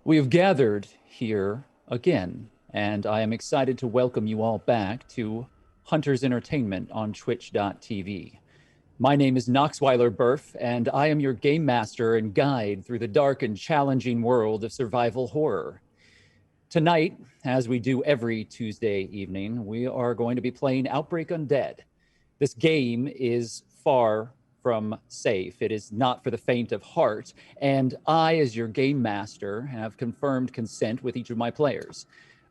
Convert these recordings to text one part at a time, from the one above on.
We have gathered here again, and I am excited to welcome you all back to Hunter's Entertainment on Twitch.tv. My name is Knoxweiler Burf, and I am your game master and guide through the dark and challenging world of survival horror. Tonight, as we do every Tuesday evening, we are going to be playing Outbreak Undead. This game is far from safe. It is not for the faint of heart, and I, as your game master, have confirmed consent with each of my players.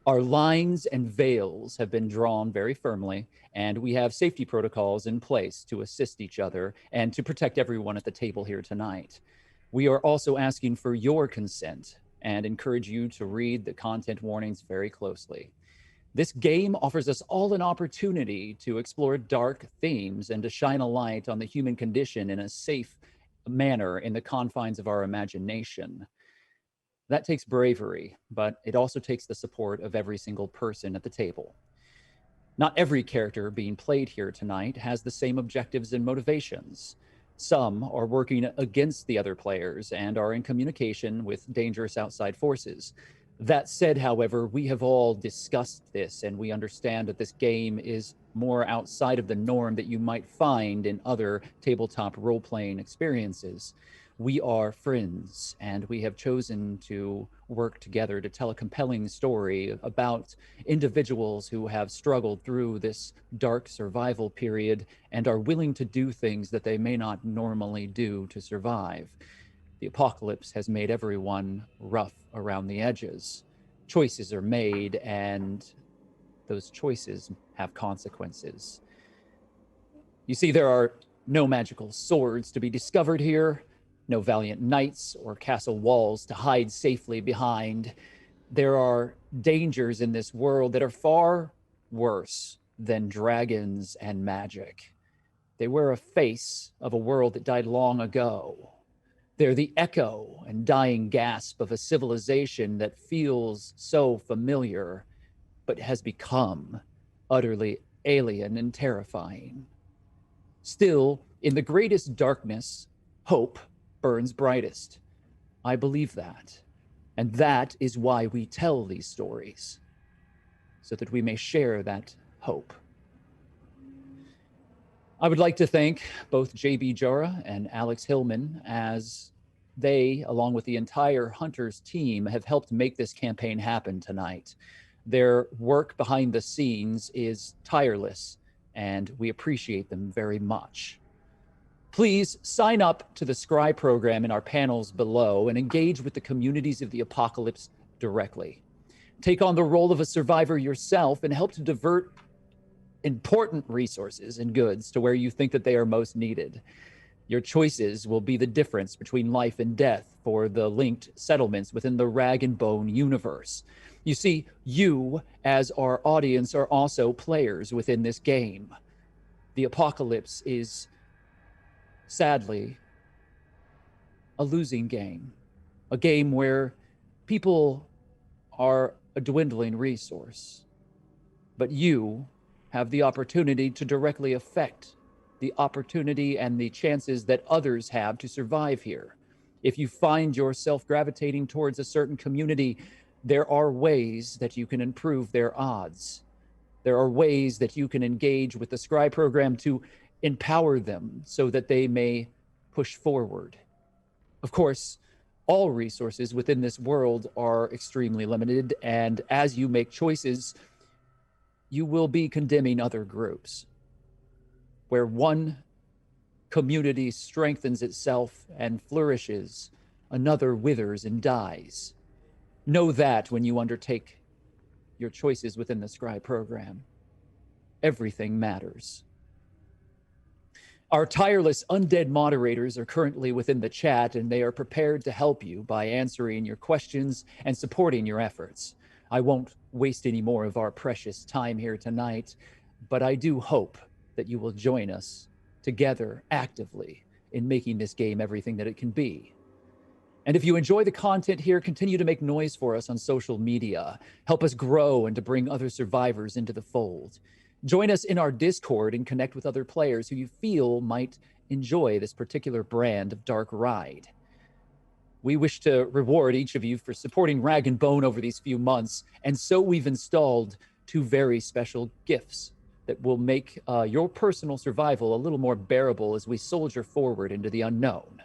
Our lines and veils have been drawn very firmly, and we have safety protocols in place to assist each other and to protect everyone at the table here tonight. We are also asking for your consent and encourage you to read the content warnings very closely. This game offers us all an opportunity to explore dark themes and to shine a light on the human condition in a safe manner in the confines of our imagination. That takes bravery, but it also takes the support of every single person at the table. Not every character being played here tonight has the same objectives and motivations. Some are working against the other players and are in communication with dangerous outside forces. That said, however, we have all discussed this, and we understand that this game is more outside of the norm that you might find in other tabletop role-playing experiences. We are friends, and we have chosen to work together to tell a compelling story about individuals who have struggled through this dark survival period and are willing to do things that they may not normally do to survive. The apocalypse has made everyone rough around the edges. Choices are made, and those choices have consequences. You see, there are no magical swords to be discovered here, no valiant knights or castle walls to hide safely behind. There are dangers in this world that are far worse than dragons and magic. They wear a face of a world that died long ago. They're the echo and dying gasp of a civilization that feels so familiar, but has become utterly alien and terrifying. Still, in the greatest darkness, hope burns brightest. I believe that. And that is why we tell these stories, so that we may share that hope. I would like to thank both JB Jara and Alex Hillman, as they, along with the entire Hunters team, have helped make this campaign happen tonight. Their work behind the scenes is tireless, and we appreciate them very much. Please sign up to the Scry program in our panels below and engage with the communities of the apocalypse directly. Take on the role of a survivor yourself and help to divert important resources and goods to where you think that they are most needed. Your choices will be the difference between life and death for the linked settlements within the Rag and Bone universe. You see, you, as our audience, are also players within this game. The apocalypse is, sadly, a losing game. A game where people are a dwindling resource. But you have the opportunity to directly affect the opportunity and the chances that others have to survive here. If you find yourself gravitating towards a certain community, there are ways that you can improve their odds. There are ways that you can engage with the Scry program to empower them so that they may push forward. Of course, all resources within this world are extremely limited, and as you make choices, you will be condemning other groups. Where one community strengthens itself and flourishes, another withers and dies. Know that when you undertake your choices within the Scry program. Everything matters. Our tireless Undead moderators are currently within the chat, and they are prepared to help you by answering your questions and supporting your efforts. I won't waste any more of our precious time here tonight, but I do hope that you will join us together actively in making this game everything that it can be. And if you enjoy the content here, continue to make noise for us on social media. Help us grow and to bring other survivors into the fold. Join us in our Discord and connect with other players who you feel might enjoy this particular brand of Dark Ride. We wish to reward each of you for supporting Rag and Bone over these few months, and so we've installed two very special gifts that will make your personal survival a little more bearable as we soldier forward into the unknown.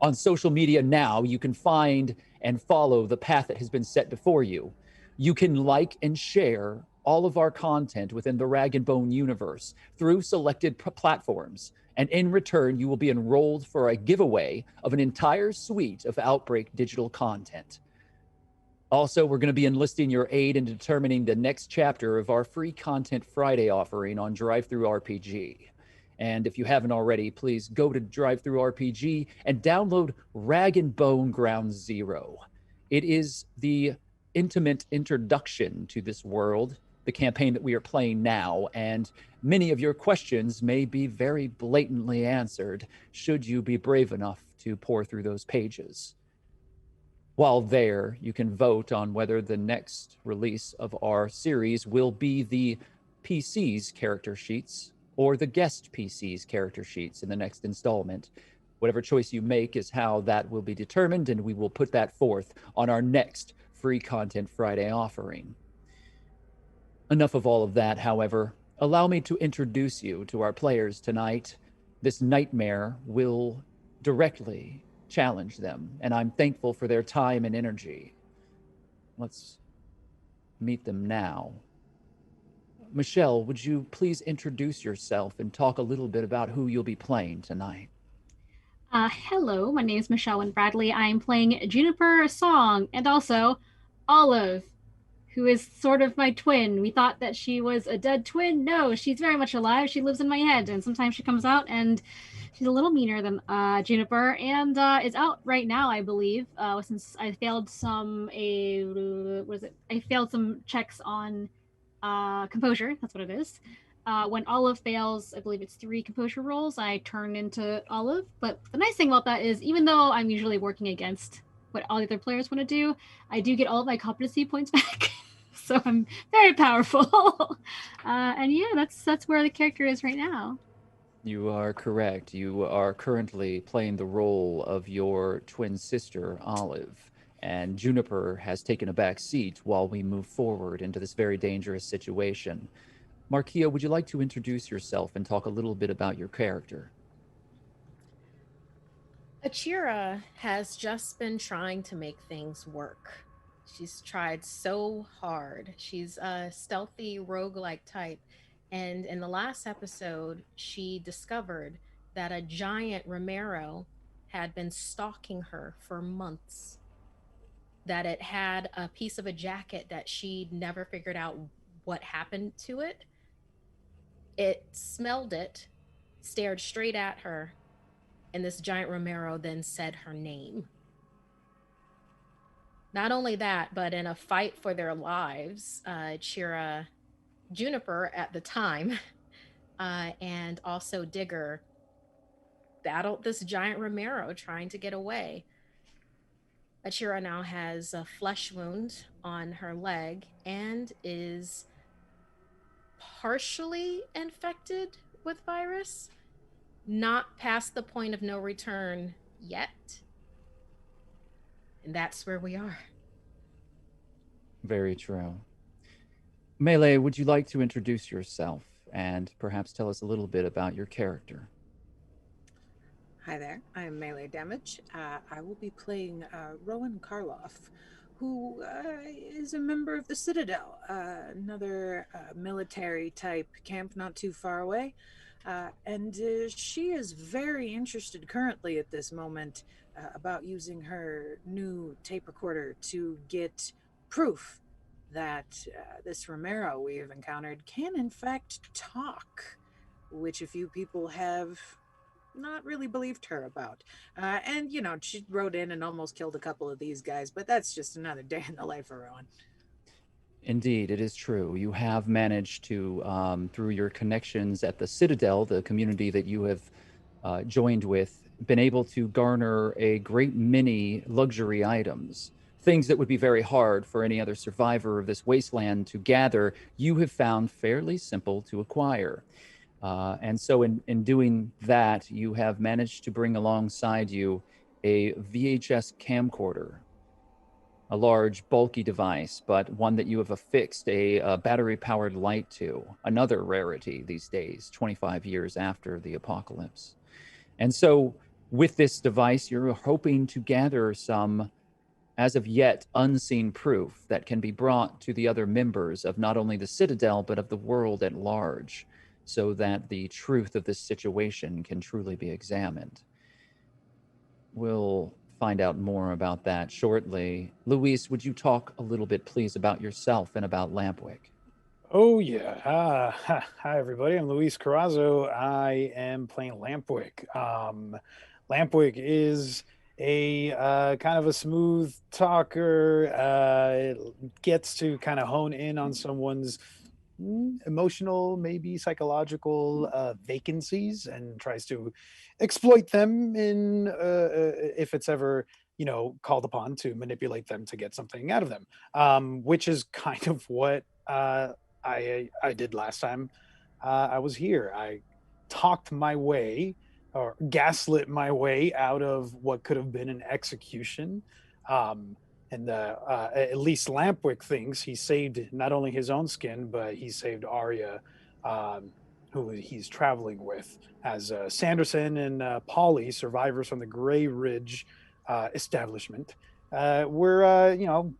On social media now, you can find and follow the path that has been set before you. You can like and share all of our content within the Rag and Bone universe through selected platforms. And in return, you will be enrolled for a giveaway of an entire suite of Outbreak digital content. Also, we're going to be enlisting your aid in determining the next chapter of our free Content Friday offering on DriveThruRPG. And if you haven't already, please go to DriveThruRPG and download Rag and Bone Ground Zero. It is the intimate introduction to this world, the campaign that we are playing now, and many of your questions may be very blatantly answered should you be brave enough to pore through those pages. While there, you can vote on whether the next release of our series will be the PC's character sheets or the guest PC's character sheets in the next installment. Whatever choice you make is how that will be determined, and we will put that forth on our next Free Content Friday offering. Enough of all of that, however. Allow me to introduce you to our players tonight. This nightmare will directly challenge them, and I'm thankful for their time and energy. Let's meet them now. Michelle, would you please introduce yourself and talk a little bit about who you'll be playing tonight? Hello, my name is Michelle and Bradley. I am playing Juniper Song and also Olive, who is sort of my twin. We thought that she was a dead twin. No, she's very much alive. She lives in my head, and sometimes she comes out and she's a little meaner than Juniper, and is out right now, I believe. Since I failed I failed some checks on composure. That's what it is. When Olive fails, I believe it's 3 composure rolls, I turn into Olive. But the nice thing about that is, even though I'm usually working against what all the other players want to do, I do get all of my competency points back. So I'm very powerful. And yeah, that's where the character is right now. You are correct. You are currently playing the role of your twin sister, Olive, and Juniper has taken a back seat while we move forward into this very dangerous situation. Markia, would you like to introduce yourself and talk a little bit about your character? Achira has just been trying to make things work. She's tried so hard. She's a stealthy roguelike type. And in the last episode, she discovered that a giant Romero had been stalking her for months. That it had a piece of a jacket that she'd never figured out what happened to it. It smelled it, stared straight at her, and this giant Romero then said her name. Not only that, but in a fight for their lives, Chira, Juniper at the time, and also Digger battled this giant Romero trying to get away. Achira now has a flesh wound on her leg and is partially infected with virus, not past the point of no return yet. And that's where we are. Very true. Melee, would you like to introduce yourself and perhaps tell us a little bit about your character? Hi there, I'm Melee Damage. I will be playing Rowan Karloff, who is a member of the Citadel, another military type camp not too far away. And she is very interested currently at this moment about using her new tape recorder to get proof that this Romero we have encountered can in fact talk, which a few people have not really believed her about. And, you know, she rode in and almost killed a couple of these guys, but that's just another day in the life of Rowan. Indeed, it is true. You have managed to, through your connections at the Citadel, the community that you have joined with, been able to garner a great many luxury items. Things that would be very hard for any other survivor of this wasteland to gather, you have found fairly simple to acquire. And so, in doing that, you have managed to bring alongside you a VHS camcorder, a large, bulky device, but one that you have affixed a battery-powered light to, another rarity these days, 25 years after the apocalypse. And so, with this device, you're hoping to gather some, as of yet, unseen proof that can be brought to the other members of not only the Citadel, but of the world at large, so that the truth of this situation can truly be examined. We'll find out more about that shortly. Luis, would you talk a little bit, please, about yourself and about Lampwick? Oh yeah. Hi everybody. I'm Luis Carrazzo. I am playing Lampwick. Lampwick is a kind of a smooth talker. Gets to kind of hone in on someone's emotional, maybe psychological vacancies, and tries to exploit them in if it's ever called upon to manipulate them to get something out of them. Which is kind of what I did last time I was here. I talked my way or gaslit my way out of what could have been an execution. And at least Lampwick thinks he saved not only his own skin, but he saved Arya, who he's traveling with, as Sanderson and Polly, survivors from the Grey Ridge establishment, were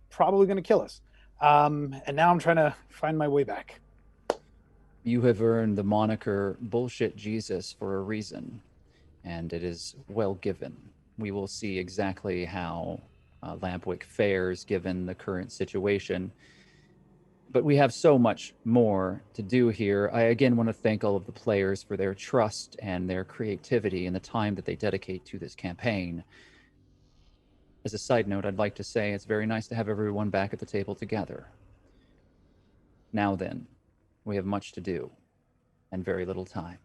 probably going to kill us. And now I'm trying to find my way back. You have earned the moniker Bullshit Jesus for a reason, and it is well given. We will see exactly how Lampwick fares given the current situation. But we have so much more to do here. I again want to thank all of the players for their trust and their creativity and the time that they dedicate to this campaign. As a side note, I'd like to say it's very nice to have everyone back at the table together. Now then, we have much to do and very little time.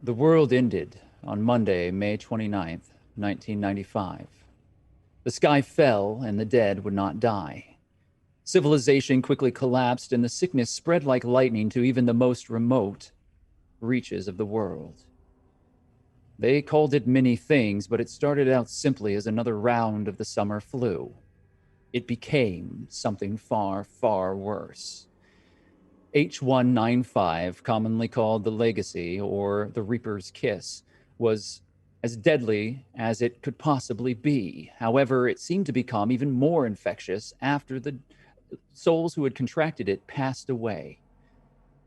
The world ended on Monday, May 29th, 1995. The sky fell and the dead would not die. Civilization quickly collapsed and the sickness spread like lightning to even the most remote reaches of the world. They called it many things, but it started out simply as another round of the summer flu. It became something far, far worse. H195, commonly called the Legacy or the Reaper's Kiss, was as deadly as it could possibly be. However, it seemed to become even more infectious after the souls who had contracted it passed away.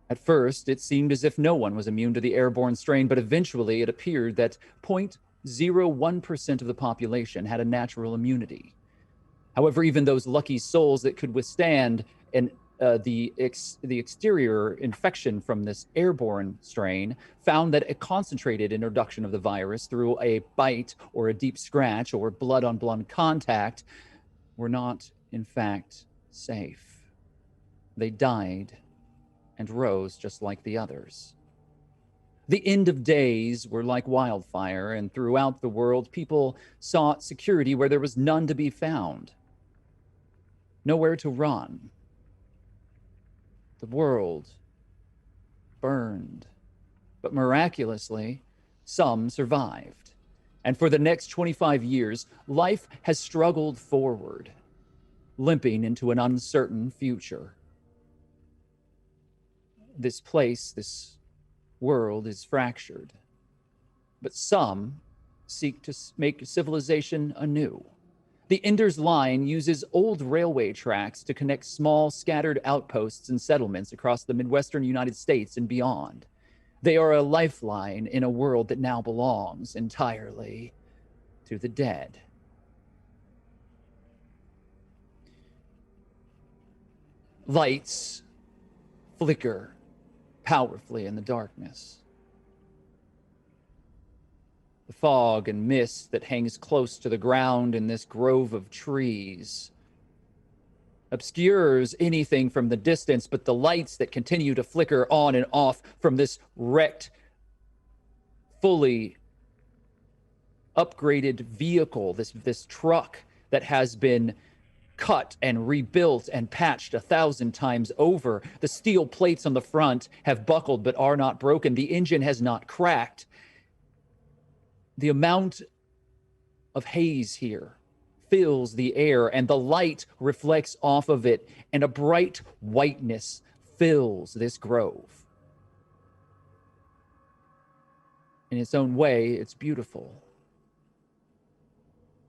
At first, it seemed as if no one was immune to the airborne strain, but eventually it appeared that 0.01% of the population had a natural immunity. However, even those lucky souls that could withstand the exterior infection from this airborne strain found that a concentrated introduction of the virus through a bite or a deep scratch or blood-on-blood contact were not, in fact, safe. They died and rose just like the others. The end of days were like wildfire, and throughout the world, people sought security where there was none to be found. Nowhere to run. The world burned, but miraculously, some survived. And for the next 25 years, life has struggled forward, limping into an uncertain future. This place, this world is fractured, but some seek to make civilization anew. The Ender's Line uses old railway tracks to connect small, scattered outposts and settlements across the Midwestern United States and beyond. They are a lifeline in a world that now belongs entirely to the dead. Lights flicker powerfully in the darkness. The fog and mist that hangs close to the ground in this grove of trees obscures anything from the distance, but the lights that continue to flicker on and off from this wrecked, fully upgraded vehicle, this truck that has been cut and rebuilt and patched 1,000 times over. The steel plates on the front have buckled but are not broken. The engine has not cracked. The amount of haze here fills the air, and the light reflects off of it, and a bright whiteness fills this grove. In its own way, it's beautiful.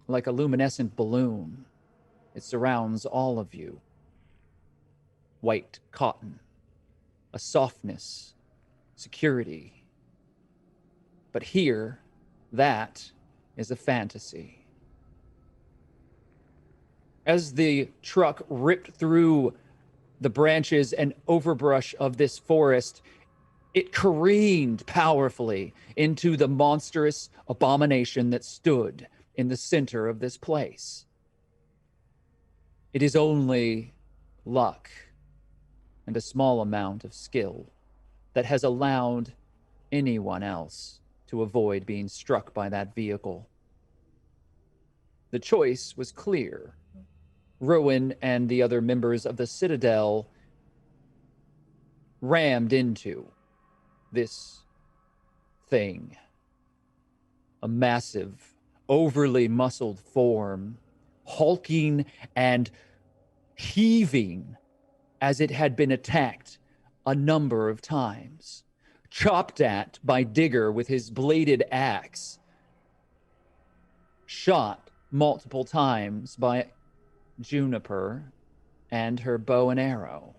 Like a luminescent balloon, it surrounds all of you. White cotton, a softness, security. But here, that is a fantasy. As the truck ripped through the branches and overbrush of this forest, it careened powerfully into the monstrous abomination that stood in the center of this place. It is only luck and a small amount of skill that has allowed anyone else to avoid being struck by that vehicle. The choice was clear. Rowan and the other members of the Citadel rammed into this thing. A massive, overly muscled form, hulking and heaving as it had been attacked a number of times. Chopped at by Digger with his bladed axe. Shot multiple times by Juniper and her bow and arrow.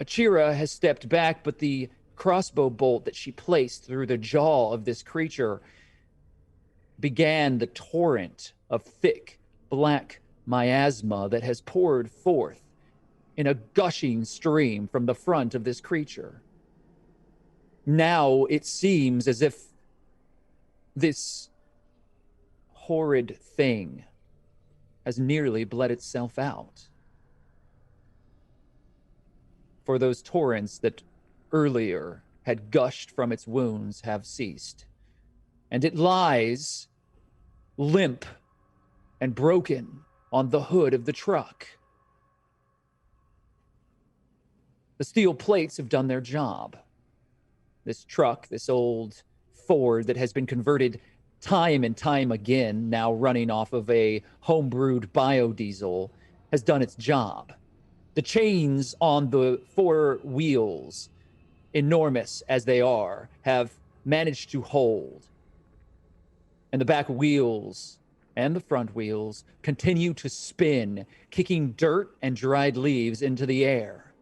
Achira has stepped back, but the crossbow bolt that she placed through the jaw of this creature began the torrent of thick black miasma that has poured forth in a gushing stream from the front of this creature. Now it seems as if this horrid thing has nearly bled itself out. For those torrents that earlier had gushed from its wounds have ceased, and it lies limp and broken on the hood of the truck. The steel plates have done their job. This truck, this old Ford that has been converted time and time again, now running off of a homebrewed biodiesel, has done its job. The chains on the four wheels, enormous as they are, have managed to hold. And the back wheels and the front wheels continue to spin, kicking dirt and dried leaves into the air.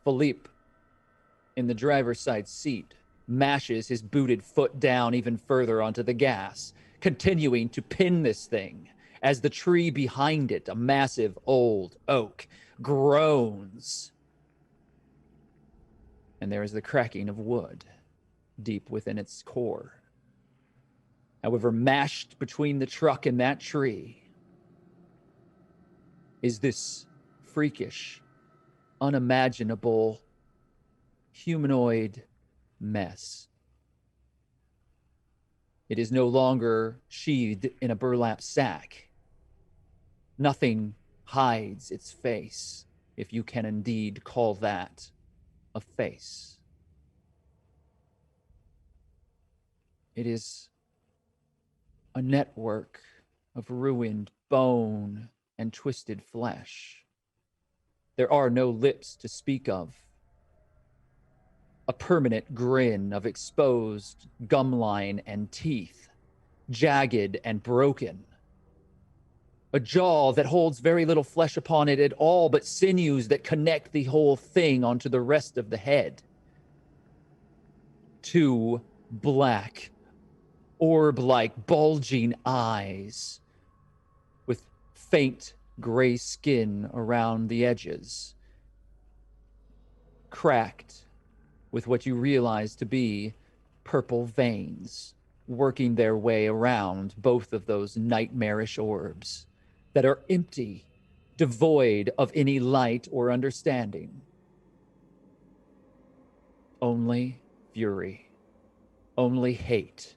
Philippe, in the driver's side seat, mashes his booted foot down even further onto the gas, continuing to pin this thing as the tree behind it, a massive old oak, groans. And there is the cracking of wood deep within its core. However, mashed between the truck and that tree is this freakish, unimaginable, humanoid mess. It is no longer sheathed in a burlap sack. Nothing hides its face, if you can indeed call that a face. It is a network of ruined bone and twisted flesh. There are no lips to speak of. A permanent grin of exposed gum line and teeth, jagged and broken. A jaw that holds very little flesh upon it at all, but sinews that connect the whole thing onto the rest of the head. Two black, orb-like, bulging eyes with faint gray skin around the edges, cracked with what you realize to be purple veins working their way around both of those nightmarish orbs that are empty, devoid of any light or understanding. Only fury, only hate,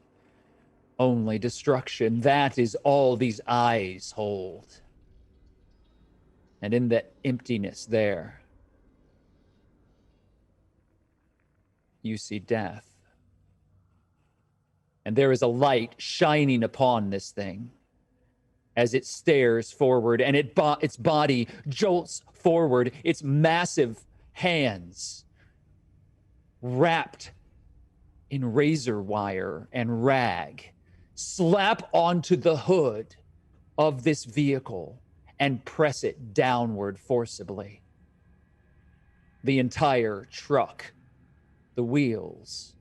only destruction. That is all these eyes hold. And in that emptiness there, you see death. And there is a light shining upon this thing as it stares forward, and its body jolts forward, its massive hands wrapped in razor wire and rag slap onto the hood of this vehicle and press it downward forcibly. The entire truck, the wheels,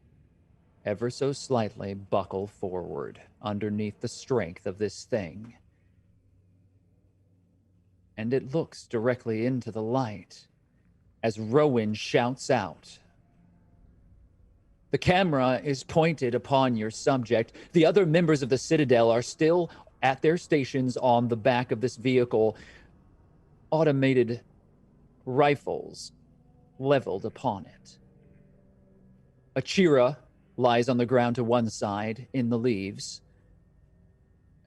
ever so slightly buckle forward underneath the strength of this thing. And it looks directly into the light as Rowan shouts out. The camera is pointed upon your subject. The other members of the Citadel are still at their stations on the back of this vehicle, automated rifles leveled upon it. Achira lies on the ground to one side in the leaves,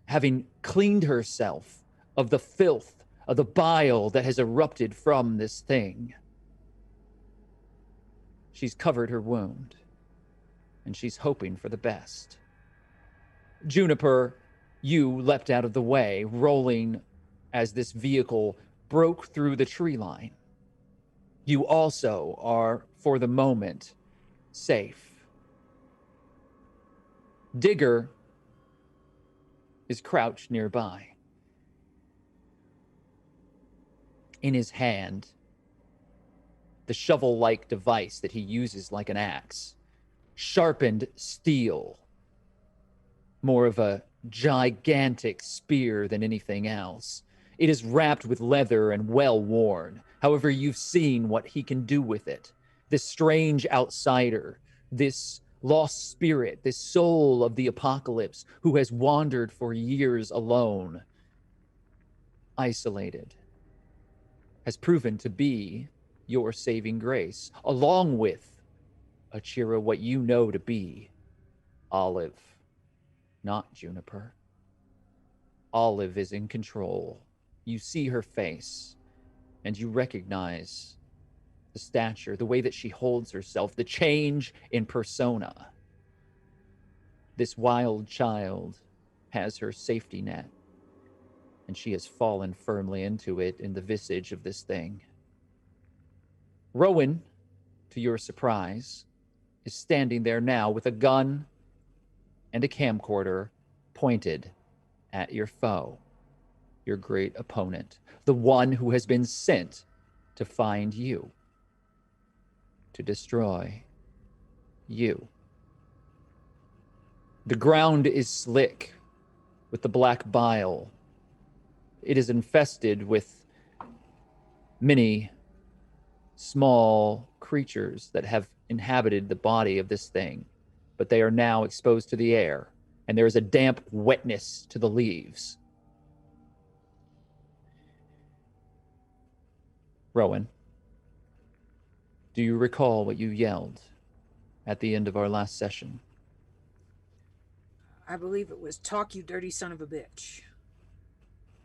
having cleaned herself of the filth, of the bile that has erupted from this thing. She's covered her wound, and she's hoping for the best. Juniper, you leapt out of the way, rolling as this vehicle broke through the tree line. You also are, for the moment, safe. Digger is crouched nearby. In his hand, the shovel-like device that he uses like an axe, sharpened steel, more of a gigantic spear than anything else. It is wrapped with leather and well-worn. However, you've seen what he can do with it. This strange outsider, this lost spirit, this soul of the apocalypse who has wandered for years alone, isolated, has proven to be your saving grace, along with Achira, what you know to be Olive, not Juniper. Olive is in control. You see her face, and you recognize the stature, the way that she holds herself, the change in persona. This wild child has her safety net, and she has fallen firmly into it in the visage of this thing. Rowan, to your surprise, is standing there now with a gun and a camcorder pointed at your foe, your great opponent, the one who has been sent to find you, to destroy you. The ground is slick with the black bile. It is infested with many small creatures that have inhabited the body of this thing, but they are now exposed to the air, and there is a damp wetness to the leaves. Rowan, do you recall what you yelled at the end of our last session? I believe it was "Talk, you dirty son of a bitch."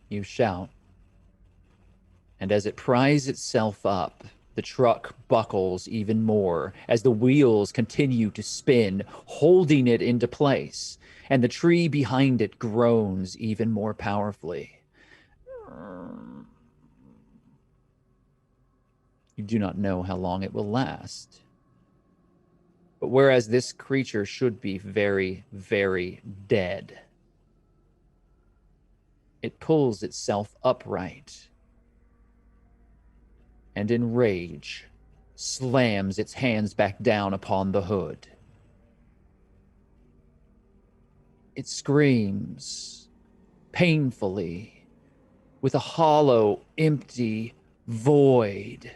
You shout, and as it pries itself up, the truck buckles even more as the wheels continue to spin, holding it into place, and the tree behind it groans even more powerfully. You do not know how long it will last. But whereas this creature should be very, very dead, it pulls itself upright and in rage slams its hands back down upon the hood. It screams painfully with a hollow, empty void.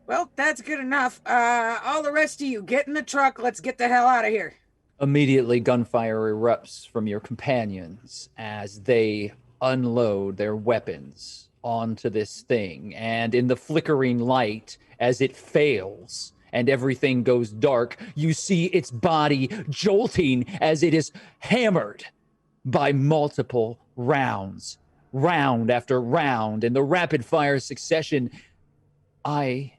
Well, that's good enough. All the rest of you, get in the truck. Let's get the hell out of here. Immediately, gunfire erupts from your companions as they unload their weapons onto this thing. And in the flickering light, as it fails and everything goes dark, you see its body jolting as it is hammered by multiple rounds, round after round. In the rapid fire succession, I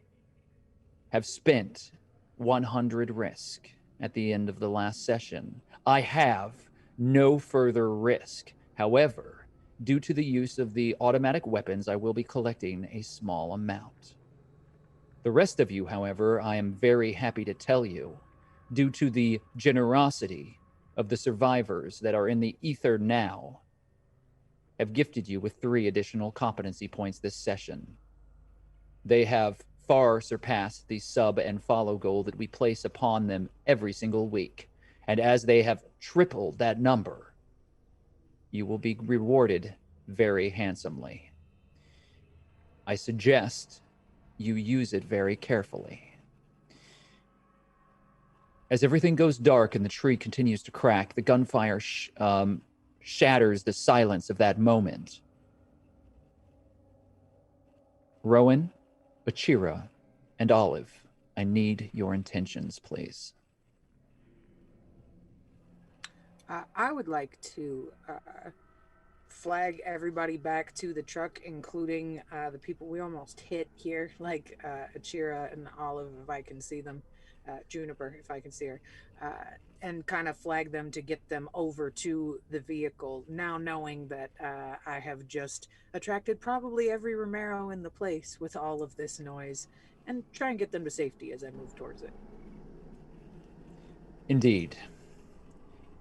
have spent 100 risk at the end of the last session. I have no further risk. However, due to the use of the automatic weapons, I will be collecting a small amount. The rest of you, however, I am very happy to tell you, due to the generosity of the survivors that are in the ether now, have gifted you with 3 additional competency points this session. They have far surpassed the sub and follow goal that we place upon them every single week. And as they have tripled that number, you will be rewarded very handsomely. I suggest you use it very carefully. As everything goes dark and the tree continues to crack, the gunfire shatters the silence of that moment. Rowan, Achira, and Olive, I need your intentions, please. I would like to flag everybody back to the truck, including the people we almost hit here, like Achira and Olive, if I can see them, Juniper, if I can see her, and kind of flag them to get them over to the vehicle, now knowing that I have just attracted probably every Romero in the place with all of this noise, and try and get them to safety as I move towards it. Indeed.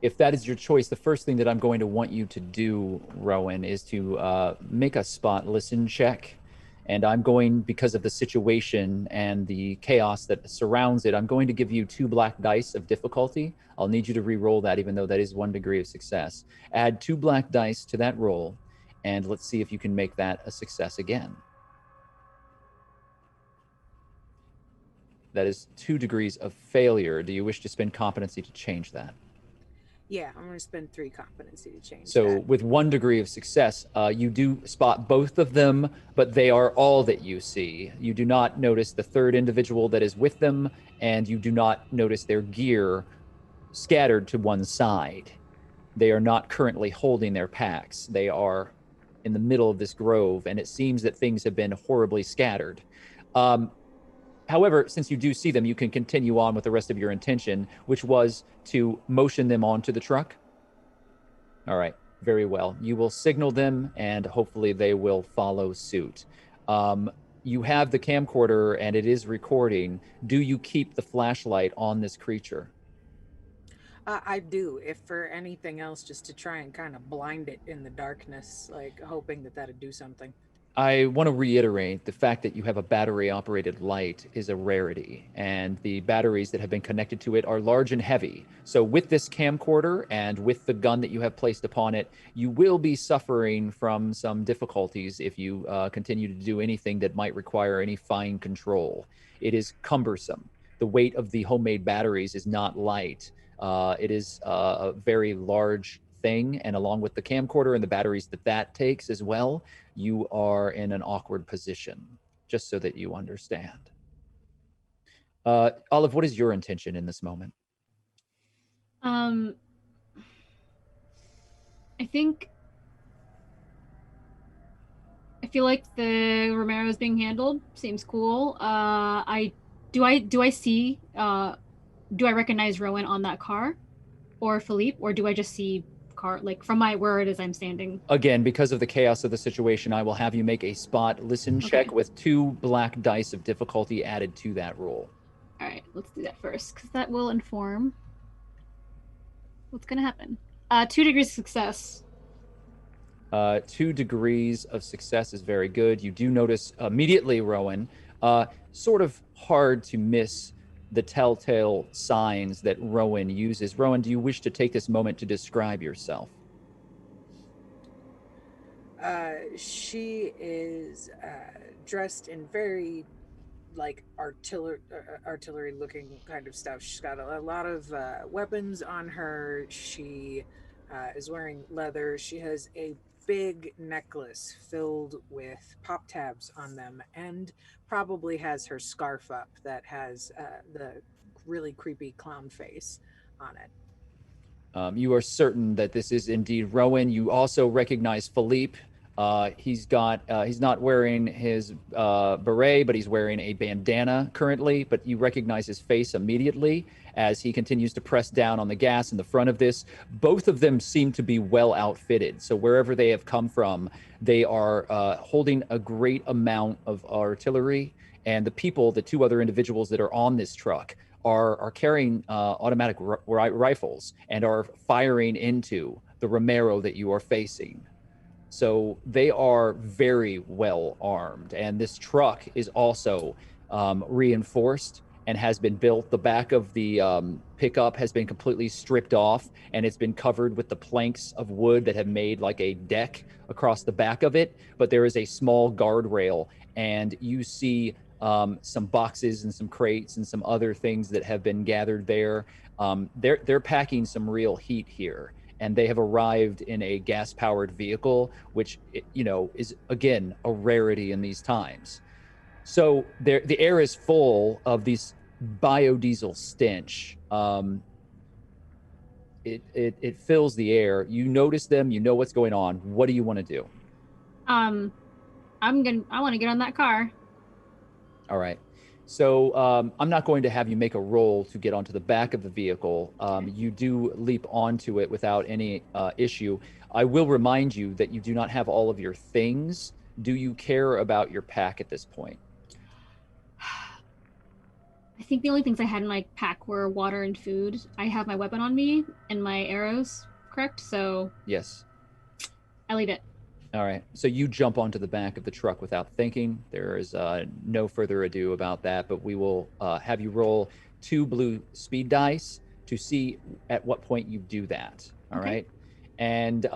If that is your choice, the first thing that I'm going to want you to do, Rowan, is to make a spot listen check. And I'm going, because of the situation and the chaos that surrounds it, I'm going to give you 2 black dice of difficulty. I'll need you to re-roll that, even though that is 1 degree of success. Add 2 black dice to that roll, and let's see if you can make that a success again. That is 2 degrees of failure. Do you wish to spend competency to change that? Yeah, I'm going to spend 3 competency to change So that. with 1 degree of success, you do spot both of them, but they are all that you see. You do not notice the third individual that is with them, and you do not notice their gear scattered to one side. They are not currently holding their packs. They are in the middle of this grove, and it seems that things have been horribly scattered. However, since you do see them, you can continue on with the rest of your intention, which was to motion them onto the truck. All right, very well. You will signal them, and hopefully they will follow suit. You have the camcorder, and it is recording. Do you keep the flashlight on this creature? I do, if for anything else, just to try and kind of blind it in the darkness, like hoping that that'd do something. I want to reiterate the fact that you have a battery-operated light is a rarity, and the batteries that have been connected to it are large and heavy. So with this camcorder and with the gun that you have placed upon it, you will be suffering from some difficulties if you continue to do anything that might require any fine control. It is cumbersome. The weight of the homemade batteries is not light. It is a very large thing, and along with the camcorder and the batteries that takes as well, you are in an awkward position, just so that you understand. Olive, what is your intention in this moment? I think I feel like the Romero is being handled. Seems cool. Do I see do I recognize Rowan on that car, or Philippe, or do I just see car, like from where it is I'm standing? Again, because of the chaos of the situation, I will have you make a spot listen check with 2 black dice of difficulty added to that roll. All right, let's do that first, because that will inform what's going to happen. 2 degrees of success. 2 degrees of success is very good. You do notice immediately, Rowan, sort of hard to miss the telltale signs that Rowan uses. Rowan, do you wish to take this moment to describe yourself? She is dressed in very artillery looking kind of stuff. She's got a lot of weapons on her. She is wearing leather. She has a big necklace filled with pop tabs on them, and probably has her scarf up that has the really creepy clown face on it. You are certain that this is indeed Rowan. You also recognize Philippe. He's not wearing his beret, but he's wearing a bandana currently, but you recognize his face immediately as he continues to press down on the gas in the front of this. Both of them seem to be well outfitted. So wherever they have come from, they are holding a great amount of artillery, and the 2 other individuals that are on this truck are carrying automatic rifles and are firing into the Romero that you are facing. So they are very well armed, and this truck is also reinforced and has been built. The back of the pickup has been completely stripped off, and it's been covered with the planks of wood that have made like a deck across the back of it. But there is a small guardrail, and you see some boxes and some crates and some other things that have been gathered there. They're packing some real heat here, and they have arrived in a gas-powered vehicle, which, is, again, a rarity in these times. So the air is full of these biodiesel stench. It fills the air. You notice them. You know what's going on. What do you want to do? I want to get on that car. All right. So I'm not going to have you make a roll to get onto the back of the vehicle. You do leap onto it without any issue. I will remind you that you do not have all of your things. Do you care about your pack at this point? I think the only things I had in my pack were water and food. I have my weapon on me and my arrows, correct? So yes, I leave it. All right. So you jump onto the back of the truck without thinking. There is no further ado about that, but we will have you roll 2 blue speed dice to see at what point you do that. All right. And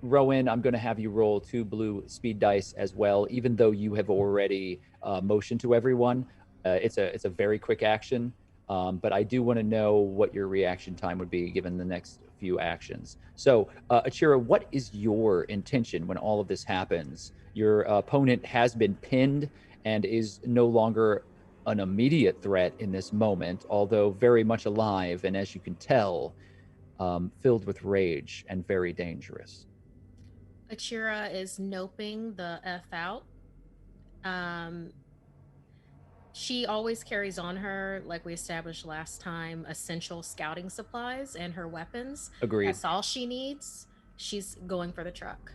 Rowan, I'm going to have you roll 2 blue speed dice as well, even though you have already motioned to everyone. It's a very quick action, but I do want to know what your reaction time would be given the next few actions. So, Achira, what is your intention when all of this happens? Your opponent has been pinned and is no longer an immediate threat in this moment, although very much alive, and as you can tell, filled with rage and very dangerous. Achira is noping the F out. She always carries on her, like we established last time, essential scouting supplies and her weapons. Agreed. That's all she needs. She's going for the truck.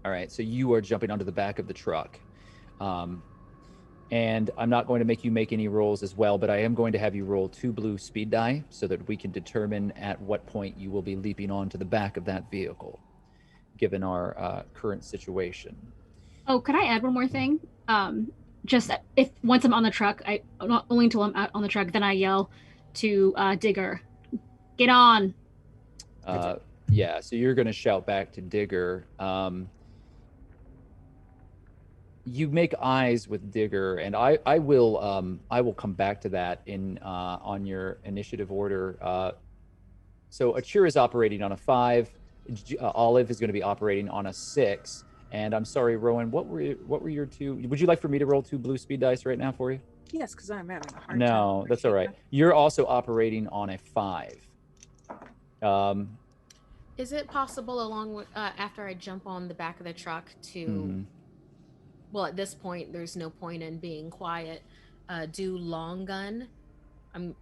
All right, so you are jumping onto the back of the truck. And I'm not going to make you make any rolls as well, but I am going to have you roll 2 blue speed die so that we can determine at what point you will be leaping onto the back of that vehicle, given our current situation. Oh, could I add one more thing? Just if once I'm on the truck, not only until I'm out on the truck, then I yell to Digger, "Get on!" Yeah, so you're going to shout back to Digger. You make eyes with Digger, and I will come back to that in on your initiative order. So Achira is operating on a 5. Olive is going to be operating on a 6. And I'm sorry, Rowan, what were your 2? Would you like for me to roll 2 blue speed dice right now for you? Yes, because I'm having a hard time. No, that's all right. You're also operating on a 5. Is it possible, along with after I jump on the back of the truck, to well, at this point, there's no point in being quiet. Do long gun. I'm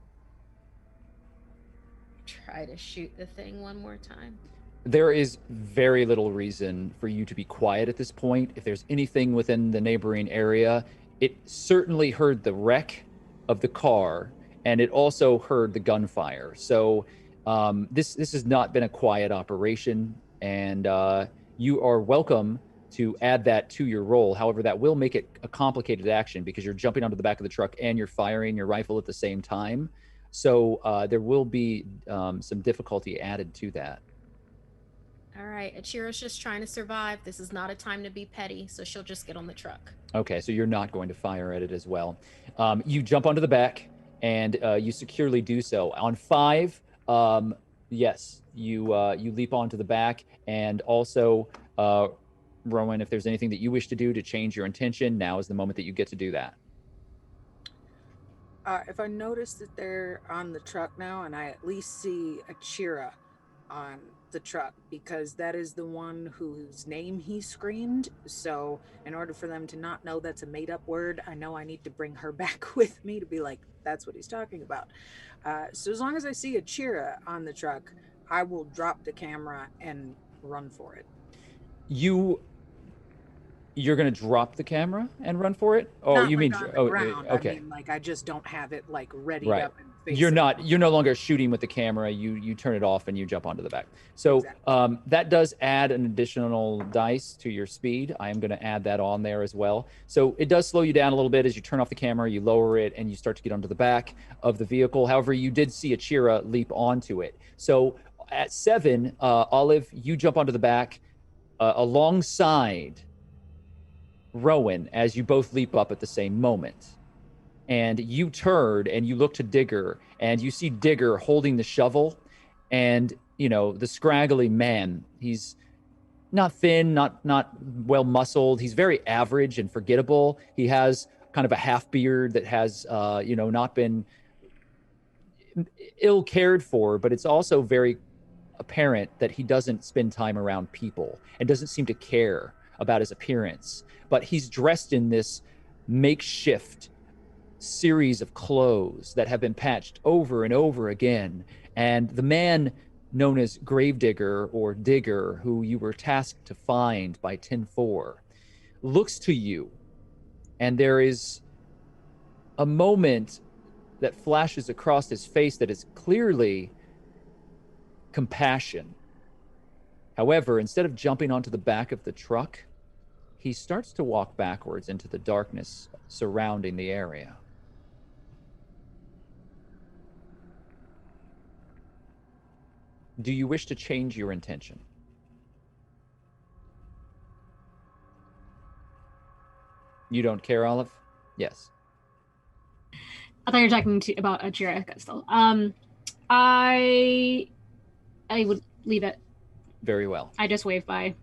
try to shoot the thing one more time. There is very little reason for you to be quiet at this point. If there's anything within the neighboring area, it certainly heard the wreck of the car, and it also heard the gunfire. So this has not been a quiet operation, and you are welcome to add that to your roll. However, that will make it a complicated action because you're jumping onto the back of the truck and you're firing your rifle at the same time. So there will be some difficulty added to that. All right, Achira's just trying to survive. This is not a time to be petty, so she'll just get on the truck. Okay, so you're not going to fire at it as well. You jump onto the back, and you securely do so. On 5, yes, you leap onto the back, and also, Rowan, if there's anything that you wish to do to change your intention, now is the moment that you get to do that. If I notice that they're on the truck now, and I at least see Achira on the truck, because that is the one whose name he screamed, so in order for them to not know that's a made-up word, I know I need to bring her back with me to be like, that's what he's talking about. So as long as I see Achira on the truck, I will drop the camera and run for it. You're going to drop the camera and run for it? Oh, Not you like mean on the oh, ground. okay. I mean, like, I just don't have it like ready Right. up and facing. You're no longer shooting with the camera. You turn it off and you jump onto the back. So Exactly. that does add an additional dice to your speed. I am going to add that on there as well. So it does slow you down a little bit as you turn off the camera, you lower it, and you start to get onto the back of the vehicle. However, you did see Achira leap onto it. So at 7, Olive, you jump onto the back alongside Rowan as you both leap up at the same moment. And you turn and you look to Digger, and you see Digger holding the shovel, and the scraggly man. He's not thin, not well muscled. He's very average and forgettable. He has kind of a half beard that has not been ill cared for, but it's also very apparent that he doesn't spend time around people and doesn't seem to care about his appearance. But he's dressed in this makeshift series of clothes that have been patched over and over again. And the man known as Gravedigger or Digger, who you were tasked to find by 10-4, looks to you, and there is a moment that flashes across his face that is clearly compassion. However, instead of jumping onto the back of the truck, he starts to walk backwards into the darkness surrounding the area. Do you wish to change your intention? You don't care, Olive? Yes. I thought you were talking about Achira still. I would leave it. Very well. I just wave by.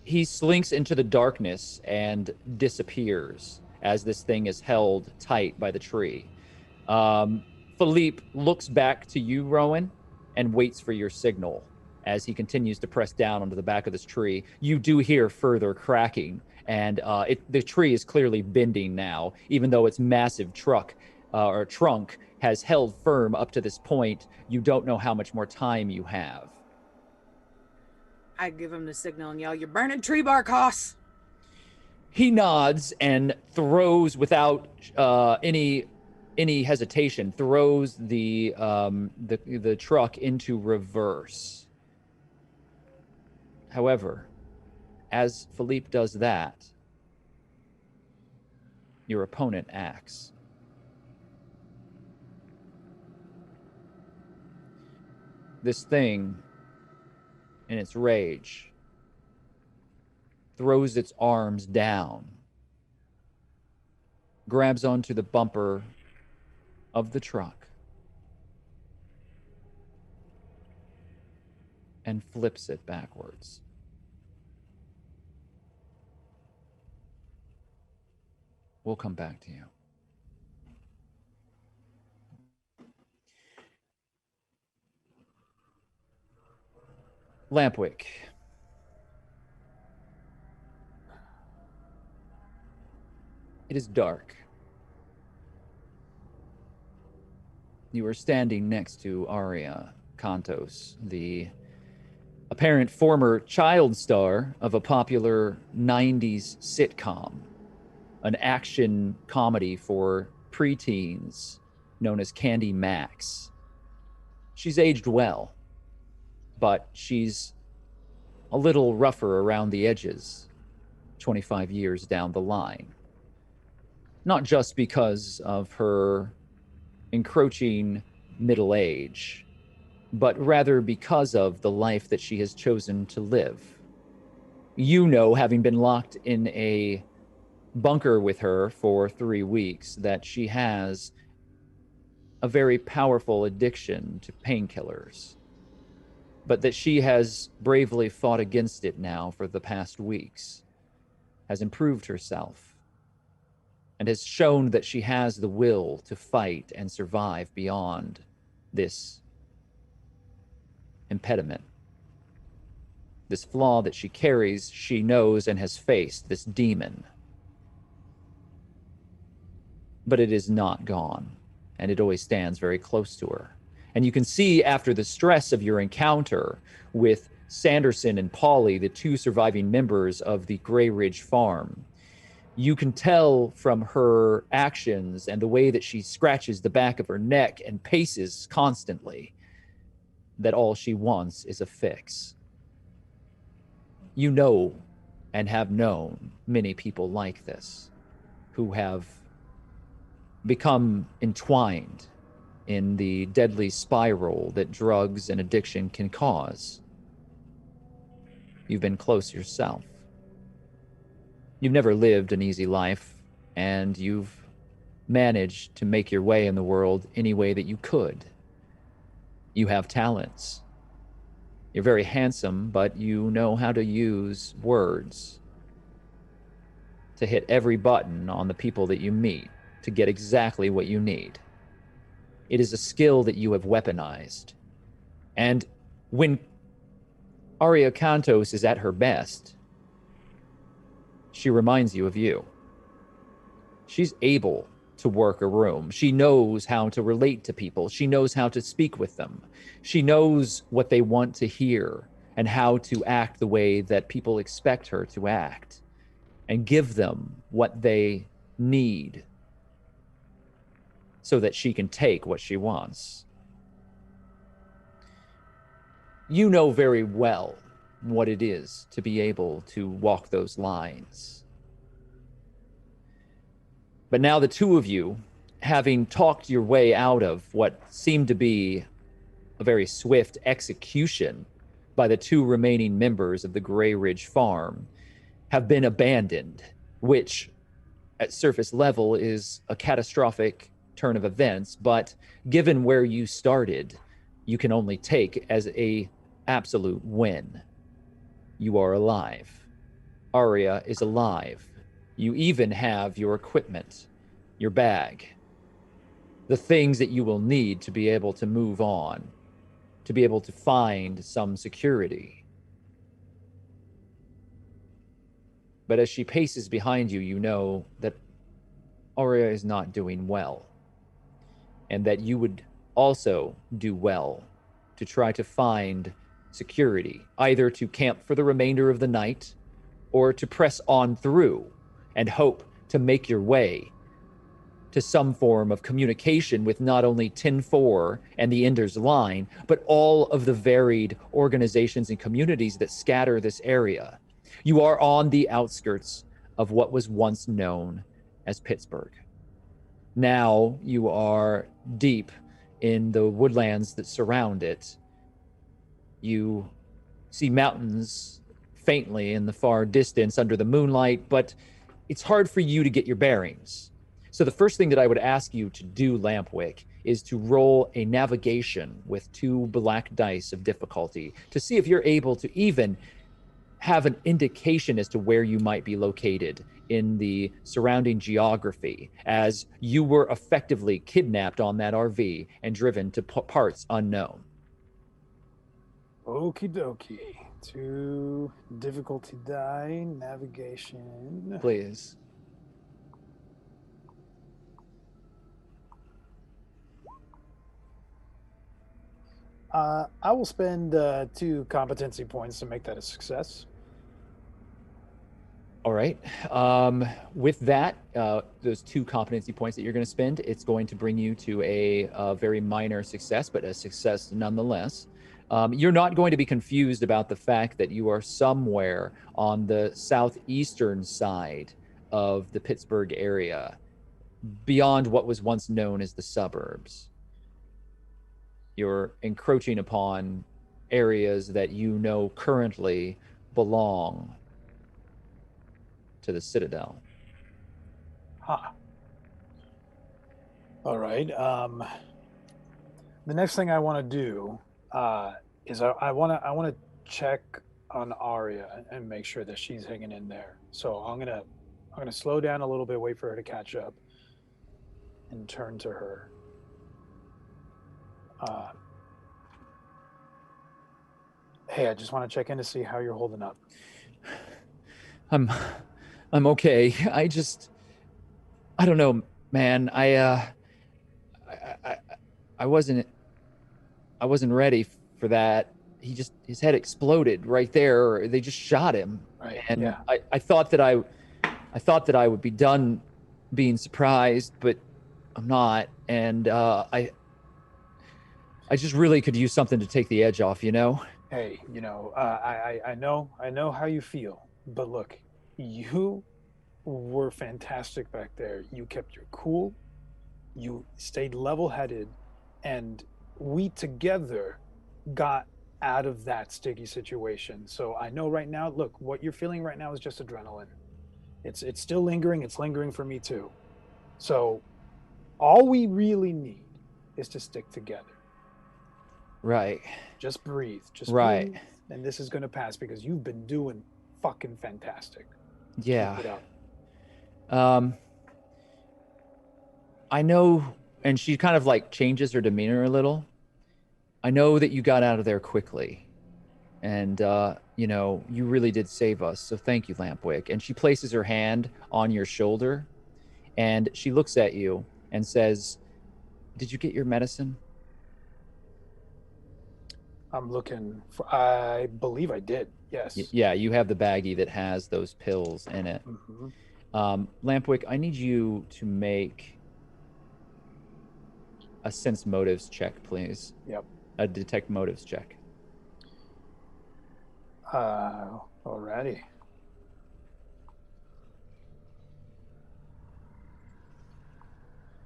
He slinks into the darkness and disappears as this thing is held tight by the tree. Philippe looks back to you, Rowan, and waits for your signal as he continues to press down onto the back of this tree. You do hear further cracking, and the tree is clearly bending now, even though its massive trunk has held firm up to this point. You don't know how much more time you have. I give him the signal and yell, "You're burning tree bark, Hoss!" He nods and throws, without any hesitation, throws the truck into reverse. However, as Philippe does that, your opponent acts. This thing, in its rage, throws its arms down, grabs onto the bumper of the truck, and flips it backwards. We'll come back to you. Lampwick. It is dark. You are standing next to Aria Kantos, the apparent former child star of a popular 90s sitcom, an action comedy for preteens known as Candy Max. She's aged well, but she's a little rougher around the edges 25 years down the line. Not just because of her encroaching middle age, but rather because of the life that she has chosen to live. You know, having been locked in a bunker with her for 3 weeks, that she has a very powerful addiction to painkillers, but that she has bravely fought against it now for the past weeks, has improved herself, and has shown that she has the will to fight and survive beyond this impediment. This flaw that she carries, she knows and has faced, this demon. But it is not gone, and it always stands very close to her. And you can see, after the stress of your encounter with Sanderson and Polly, the two surviving members of the Grey Ridge farm, you can tell from her actions and the way that she scratches the back of her neck and paces constantly that all she wants is a fix. You know and have known many people like this who have become entwined in the deadly spiral that drugs and addiction can cause. You've been close yourself. You've never lived an easy life, and you've managed to make your way in the world any way that you could. You have talents. You're very handsome, but you know how to use words to hit every button on the people that you meet to get exactly what you need. It is a skill that you have weaponized. And when Aria Kantos is at her best, she reminds you of you. She's able to work a room. She knows how to relate to people. She knows how to speak with them. She knows what they want to hear and how to act the way that people expect her to act and give them what they need so that she can take what she wants. You know very well what it is to be able to walk those lines. But now the two of you, having talked your way out of what seemed to be a very swift execution by the two remaining members of the Grey Ridge farm, have been abandoned, which at surface level is a catastrophic turn of events, but given where you started, you can only take as a absolute win. You are alive. Aria is alive. You even have your equipment, your bag, the things that you will need to be able to move on, to be able to find some security. But as she paces behind you, you know that Aurea is not doing well, and that you would also do well to try to find security, either to camp for the remainder of the night or to press on through and hope to make your way to some form of communication with not only 10-4 and the Ender's Line, but all of the varied organizations and communities that scatter this area. You are on the outskirts of what was once known as Pittsburgh. Now you are deep in the woodlands that surround it. You see mountains faintly in the far distance under the moonlight, but it's hard for you to get your bearings. So the first thing that I would ask you to do, Lampwick, is to roll a navigation with 2 black dice of difficulty to see if you're able to even have an indication as to where you might be located in the surrounding geography, as you were effectively kidnapped on that RV and driven to parts unknown. Okie dokie. 2 difficulty die, navigation. Please. I will spend 2 competency points to make that a success. All right. With that, those 2 competency points that you're going to spend, it's going to bring you to a very minor success, but a success nonetheless. You're not going to be confused about the fact that you are somewhere on the southeastern side of the Pittsburgh area, beyond what was once known as the suburbs. You're encroaching upon areas that you know currently belong to the Citadel. Huh. All right. The next thing I want to do is I want to check on Aria and make sure that she's hanging in there. So I'm gonna slow down a little bit, wait for her to catch up, and turn to her. Hey, I just want to check in to see how you're holding up. I'm okay. I don't know, man. I wasn't ready for that. His head exploded right there. They just shot him. Right. And yeah. I thought that I would be done being surprised, but I'm not. And I just really could use something to take the edge off, you know? Hey, I know how you feel, but look, you were fantastic back there. You kept your cool, you stayed level-headed, and we together got out of that sticky situation. So I know right now, look, what you're feeling right now is just adrenaline. It's still lingering. It's lingering for me too. So all we really need is to stick together. Right. Just breathe. Just right. breathe, and this is going to pass because you've been doing fucking fantastic. Yeah. Keep it up. I know, and she kind of like changes her demeanor a little. I know that you got out of there quickly, and you really did save us. So thank you, Lampwick. And she places her hand on your shoulder, and she looks at you and says, "Did you get your medicine?" I'm looking for. I believe I did. Yes. Yeah, you have the baggie that has those pills in it. Mm-hmm. Lampwick, I need you to make a sense motives check, please. Yep. A detect motives check. Alrighty.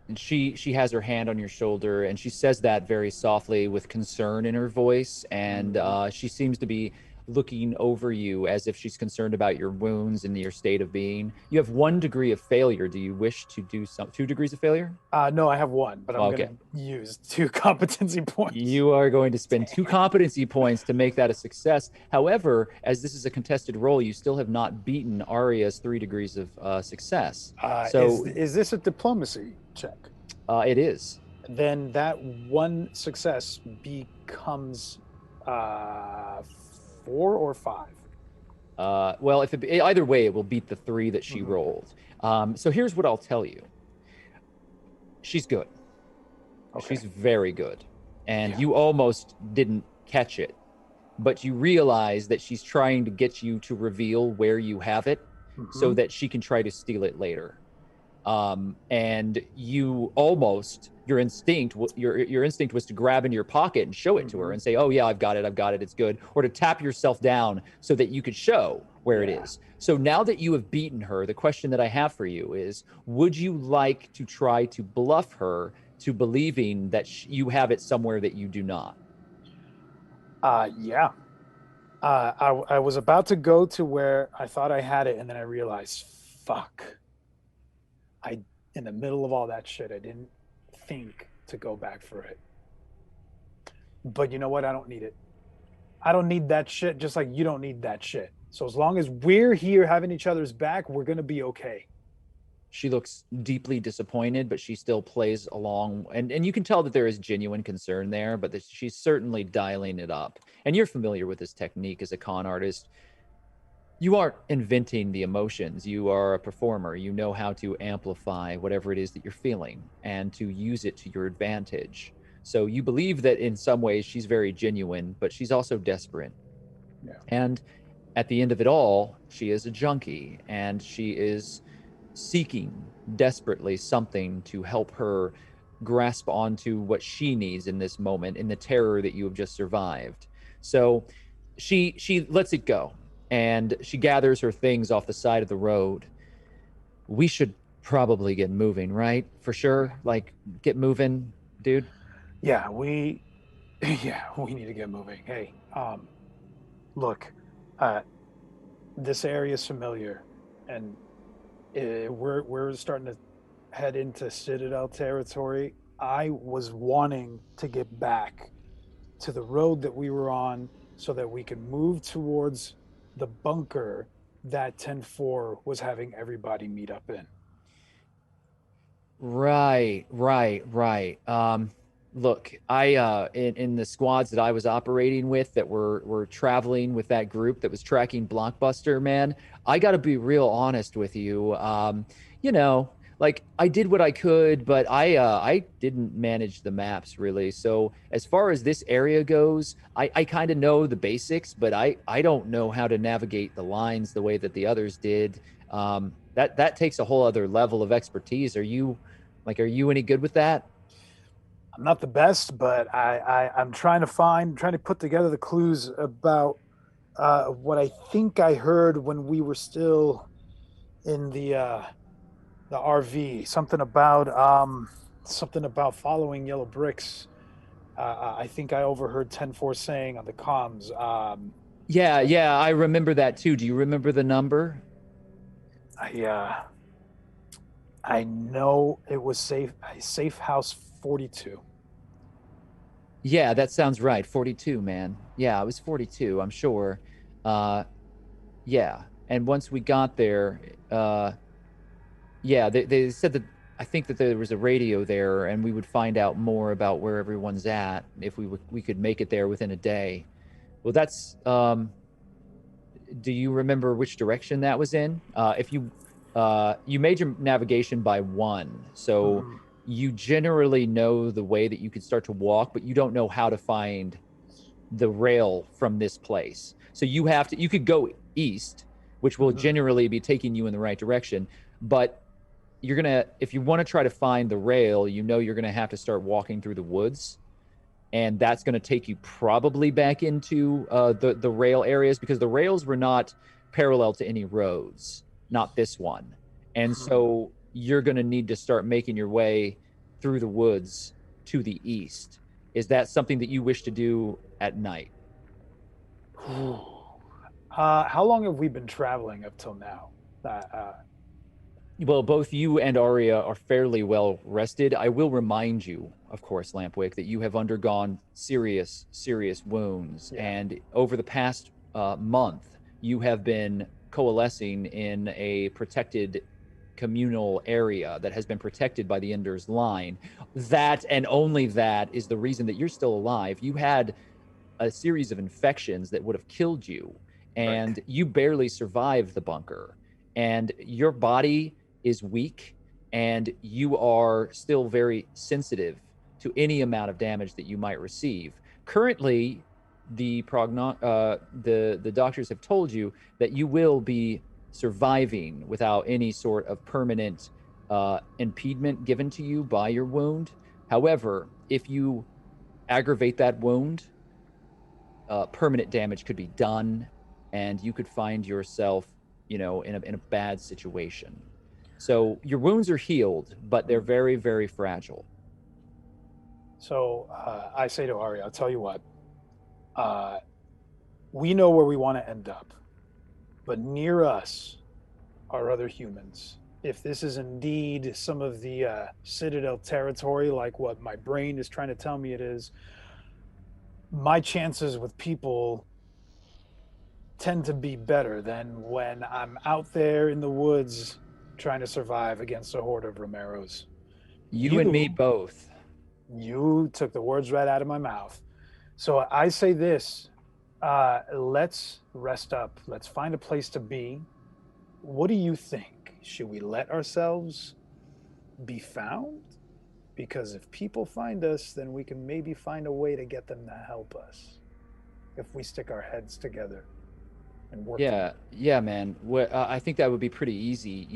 And she has her hand on your shoulder, and she says that very softly with concern in her voice, and she seems to be looking over you as if she's concerned about your wounds and your state of being. You have 1 degree of failure. Do you wish to do 2 degrees of failure? No, I have 1, but I'm going to use 2 competency points. You are going to spend 2 competency points to make that a success. However, as this is a contested roll, you still have not beaten Aria's 3 degrees of success. So is this a diplomacy check? It is. then that one success becomes 4 or 5. Well, if either way, it will beat the 3 that she Mhm. rolled. So here's what I'll tell you. She's good. Okay. She's very good. And Yeah. you almost didn't catch it, but you realize that she's trying to get you to reveal where you have it so Mhm. that she can try to steal it later. And you almost your instinct was to grab into your pocket and show it to her Mhm. and say, "Oh yeah, I've got it, it's good," or to tap yourself down so that you could show where it Yeah. is. So now that you have beaten her, the question that I have for you is, would you like to try to bluff her to believing that you have it somewhere that you do not? Yeah. I was about to go to where I thought I had it, and then I realized, fuck. In the middle of all that shit, I didn't think to go back for it. But you know what? I don't need it. I don't need that shit, just like you don't need that shit. So as long as we're here having each other's back, we're gonna be okay. She looks deeply disappointed, but she still plays along. And you can tell that there is genuine concern there, but that she's certainly dialing it up. And you're familiar with this technique as a con artist. You aren't inventing the emotions. You are a performer. You know how to amplify whatever it is that you're feeling and to use it to your advantage. So you believe that in some ways she's very genuine, but she's also desperate. Yeah. And at the end of it all, she is a junkie and she is seeking desperately something to help her grasp onto what she needs in this moment, in the terror that you have just survived. So she lets it go and she gathers her things off the side of the road. We should probably get moving, right? For sure. Like, get moving, dude. Yeah, we need to get moving. Hey, look, this area is familiar, and we're starting to head into Citadel territory. I was wanting to get back to the road that we were on so that we could move towards the bunker that 10-4 was having everybody meet up in. Right. Look, I in the squads that I was operating with that were traveling with that group that was tracking Blockbuster, man, I got to be real honest with you. You know, like I did what I could, but I didn't manage the maps really. So as far as this area goes, I kind of know the basics, but I don't know how to navigate the lines the way that the others did. That takes a whole other level of expertise. Are you any good with that? I'm not the best, but I'm trying to put together the clues about what I think I heard when we were still in the RV. Something about following yellow bricks. I think I overheard 10-4 saying on the comms. Yeah, I remember that too. Do you remember the number? I I know it was safe house 42. Yeah, that sounds right. 42, man. Yeah, it was 42, I'm sure. Uh, yeah. And once we got there, yeah, they said that I think that there was a radio there and we would find out more about where everyone's at if we could make it there within a day. Well, that's do you remember which direction that was in? If you made your navigation by 1, so Mhm. you generally know the way that you could start to walk, but you don't know how to find the rail from this place. So you could go east, which will Mhm. generally be taking you in the right direction, but if you want to try to find the rail, you're gonna have to start walking through the woods, and that's going to take you probably back into the rail areas because the rails were not parallel to any roads, not this one. And so you're going to need to start making your way through the woods to the east. Is that something that you wish to do at night? How long have we been traveling up till now? Well, both you and Arya are fairly well rested. I will remind you, of course, Lampwick, that you have undergone serious wounds. Yeah. And over the past month, you have been coalescing in a protected communal area that has been protected by the Ender's line. That and only that is the reason that you're still alive. You had a series of infections that would have killed you, and you barely survived the bunker. And your body is weak, and you are still very sensitive to any amount of damage that you might receive. Currently, the doctors have told you that you will be surviving without any sort of permanent impediment given to you by your wound. However, if you aggravate that wound, permanent damage could be done, and you could find yourself, in a bad situation. So your wounds are healed, but they're very, very fragile. So I say to Ari, I'll tell you what, we know where we want to end up, but near us are other humans. If this is indeed some of the Citadel territory, like what my brain is trying to tell me it is, my chances with people tend to be better than when I'm out there in the woods trying to survive against a horde of Romeros. You and me both. You took the words right out of my mouth. So I say this, let's rest up. Let's find a place to be. What do you think? Should we let ourselves be found? Because if people find us, then we can maybe find a way to get them to help us. If we stick our heads together and work. Yeah, man. I think that would be pretty easy.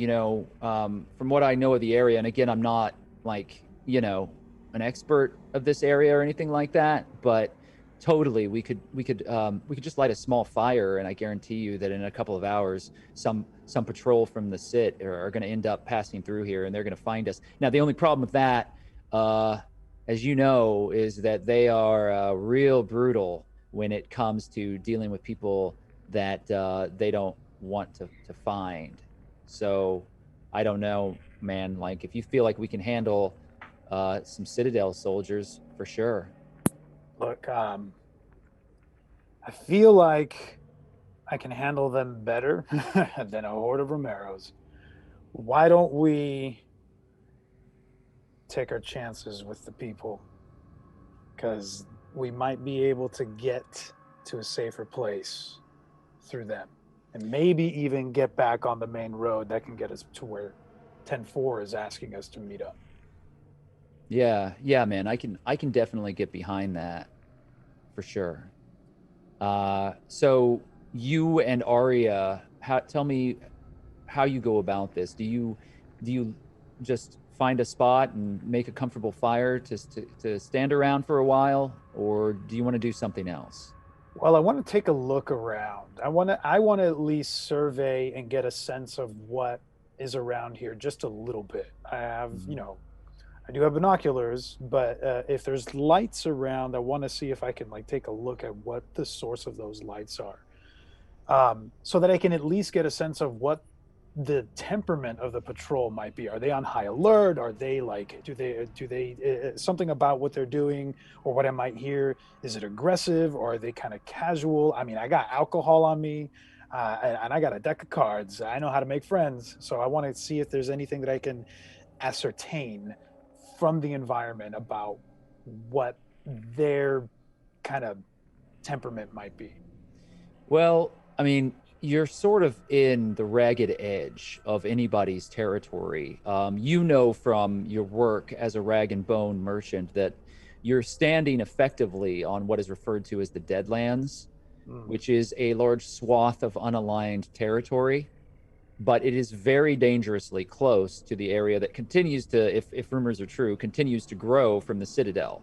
From what I know of the area, and again, I'm not like, an expert of this area or anything like that, but totally we could just light a small fire, and I guarantee you that in a couple of hours some patrol from the sit are going to end up passing through here, and they're going to find us. Now the only problem with that, as you know, is that they are real brutal when it comes to dealing with people that they don't want to find. So I don't know, man. Like, if you feel like we can handle some Citadel soldiers, for sure. Look, I feel like I can handle them better than a horde of Romeros. Why don't we take our chances with the people? Because we might be able to get to a safer place through them, and maybe even get back on the main road that can get us to where 10-4 is asking us to meet up. Yeah, man. I can definitely get behind that, for sure. So you and Arya, tell me how you go about this. Do you just find a spot and make a comfortable fire to stand around for a while, or do you want to do something else? Well, I want to take a look around. I want to at least survey and get a sense of what is around here just a little bit. I have, I do have binoculars, but if there's lights around, I want to see if I can take a look at what the source of those lights are, so that I can at least get a sense of what the temperament of the patrol might be. Are they on high alert? Are they do they something about what they're doing or what I might hear? Is it aggressive, or are they kind of casual? I mean, I got alcohol on me, and I got a deck of cards. I know how to make friends. So I want to see if there's anything that I can ascertain from the environment about what their kind of temperament might be. Well, I mean, you're sort of in the ragged edge of anybody's territory. From your work as a rag and bone merchant that you're standing effectively on what is referred to as the Deadlands, which is a large swath of unaligned territory, but it is very dangerously close to the area that continues to, if rumors are true, continues to grow from the Citadel,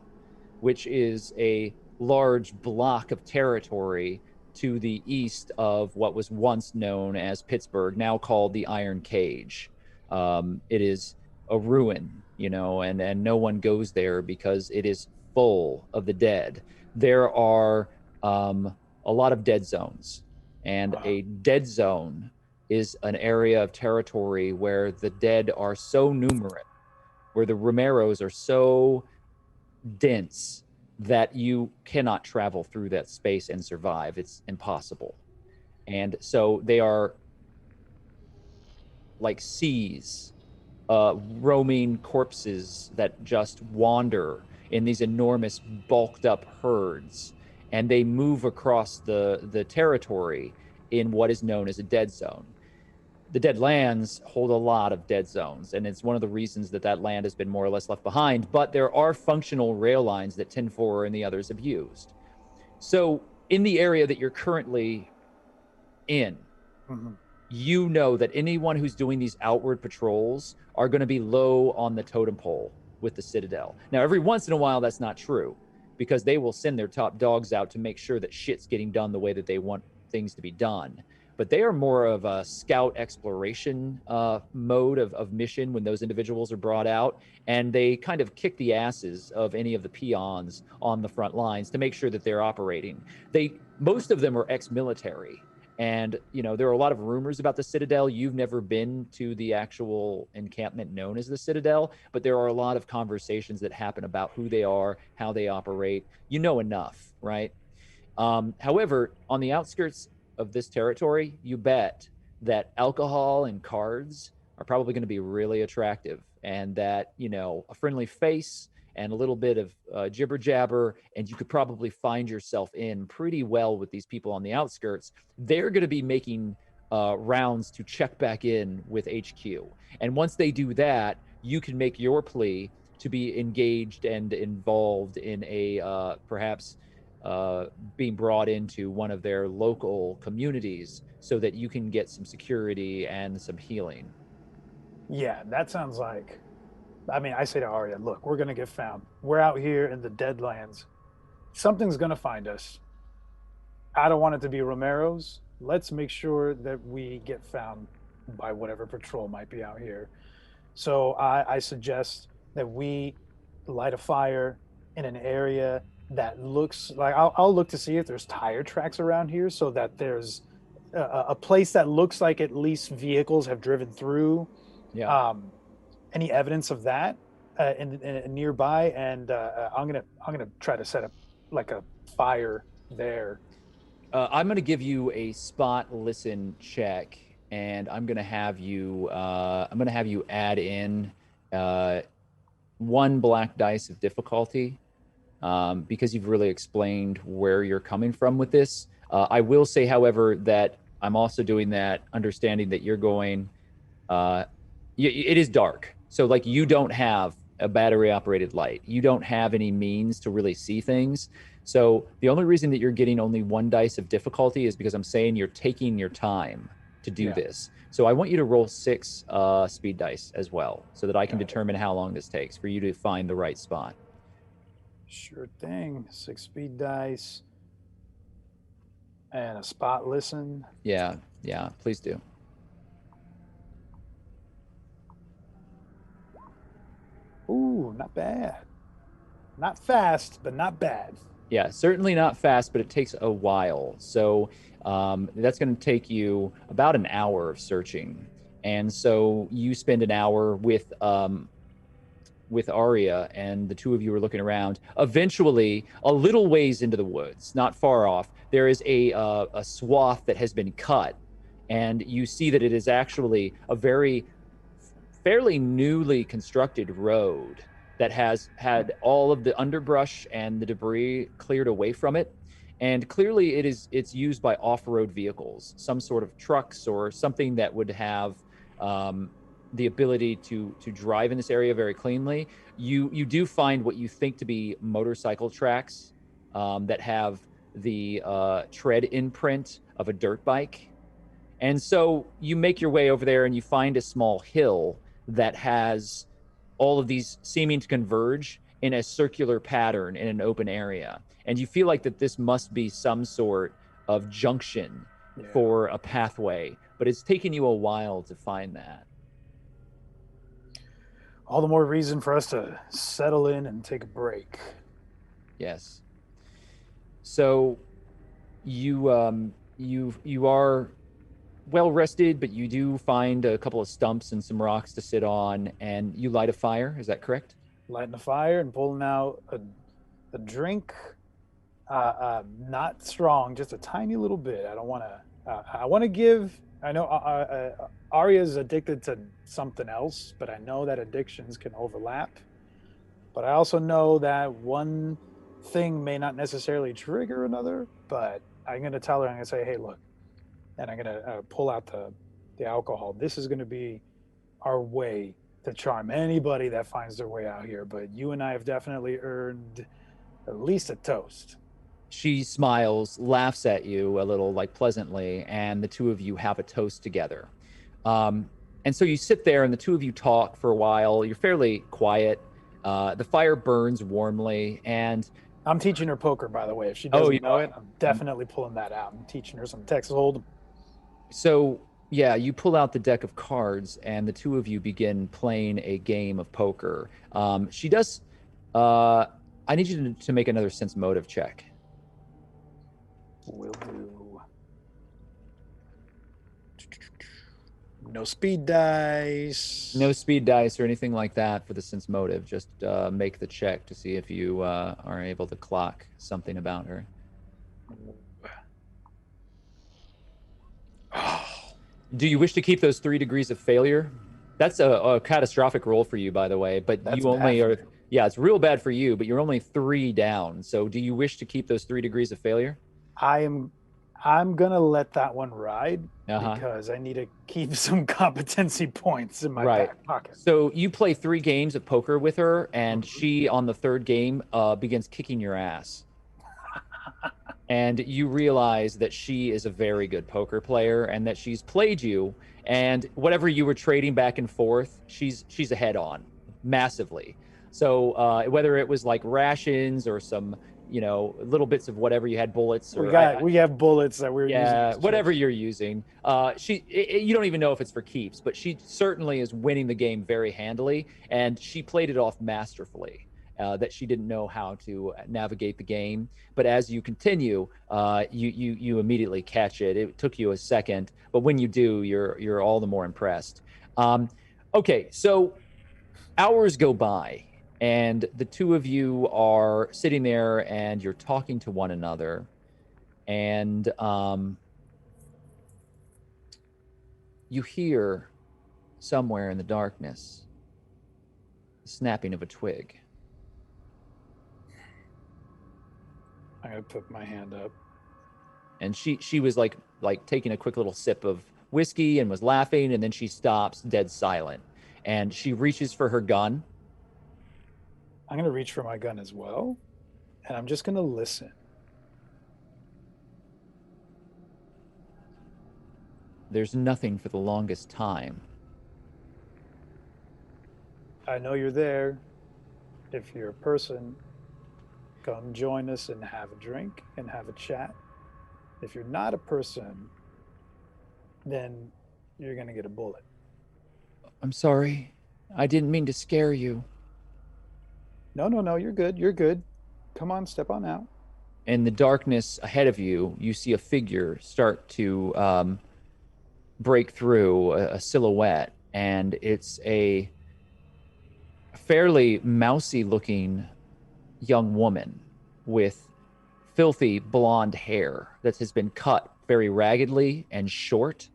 which is a large block of territory to the east of what was once known as Pittsburgh, now called the Iron Cage. It is a ruin, and no one goes there because it is full of the dead. There are a lot of dead zones, and a dead zone is an area of territory where the dead are so numerous, where the Romeros are so dense that you cannot travel through that space and survive. It's impossible. And so they are like seas roaming corpses that just wander in these enormous bulked up herds, and they move across the territory in what is known as a dead zone. The dead lands hold a lot of dead zones, and it's one of the reasons that that land has been more or less left behind. But there are functional rail lines that 10-4 and the others have used. So in the area that you're currently in, you know that anyone who's doing these outward patrols are going to be low on the totem pole with the Citadel. Now, every once in a while, that's not true, because they will send their top dogs out to make sure that shit's getting done the way that they want things to be done. But they are more of a scout exploration mode of mission when those individuals are brought out, and they kind of kick the asses of any of the peons on the front lines to make sure that they're operating. Most of them are ex-military, and there are a lot of rumors about the Citadel. You've never been to the actual encampment known as the Citadel, but there are a lot of conversations that happen about who they are, how they operate. You know enough, right? However, on the outskirts of this territory, you bet that alcohol and cards are probably going to be really attractive, and that a friendly face and a little bit of jibber jabber, and you could probably find yourself in pretty well with these people on the outskirts. They're going to be making rounds to check back in with HQ, and once they do that, you can make your plea to be engaged and involved in a perhaps being brought into one of their local communities so that you can get some security and some healing. Yeah, that sounds like, I say to Arya, look, we're going to get found. We're out here in the Deadlands. Something's going to find us. I don't want it to be Romero's. Let's make sure that we get found by whatever patrol might be out here. So I suggest that we light a fire in an area that looks like, I'll look to see if there's tire tracks around here, so that there's a place that looks like at least vehicles have driven through. Yeah. Any evidence of that in nearby, and I'm gonna try to set up like a fire there. I'm going to give you a spot listen check, and I'm going to have you add in one black dice of difficulty. Because you've really explained where you're coming from with this. I will say, however, that I'm also doing that understanding that you're going, it is dark. So like, you don't have a battery operated light. You don't have any means to really see things. So the only reason that you're getting only one dice of difficulty is because I'm saying you're taking your time to do this. So I want you to roll 6 speed dice as well, so that I can determine how long this takes for you to find the right spot. Sure thing. 6 speed dice and a spot listen. Yeah, please do. Ooh, not bad. Not fast, but not bad. Yeah, certainly not fast, but it takes a while. So that's going to take you about an hour of searching. And so you spend an hour with Arya, and the two of you are looking around. Eventually, a little ways into the woods, not far off, there is a swath that has been cut, and you see that it is actually a fairly newly constructed road that has had all of the underbrush and the debris cleared away from it. And clearly it's used by off-road vehicles, some sort of trucks or something that would have the ability to drive in this area very cleanly. You do find what you think to be motorcycle tracks that have the tread imprint of a dirt bike. And so you make your way over there, and you find a small hill that has all of these seeming to converge in a circular pattern in an open area. And you feel like that this must be some sort of junction for a pathway, but it's taken you a while to find that. All the more reason for us to settle in and take a break. Yes. So you are well rested, but you do find a couple of stumps and some rocks to sit on, and you light a fire. Is that correct? Lighting a fire and pulling out a drink. Not strong, just a tiny little bit. I don't want to I want to give. I know Arya's addicted to something else, but I know that addictions can overlap. But I also know that one thing may not necessarily trigger another. But I'm going to tell her. I'm going to say, "Hey, look," and I'm going to pull out the alcohol. This is going to be our way to charm anybody that finds their way out here. But you and I have definitely earned at least a toast. She smiles, laughs at you a little, like pleasantly, and the two of you have a toast together. And so you sit there, and the two of you talk for a while. You're fairly quiet. The fire burns warmly, and I'm teaching her poker, by the way. If she Oh, doesn't you know are. it, I'm definitely pulling that out. I'm teaching her some Texas Hold'em. So yeah, you pull out the deck of cards, and the two of you begin playing a game of poker. She does. I need you to make another sense motive check. Will do. No speed dice. No speed dice or anything like that for the sense motive. Just make the check to see if you are able to clock something about her. Do you wish to keep those 3 degrees of failure? That's a catastrophic roll for you, by the way. But That's you only bad are. for me. Yeah, it's real bad for you. But you're only 3 down. So do you wish to keep those 3 degrees of failure? I'm gonna let that one ride Uh-huh. because I need to keep some competency points in my Right. back pocket. So you play 3 games of poker with her, and she, on the 3rd game, begins kicking your ass. And you realize that she is a very good poker player, and that she's played you. And whatever you were trading back and forth, she's ahead on massively. So whether it was like rations or some, little bits of whatever you had, bullets, or We have bullets that we're using. yeah, whatever you're using. You don't even know if it's for keeps, but she certainly is winning the game very handily, and she played it off masterfully. That she didn't know how to navigate the game, but as you continue, you immediately catch it. It took you a second, but when you do, you're all the more impressed. Okay, so hours go by, and the two of you are sitting there, and you're talking to one another. And you hear somewhere in the darkness the snapping of a twig. I'm gonna put my hand up. And she was like taking a quick little sip of whiskey and was laughing, and then she stops dead silent. And she reaches for her gun. I'm gonna reach for my gun as well, and I'm just gonna listen. There's nothing for the longest time. I know you're there. If you're a person, come join us and have a drink and have a chat. If you're not a person, then you're going to get a bullet. I'm sorry. I didn't mean to scare you. No, you're good. You're good. Come on, step on out. In the darkness ahead of you, you see a figure start to break through, a silhouette, and it's a fairly mousy looking young woman with filthy blonde hair that has been cut very raggedly and short,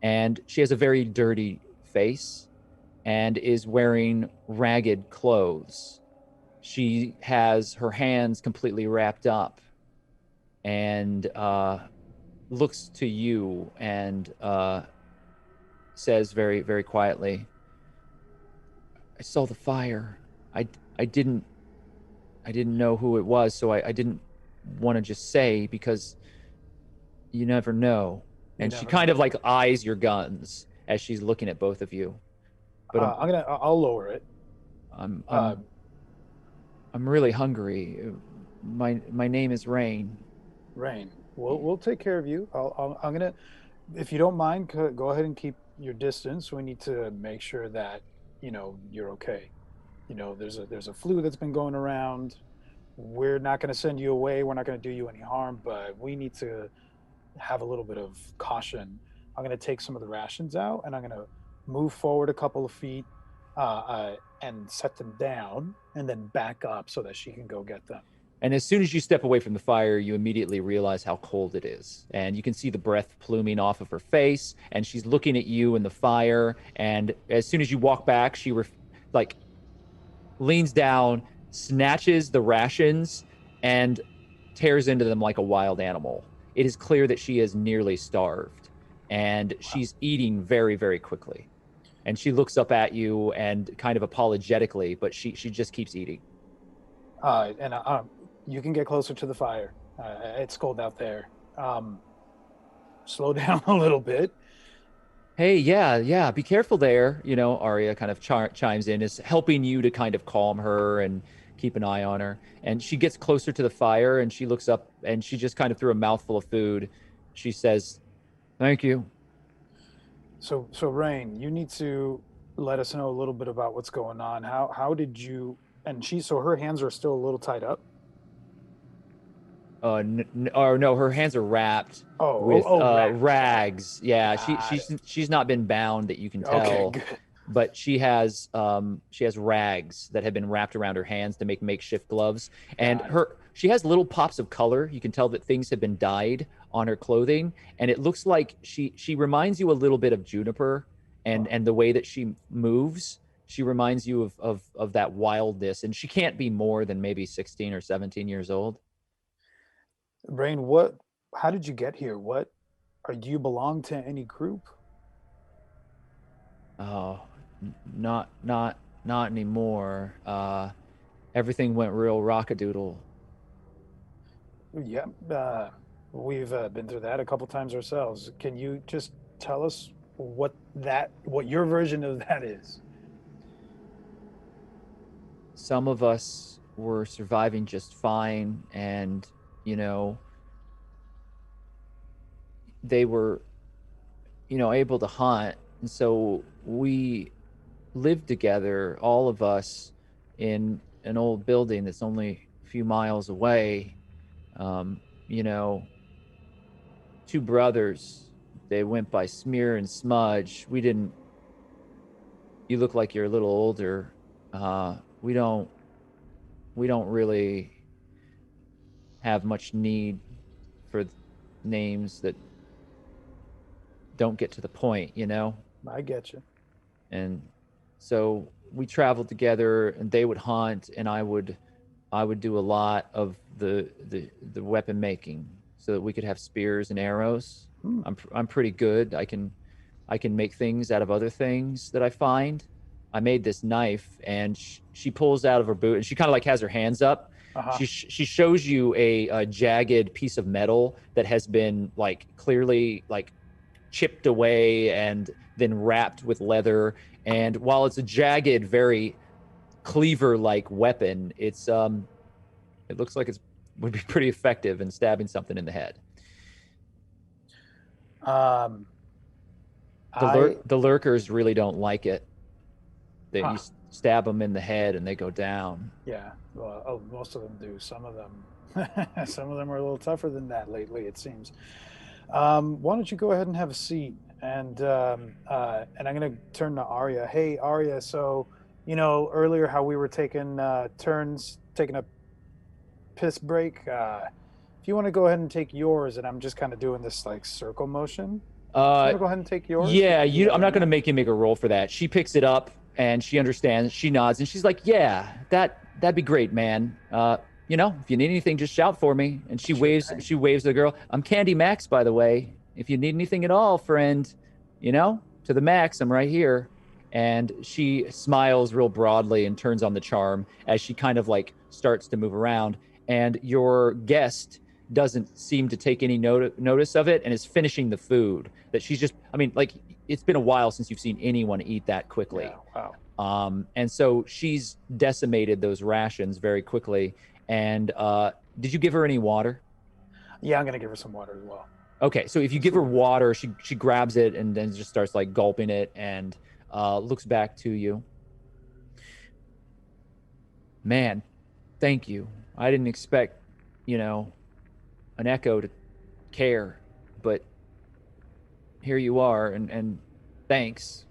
and she has a very dirty face and is wearing ragged clothes. She has her hands completely wrapped up and looks to you and says very, very quietly, I saw the fire. I didn't know who it was, so I didn't want to just say, because you never know. And she kind of like eyes your guns as she's looking at both of you. But I'll lower it. I'm really hungry. My name is Rain. Rain. We'll take care of you. I'm gonna, if you don't mind, go ahead and keep your distance. We need to make sure that you're okay. There's a flu that's been going around. We're not going to send you away. We're not going to do you any harm, but we need to have a little bit of caution. I'm going to take some of the rations out, and I'm going to move forward a couple of feet and set them down, and then back up so that she can go get them. And as soon as you step away from the fire, you immediately realize how cold it is. And you can see the breath pluming off of her face. And she's looking at you in the fire. And as soon as you walk back, she like leans down, snatches the rations, and tears into them like a wild animal. It is clear that she is nearly starved. And she's eating very, very quickly. And she looks up at you and kind of apologetically, but she just keeps eating. And you can get closer to the fire. It's cold out there. Slow down a little bit. Hey, yeah, be careful there. You know, Arya kind of chimes in, is helping you to kind of calm her and keep an eye on her. And she gets closer to the fire and she looks up and she just kind of threw a mouthful of food. She says, "Thank you." So Rain, you need to let us know a little bit about what's going on. How did you? And so her hands are still a little tied up. Or no, her hands are wrapped with rags. Yeah, she's not been bound that you can tell. Okay, good. But she has rags that have been wrapped around her hands to make makeshift gloves, and she has little pops of color. You can tell that things have been dyed on her clothing, and it looks like she reminds you a little bit of Juniper, and the way that she moves. She reminds you of that wildness, and she can't be more than maybe 16 or 17 years old. Rain, how did you get here? Do you belong to any group? Oh, not anymore. Everything went real rockadoodle. Yeah, we've been through that a couple times ourselves. Can you just tell us what your version of that is? Some of us were surviving just fine, and they were able to hunt, and so we lived together, all of us, in an old building that's only a few miles away. Two brothers, they went by Smear and Smudge. You look like you're a little older. We don't really have much need for names that don't get to the point, I get you. And so we traveled together, and they would hunt, and I would do a lot of the weapon making so that we could have spears and arrows. I'm pretty good. I can make things out of other things that I find. I made this knife, and she pulls out of her boot, and she kind of like has her hands up. Uh-huh. She shows you a jagged piece of metal that has been like clearly like chipped away and then wrapped with leather. And while it's a jagged, very cleaver-like weapon, it looks like it would be pretty effective in stabbing something in the head. The lurkers really don't like it. You stab them in the head and they go down. Yeah, well, most of them do. Some of them are a little tougher than that lately, it seems. Why don't you go ahead and have a seat? And I'm going to turn to Arya. Hey, Arya. So, earlier how we were taking turns taking a piss break. If you want to go ahead and take yours, and I'm just kind of doing this like circle motion. You want to go ahead and take yours? Yeah, I'm not going to make you make a roll for that. She picks it up and she understands. She nods and she's like, "Yeah, that'd be great, man. If you need anything, just shout for me." And she waves to the girl. "I'm Candy Max, by the way. If you need anything at all, friend, to the max, I'm right here." And she smiles real broadly and turns on the charm as she kind of like starts to move around. And your guest doesn't seem to take any notice of it and is finishing the food that she's just, it's been a while since you've seen anyone eat that quickly. Yeah, wow. And so she's decimated those rations very quickly. And did you give her any water? Yeah, I'm going to give her some water as well. Okay, so if you give her water, she grabs it and then just starts like gulping it and looks back to you. "Man, thank you. I didn't expect, an echo to care, but here you are, and thanks."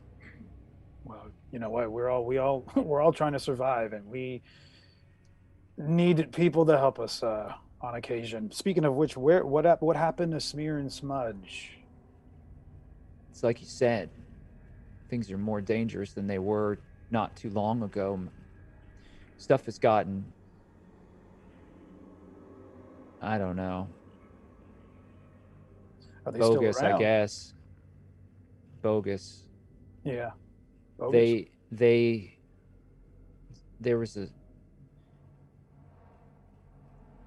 Well, you know what? We're all trying to survive, and need people to help us on occasion. Speaking of which, what happened to Smear and Smudge? It's like you said, things are more dangerous than they were not too long ago. Stuff has gotten, I don't know, Are they still bogus, I around? guess. Bogus. Yeah. Bogus. There was a,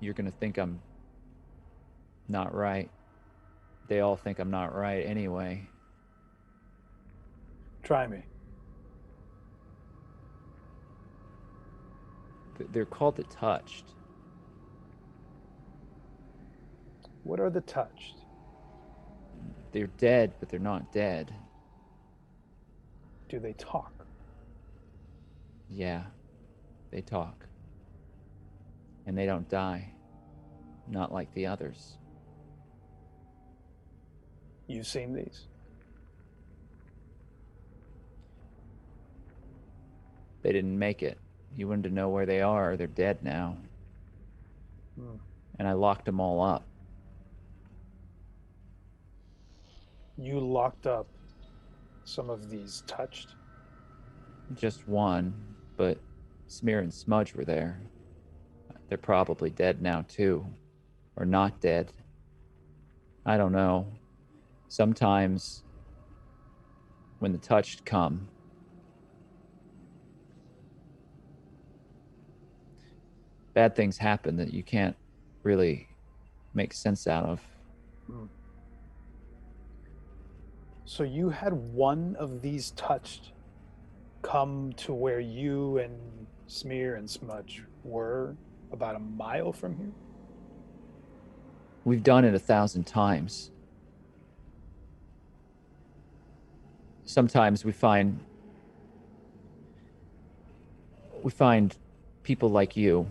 you're going to think I'm not right. They all think I'm not right anyway. Try me. They're called the Touched. What are the Touched? They're dead, but they're not dead. Do they talk? Yeah, they talk. And they don't die. Not like the others. You've seen these? They didn't make it. You wouldn't know where they are. They're dead now. And I locked them all up. You locked up some of these Touched? Just one, but Smear and Smudge were there. They're probably dead now too. Or not dead. I don't know. Sometimes when the Touched come, bad things happen that you can't really make sense out of. So you had one of these Touched come to where you and Smear and Smudge were about a mile from here? We've done it 1,000 times. Sometimes we find people like you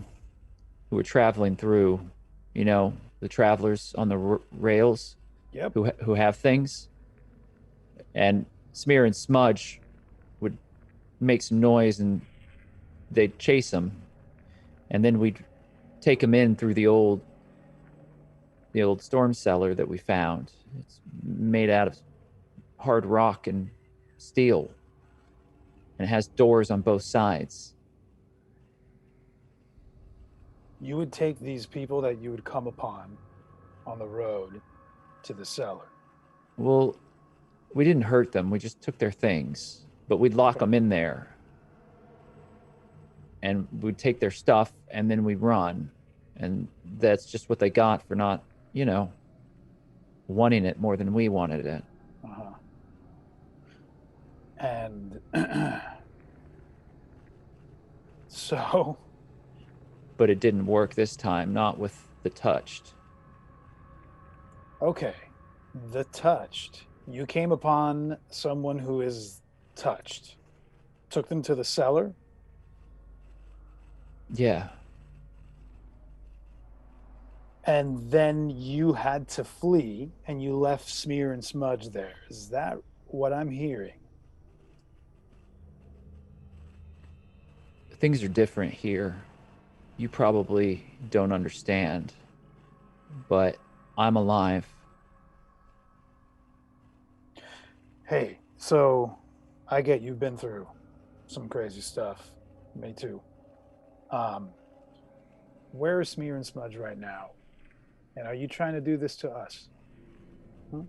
who are traveling through, you know, the travelers on the rails. Yep. Who have things. And Smear and Smudge would make some noise and they'd chase them. And then we'd take them in through the old storm cellar that we found. It's made out of hard rock and steel. And it has doors on both sides. You would take these people that you would come upon on the road to the cellar. Well, we didn't hurt them. We just took their things. But we'd lock them in there. And we'd take their stuff and then we'd run. And that's just what they got for not, you know, wanting it more than we wanted it. Uh-huh. And so... But it didn't work this time, not with the Touched. Okay. The Touched. You came upon someone who is touched. Took them to the cellar? Yeah. And then you had to flee and you left Smear and Smudge there. Is that what I'm hearing? Things are different here. You probably don't understand, but I'm alive. Hey, so I get you've been through some crazy stuff. Me too. Where is Smear and Smudge right now? And are you trying to do this to us? Huh?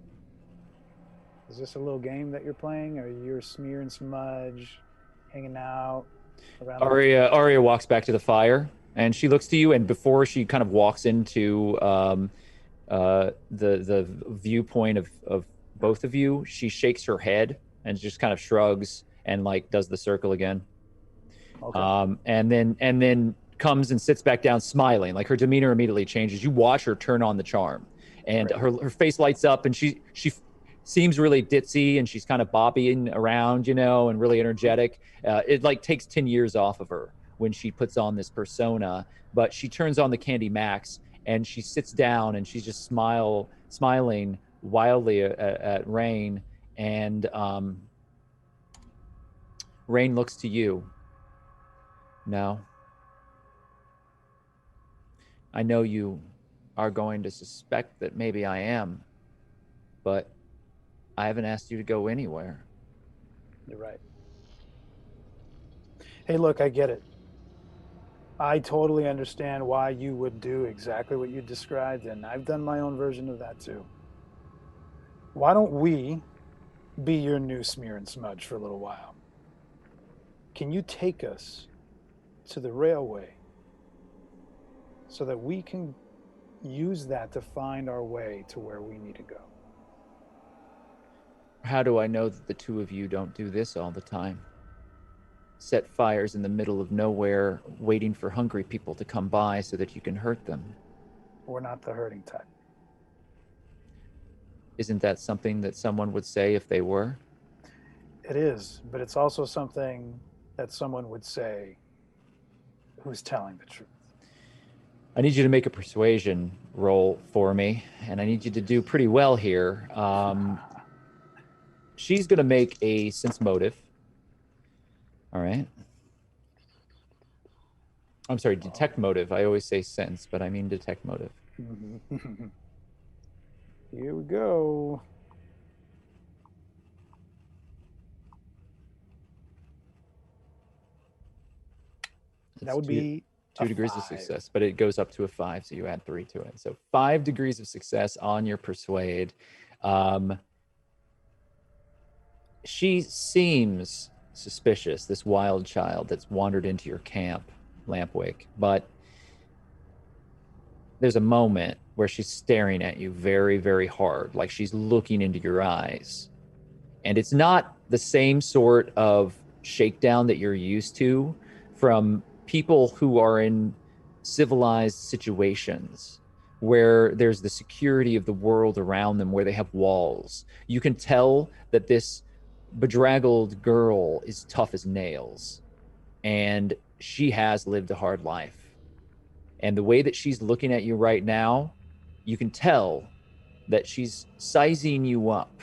Is this a little game that you're playing? Or you're Smear and Smudge hanging out around? Arya walks back to the fire and she looks to you, and before she kind of walks into the viewpoint of both of you, she shakes her head and just kind of shrugs and like does the circle again. Okay. And then comes and sits back down smiling. Like her demeanor immediately changes. You watch her turn on the charm, and her face lights up, and she seems really ditzy, and she's kind of bobbing around, you know, and really energetic. It like takes 10 years off of her when she puts on this persona, but she turns on the Candy Max and she sits down and she's just smiling wildly at Rain, and Rain looks to you. No. I know you are going to suspect that maybe I am, but I haven't asked you to go anywhere. You're right. Hey, look, I get it. I totally understand why you would do exactly what you described, and I've done my own version of that too. Why don't we be your new smear and smudge for a little while? Can you take us to the railway so that we can use that to find our way to where we need to go? How do I know that the two of you don't do this all the time? Set fires in the middle of nowhere, waiting for hungry people to come by so that you can hurt them. We're not the hurting type. Isn't that something that someone would say if they were? It is, but it's also something that someone would say who's telling the truth. I need you to make a persuasion roll for me, and I need you to do pretty well here. She's going to make a sense motive. All right. I'm sorry, detect motive. I always say sense, but I mean detect motive. Here we go. That would be 2 degrees of success, but it goes up to a 5, so you add 3 to it. So 5 degrees of success on your persuade. She seems suspicious, this wild child that's wandered into your camp, Lampwick, but there's a moment where she's staring at you very, very hard, like she's looking into your eyes. And it's not the same sort of shakedown that you're used to from people who are in civilized situations where there's the security of the world around them, where they have walls. You can tell that this bedraggled girl is tough as nails, and she has lived a hard life. And the way that she's looking at you right now, you can tell that she's sizing you up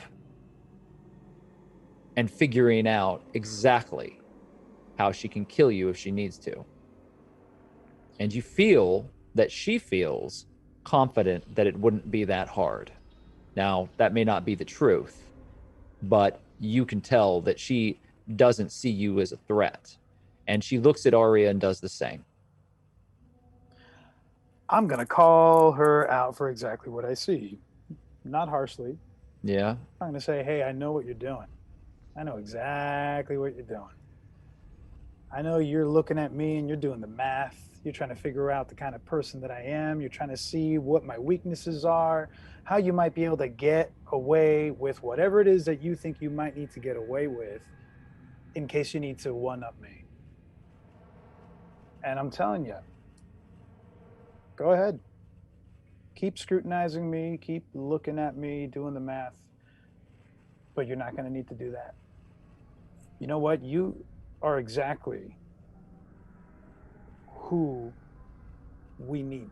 and figuring out exactly how she can kill you if she needs to. And you feel that she feels confident that it wouldn't be that hard. Now, that may not be the truth, but you can tell that she doesn't see you as a threat. And she looks at Arya and does the same. I'm going to call her out for exactly what I see. Not harshly. Yeah. I'm going to say, hey, I know what you're doing. I know exactly what you're doing. I know you're looking at me and you're doing the math. You're trying to figure out the kind of person that I am. You're trying to see what my weaknesses are, how you might be able to get away with whatever it is that you think you might need to get away with in case you need to one-up me. And I'm telling you, go ahead. Keep scrutinizing me, keep looking at me, doing the math. But you're not going to need to do that. You know what? You are exactly who we need.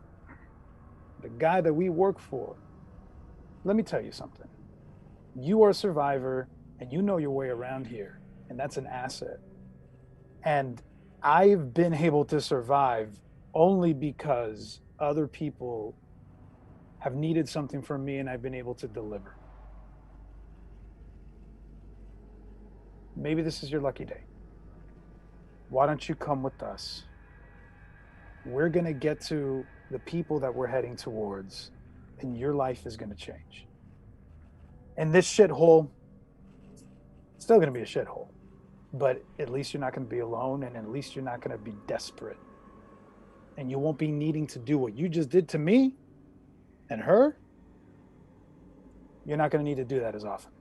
The guy that we work for. Let me tell you something. You are a survivor and you know your way around here, and that's an asset. And I've been able to survive only because other people have needed something from me and I've been able to deliver. Maybe this is your lucky day. Why don't you come with us? We're going to get to the people that we're heading towards, and your life is going to change. And this shithole, it's still going to be a shithole, but at least you're not going to be alone, and at least you're not going to be desperate. And you won't be needing to do what you just did to me and her. You're not going to need to do that as often.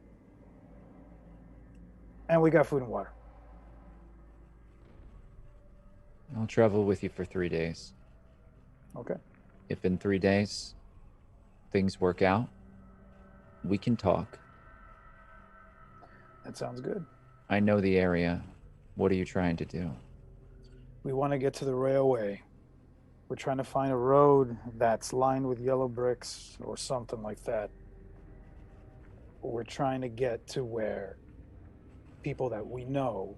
And we got food and water. I'll travel with you for 3 days. Okay. If in 3 days things work out, we can talk. That sounds good. I know the area. What are you trying to do? We want to get to the railway. We're trying to find a road that's lined with yellow bricks or something like that. We're trying to get to where people that we know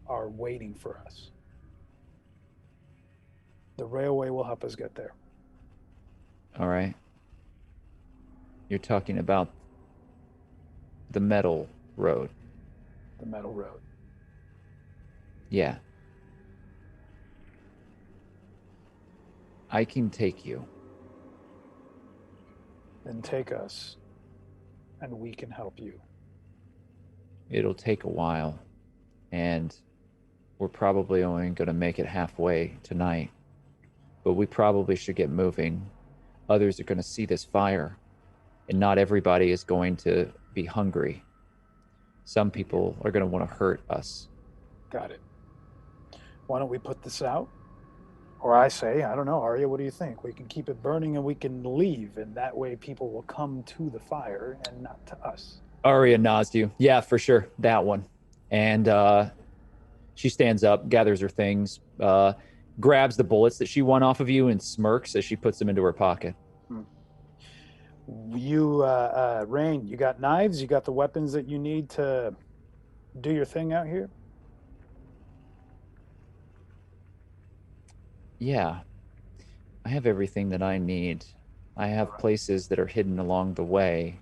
are waiting for us. The railway will help us get there. All right. You're talking about the metal road. The metal road. Yeah. I can take you. Then take us, and we can help you. It'll take a while, and we're probably only going to make it halfway tonight. But we probably should get moving. Others are going to see this fire, and not everybody is going to be hungry. Some people are going to want to hurt us. Got it. Why don't we put this out? Or I say, I don't know, Arya, what do you think? We can keep it burning and we can leave, and that way people will come to the fire and not to us. Arya nods to you. Yeah, for sure. That one. And she stands up, gathers her things, grabs the bullets that she won off of you, and smirks as she puts them into her pocket. You, Rain, you got knives? You got the weapons that you need to do your thing out here? Yeah. I have everything that I need. I have places that are hidden along the way.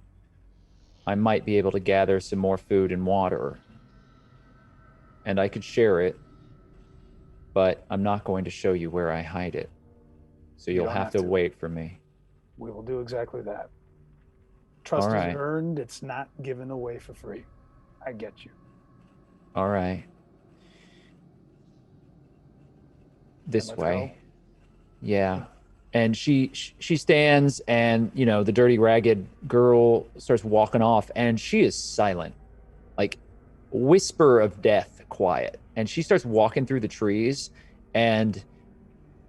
I might be able to gather some more food and water. And I could share it, but I'm not going to show you where I hide it. So you'll have to wait for me. We will do exactly that. Trust All right. is earned. It's not given away for free. I get you. All right. This way. Go. Yeah. And she stands, and, you know, the dirty, ragged girl starts walking off, and she is silent. Like, whisper of death quiet. And she starts walking through the trees, and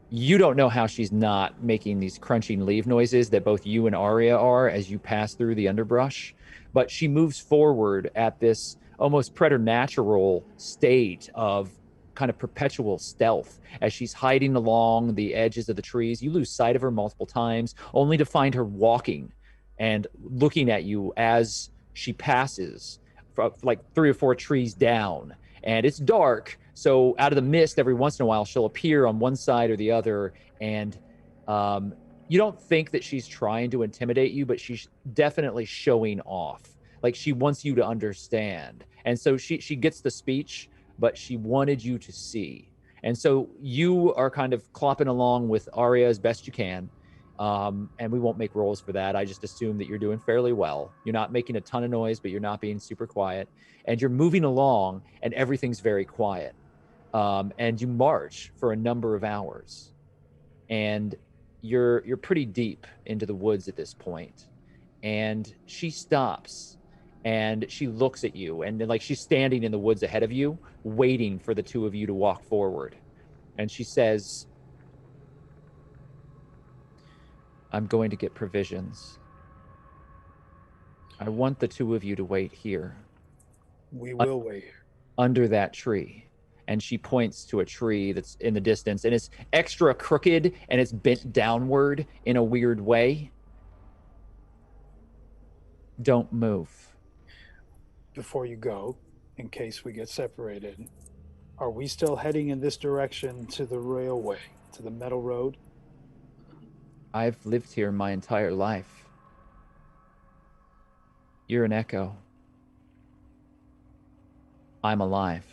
you don't know how she's not making these crunching leaf noises that both you and Arya are as you pass through the underbrush. But she moves forward at this almost preternatural state of kind of perpetual stealth as she's hiding along the edges of the trees. You lose sight of her multiple times, only to find her walking and looking at you as she passes like 3 or 4 trees down. And it's dark, so out of the mist, every once in a while, she'll appear on one side or the other. And you don't think that she's trying to intimidate you, but she's definitely showing off. Like, she wants you to understand. And so she gets the speech, but she wanted you to see. And so you are kind of clopping along with Arya as best you can. And we won't make rolls for that. I just assume that you're doing fairly well. You're not making a ton of noise, but you're not being super quiet. And you're moving along, and everything's very quiet. And you march for a number of hours. And you're pretty deep into the woods at this point. And she stops, and she looks at you, and like she's standing in the woods ahead of you, waiting for the two of you to walk forward. And she says, I'm going to get provisions. I want the two of you to wait here. We will wait here. Under that tree. And she points to a tree that's in the distance, and it's extra crooked, and it's bent downward in a weird way. Don't move. Before you go, in case we get separated, are we still heading in this direction to the railway, to the metal road? I've lived here my entire life. You're an echo. I'm alive.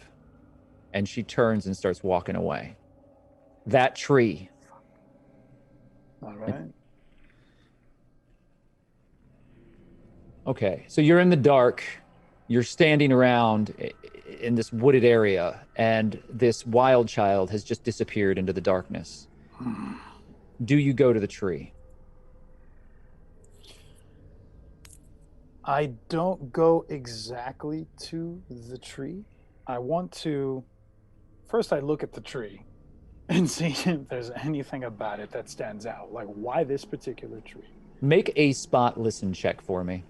And she turns and starts walking away. That tree. All right. Okay, so you're in the dark. You're standing around in this wooded area, and this wild child has just disappeared into the darkness. Do you go to the tree? I don't go exactly to the tree. I want to... First, I look at the tree and see if there's anything about it that stands out. Like, why this particular tree? Make a spot listen check for me.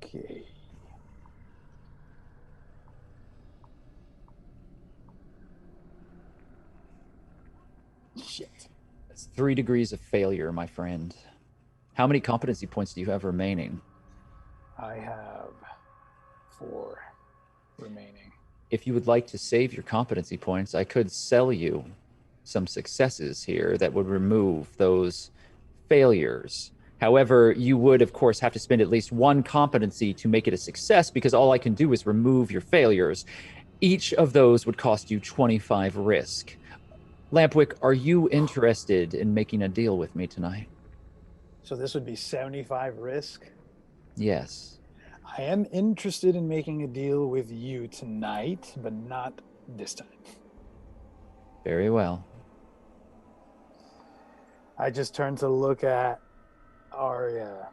Okay. Shit. That's 3 degrees of failure, my friend. How many competency points do you have remaining? I have 4. remaining. If you would like to save your competency points, I could sell you some successes here that would remove those failures. However, you would, of course, have to spend at least one competency to make it a success because all I can do is remove your failures. Each of those would cost you 25 risk. Lampwick, are you interested in making a deal with me tonight? So this would be 75 risk. Yes. I am interested in making a deal with you tonight, but not this time. Very well. I just turn to look at Arya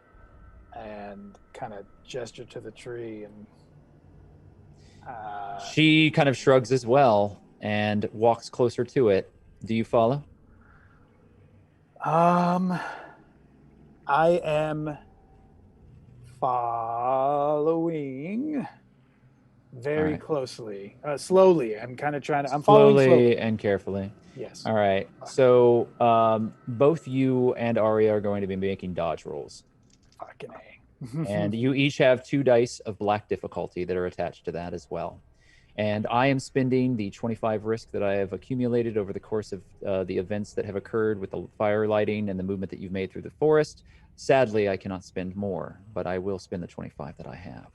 and kind of gesture to the tree, and she kind of shrugs as well and walks closer to it. Do you follow? I am following very closely, slowly. I'm kind of trying to. I'm following slowly and carefully. Yes. All right. So both you and Arya are going to be making dodge rolls. Fucking A. And you each have 2 dice of black difficulty that are attached to that as well. And I am spending the 25 risk that I have accumulated over the course of the events that have occurred with the fire lighting and the movement that you've made through the forest. Sadly, I cannot spend more, but I will spend the 25 that I have.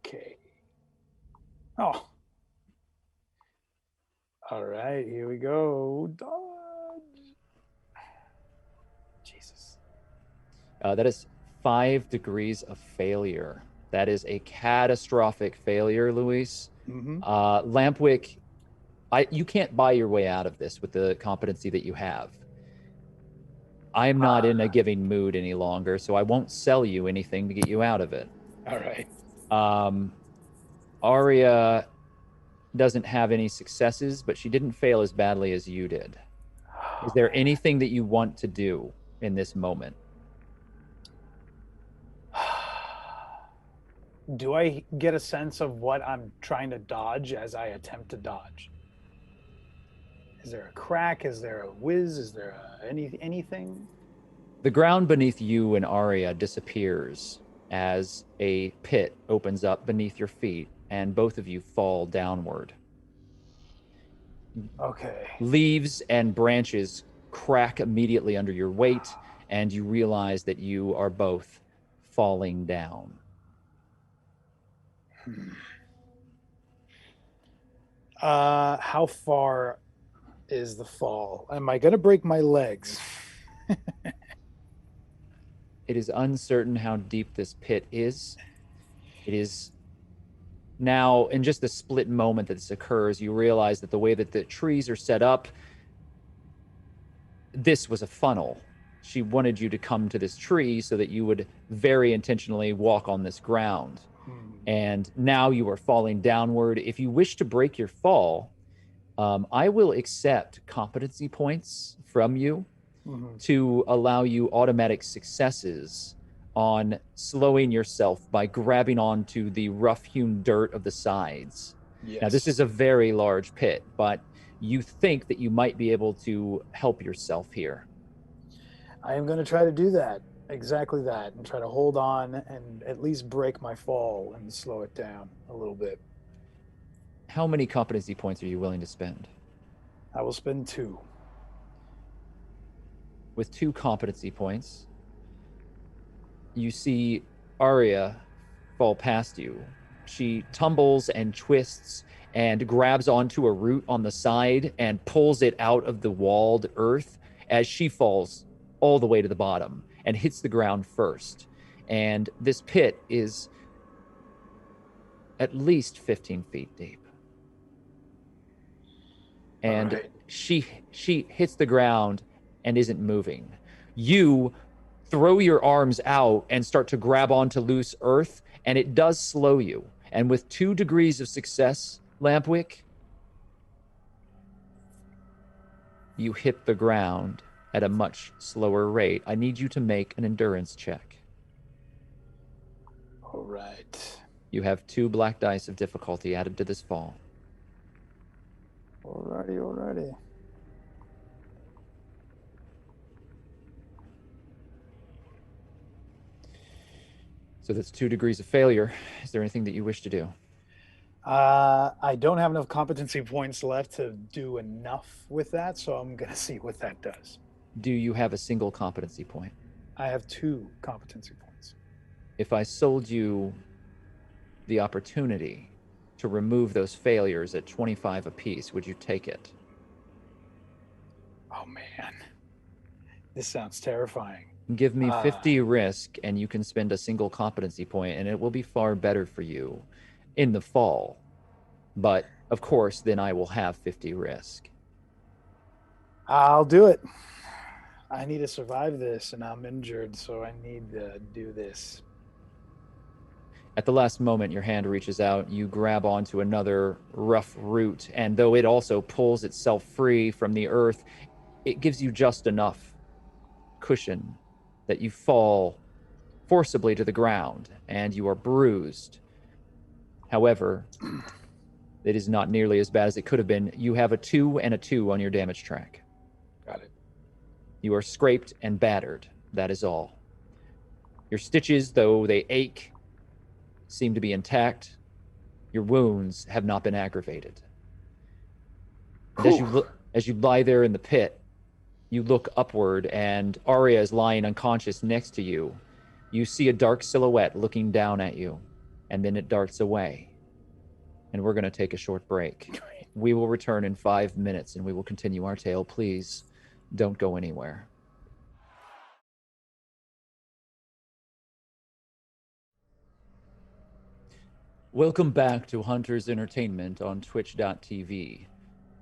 Okay. Oh. All right, here we go. Dodge. Jesus. That is 5 degrees of failure. That is a catastrophic failure, Luis. Mm-hmm. Lampwick, you can't buy your way out of this with the competency that you have. I am not in a giving mood any longer, so I won't sell you anything to get you out of it. All right. Arya doesn't have any successes, but she didn't fail as badly as you did. Is there anything that you want to do in this moment? Do I get a sense of what I'm trying to dodge as I attempt to dodge? Is there a crack? Is there a whiz? Is there anything? The ground beneath you and Arya disappears as a pit opens up beneath your feet, and both of you fall downward. Okay. Leaves and branches crack immediately under your weight, and you realize that you are both falling down. How far is the fall? Am I going to break my legs? It is uncertain how deep this pit is. It is now, in just the split moment that this occurs, you realize that the way that the trees are set up, this was a funnel. She wanted you to come to this tree so that you would very intentionally walk on this ground. And now you are falling downward. If you wish to break your fall, I will accept competency points from you to allow you automatic successes on slowing yourself by grabbing onto the rough-hewn dirt of the sides. Yes. Now, this is a very large pit, but you think that you might be able to help yourself here. I am going to try to do that. Exactly that, and try to hold on and at least break my fall and slow it down a little bit. How many competency points are you willing to spend? I will spend 2. With 2 competency points, you see Arya fall past you. She tumbles and twists and grabs onto a root on the side and pulls it out of the walled earth as she falls all the way to the bottom and hits the ground first. And this pit is at least 15 feet deep. And she hits the ground and isn't moving. You throw your arms out and start to grab onto loose earth, and it does slow you. And with 2 degrees of success, Lampwick, you hit the ground at a much slower rate. I need you to make an endurance check. All right. You have 2 black dice of difficulty added to this fall. Alrighty. So that's 2 degrees of failure. Is there anything that you wish to do? I don't have enough competency points left to do enough with that, so I'm going to see what that does. Do you have a single competency point? I have 2 competency points. If I sold you the opportunity to remove those failures at 25 apiece, would you take it? Oh, man. This sounds terrifying. Give me 50 risk, and you can spend a single competency point, and it will be far better for you in the fall. But, of course, then I will have 50 risk. I'll do it. I need to survive this, and I'm injured, so I need to do this. At the last moment, your hand reaches out, you grab onto another rough root, and though it also pulls itself free from the earth, it gives you just enough cushion that you fall forcibly to the ground, and you are bruised. However, it is not nearly as bad as it could have been. You have a 2 and a 2 on your damage track. Got it. You are scraped and battered. That is all. Your stitches, though they ache, seem to be intact. Your wounds have not been aggravated. And as you lie there in the pit, you look upward, and Arya is lying unconscious next to you. You see a dark silhouette looking down at you, and then it darts away. And we're going to take a short break. We will return in 5 minutes, and we will continue our tale. Please don't go anywhere. Welcome back to Hunters Entertainment on twitch.tv.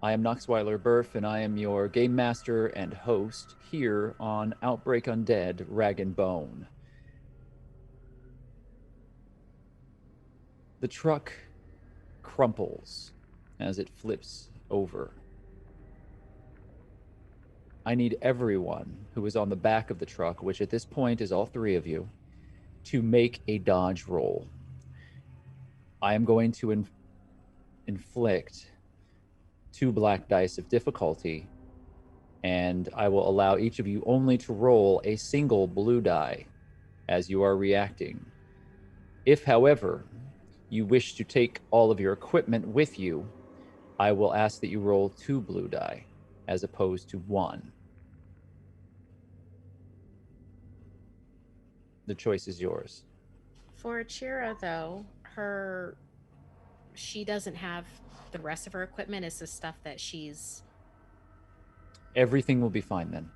I am Noxweiler Burf, and I am your game master and host here on Outbreak Undead, Rag and Bone. The truck crumples as it flips over. I need everyone who is on the back of the truck, which at this point is all 3 of you, to make a dodge roll. I am going to inflict 2 black dice of difficulty, and I will allow each of you only to roll a single blue die as you are reacting. If, however, you wish to take all of your equipment with you, I will ask that you roll 2 blue die as opposed to 1. The choice is yours. For Chira, though, she doesn't have the rest of her equipment. It's the stuff that she's... Everything will be fine then.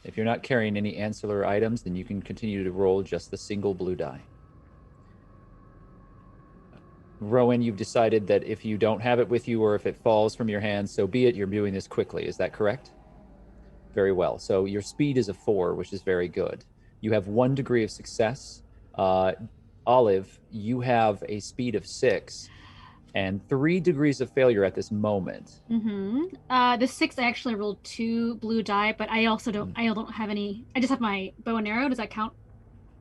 If you're not carrying any ancillary items, then you can continue to roll just the single blue die. Rowan, you've decided that if you don't have it with you or if it falls from your hands, so be it. You're doing this quickly. Is that correct? Very well. So your speed is a 4, which is very good. You have 1 degree of success. Olive, you have a speed of 6 and 3 degrees of failure at this moment. The 6, I actually rolled 2 blue die, but I also don't. I don't have any. I just have my bow and arrow. Does that count?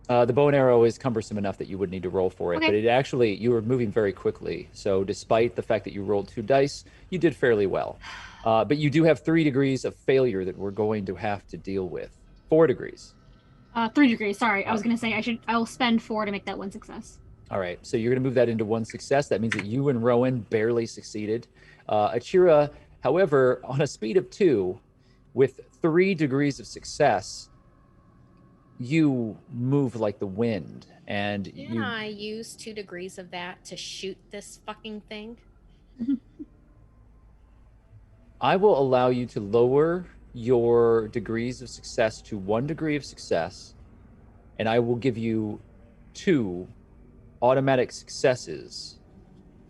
The bow and arrow is cumbersome enough that you would need to roll for it, Okay. but it actually, you were moving very quickly. So despite the fact that you rolled 2 dice, you did fairly well. But you do have 3 degrees of failure that we're going to have to deal with. 4 degrees. 3 degrees. Sorry, I was gonna say I will spend 4 to make that 1 success. All right, so you're going to move that into 1 success. That means that you and Rowan barely succeeded. Achira, however, on a speed of 2, with 3 degrees of success, you move like the wind, and Can I use 2 degrees of that to shoot this fucking thing? I will allow you to lower your degrees of success to 1 degree of success, and I will give you 2 automatic successes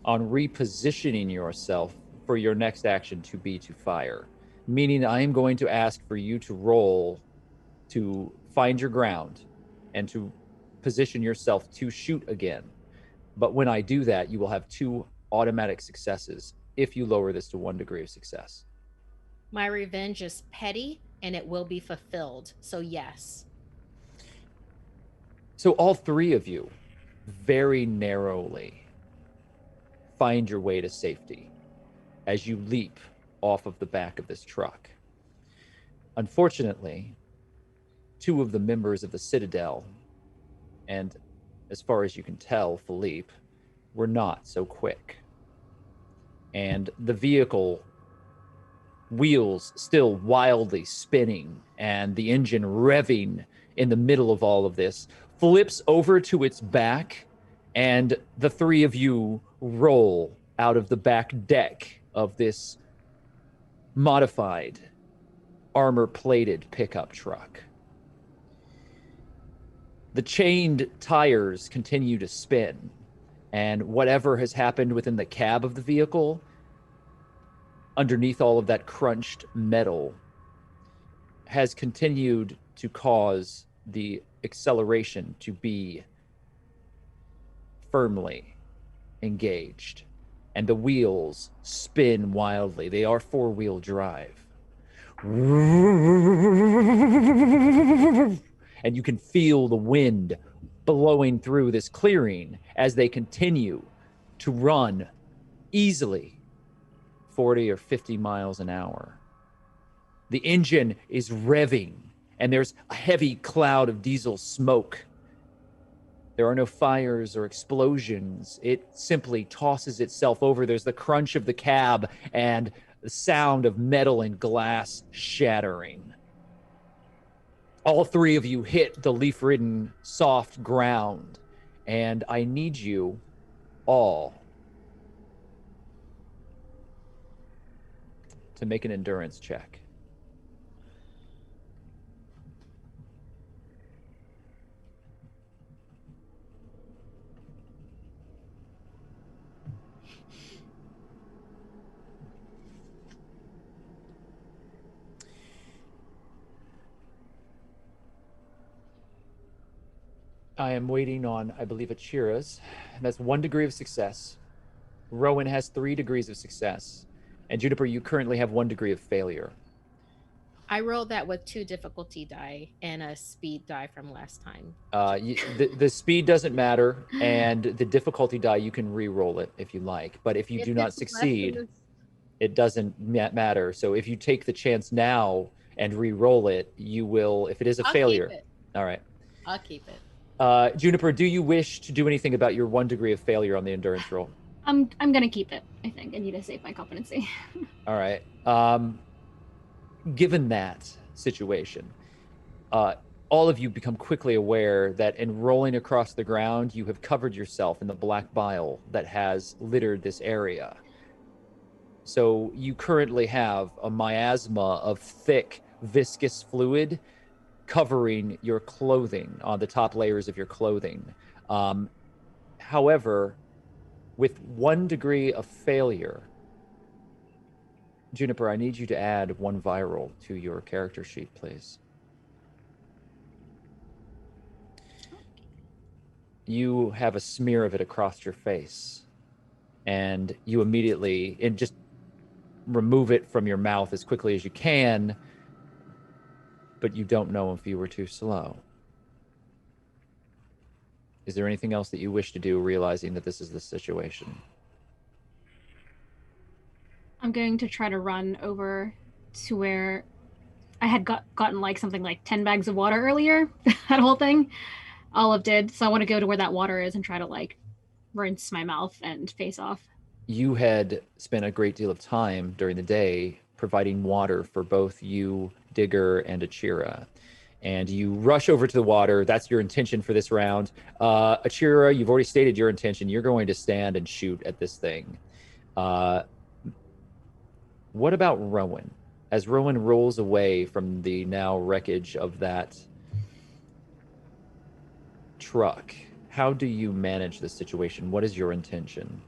on repositioning yourself for your next action to be to fire. Meaning I am going to ask for you to roll to find your ground and to position yourself to shoot again. But when I do that, you will have 2 automatic successes if you lower this to 1 degree of success. My revenge is petty and it will be fulfilled. So yes. So all 3 of you very narrowly find your way to safety as you leap off of the back of this truck. Unfortunately, 2 of the members of the Citadel, and as far as you can tell, Philippe, were not so quick. and the vehicle, wheels still wildly spinning and the engine revving in the middle of all of this, flips over to its back, and the three of you roll out of the back deck of this modified, armor-plated pickup truck. The chained tires continue to spin, and whatever has happened within the cab of the vehicle, underneath all of that crunched metal, has continued to cause the acceleration to be firmly engaged, and the wheels spin wildly. They are four-wheel drive. And you can feel the wind blowing through this clearing as they continue to run easily 40 or 50 miles an hour. The engine is revving, and there's a heavy cloud of diesel smoke. There are no fires or explosions. It simply tosses itself over. There's the crunch of the cab and the sound of metal and glass shattering. All three of you hit the leaf-ridden, soft ground, and I need you all to make an endurance check. I am waiting on, I believe, Achira's. That's 1 degree of success. Rowan has 3 degrees of success. And Juniper, you currently have 1 degree of failure. I rolled that with 2 difficulty die and a speed die from last time. The speed doesn't matter, and the difficulty die, you can re-roll it if you like. But if you do not succeed, it doesn't matter. So if you take the chance now and re-roll it, you will, if it is a failure. Keep it. All right. I'll keep it. Juniper, do you wish to do anything about your 1 degree of failure on the endurance roll? I'm gonna keep it. I think I need to save my competency. All right. Given that situation, all of you become quickly aware that in rolling across the ground, you have covered yourself in the black bile that has littered this area. So you currently have a miasma of thick, viscous fluid covering your clothing, on the top layers of your clothing. However, with 1 degree of failure, Juniper, I need you to add 1 viral to your character sheet, please. You have a smear of it across your face, and you immediately, and just remove it from your mouth as quickly as you can, but you don't know if you were too slow. Is there anything else that you wish to do, realizing that this is the situation? I'm going to try to run over to where I had gotten like something like 10 bags of water earlier, that whole thing. Olive did. So I want to go to where that water is and try to like rinse my mouth and face off. You had spent a great deal of time during the day providing water for both you, Digger, and Achira. And you rush over to the water. That's your intention for this round. Achira, you've already stated your intention. You're going to stand and shoot at this thing. What about Rowan? As Rowan rolls away from the now wreckage of that truck, how do you manage the situation? What is your intention?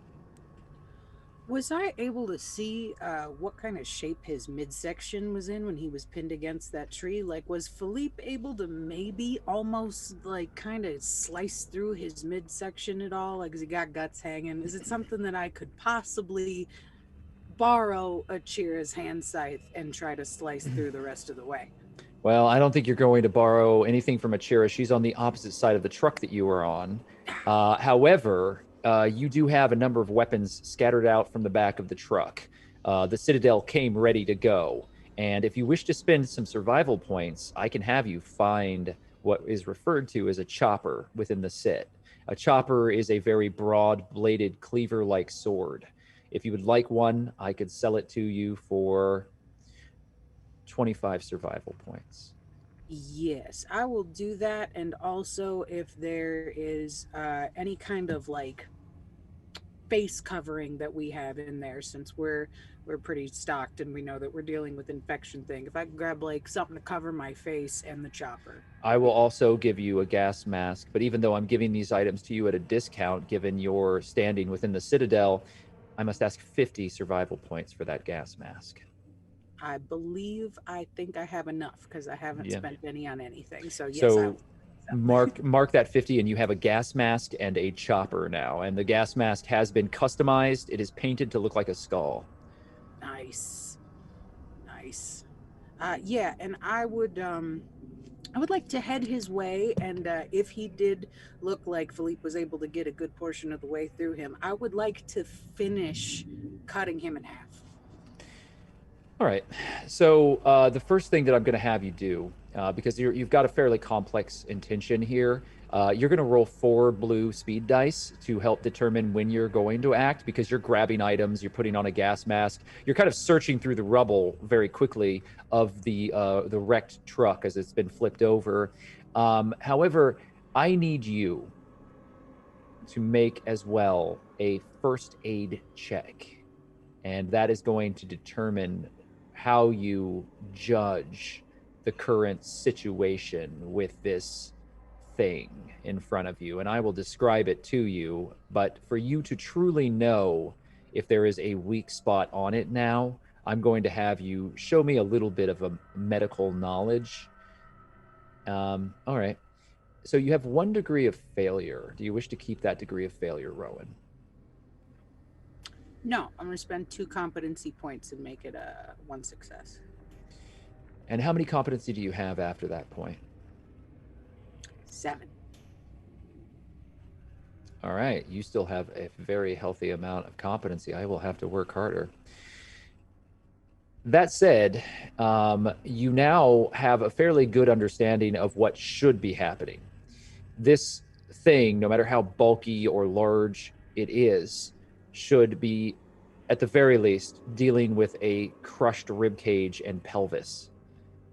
Was I able to see what kind of shape his midsection was in when he was pinned against that tree? Like, was Philippe able to maybe almost, like, kind of slice through his midsection at all? Like, has he got guts hanging? Is it something that I could possibly borrow Achira's hand scythe and try to slice through the rest of the way? Well, I don't think you're going to borrow anything from Achira. She's on the opposite side of the truck that you were on. However, you do have a number of weapons scattered out from the back of the truck. The Citadel came ready to go. And if you wish to spend some survival points, I can have you find what is referred to as a chopper within the Cit. A chopper is a very broad-bladed cleaver-like sword. If you would like one, I could sell it to you for 25 survival points. Yes, I will do that. And also, if there is any kind of like face covering that we have in there, since we're pretty stocked and we know that we're dealing with infection thing, if I could grab like something to cover my face and the chopper. I will also give you a gas mask, but even though I'm giving these items to you at a discount, given your standing within the Citadel, I must ask 50 survival points for that gas mask. I think I have enough because I haven't spent any on anything. So yes, so mark that 50, and you have a gas mask and a chopper now. And the gas mask has been customized. It is painted to look like a skull. Nice. Yeah, and I would like to head his way, and if he did look like Philippe was able to get a good portion of the way through him, I would like to finish cutting him in half. All right. So the first thing that I'm going to have you do, because you've got a fairly complex intention here, you're going to roll 4 blue speed dice to help determine when you're going to act, because you're grabbing items, you're putting on a gas mask, you're kind of searching through the rubble very quickly of the wrecked truck as it's been flipped over. However, I need you to make as well a first aid check, and that is going to determine how you judge the current situation with this thing in front of you. And I will describe it to you, but for you to truly know if there is a weak spot on it now, I'm going to have you show me a little bit of a medical knowledge. All right. So you have 1 degree of failure. Do you wish to keep that degree of failure, Rowan? No, I'm going to spend 2 competency points and make it a 1 success. And how many competency do you have after that point? 7. All right. You still have a very healthy amount of competency. I will have to work harder. That said, you now have a fairly good understanding of what should be happening. This thing, no matter how bulky or large it is, should be, at the very least, dealing with a crushed rib cage and pelvis.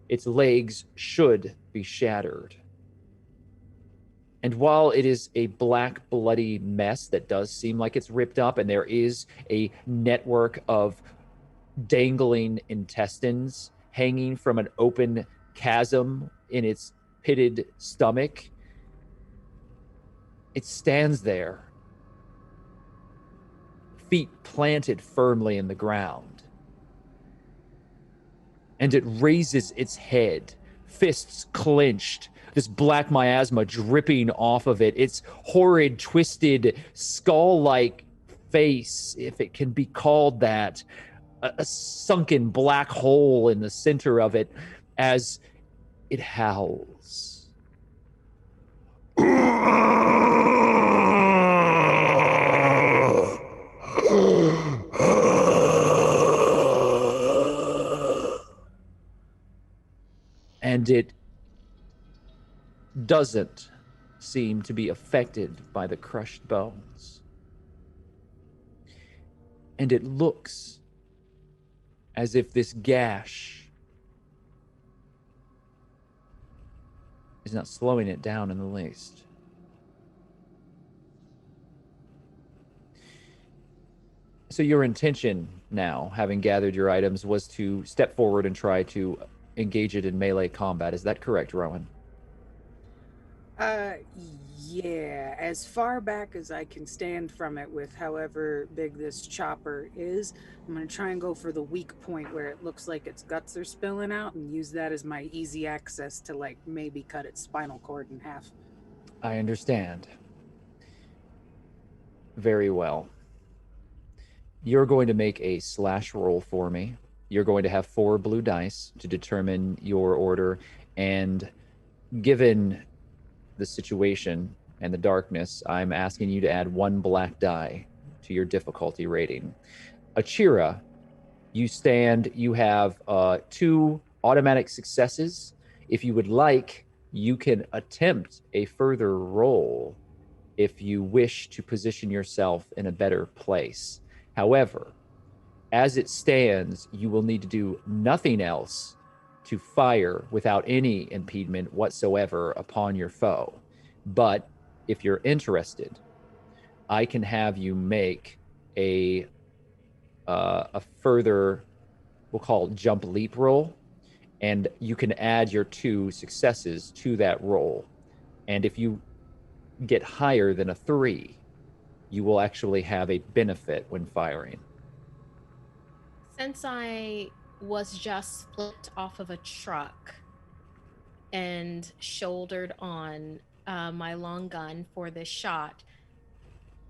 Its legs should be shattered. And while it is a black, bloody mess that does seem like it's ripped up, and there is a network of dangling intestines hanging from an open chasm in its pitted stomach, it stands there, feet planted firmly in the ground. And it raises its head, fists clenched, this black miasma dripping off of it, its horrid, twisted, skull-like face, if it can be called that, a sunken black hole in the center of it as it howls. And it doesn't seem to be affected by the crushed bones. And it looks as if this gash is not slowing it down in the least. So your intention now, having gathered your items, was to step forward and try to engage it in melee combat. Is that correct, Rowan? Yeah, as far back as I can stand from it with however big this chopper is, I'm going to try and go for the weak point where it looks like its guts are spilling out and use that as my easy access to, like, maybe cut its spinal cord in half. I understand. Very well. You're going to make a slash roll for me. You're going to have 4 blue dice to determine your order, and given the situation and the darkness, I'm asking you to add 1 black die to your difficulty rating. Achira, you have 2 automatic successes. If you would like, you can attempt a further roll if you wish to position yourself in a better place. However, as it stands, you will need to do nothing else to fire without any impediment whatsoever upon your foe. But if you're interested, I can have you make a further, we'll call it jump leap roll, and you can add your 2 successes to that roll. And if you get higher than a 3, you will actually have a benefit when firing. Since I was just flipped off of a truck and shouldered on my long gun for this shot,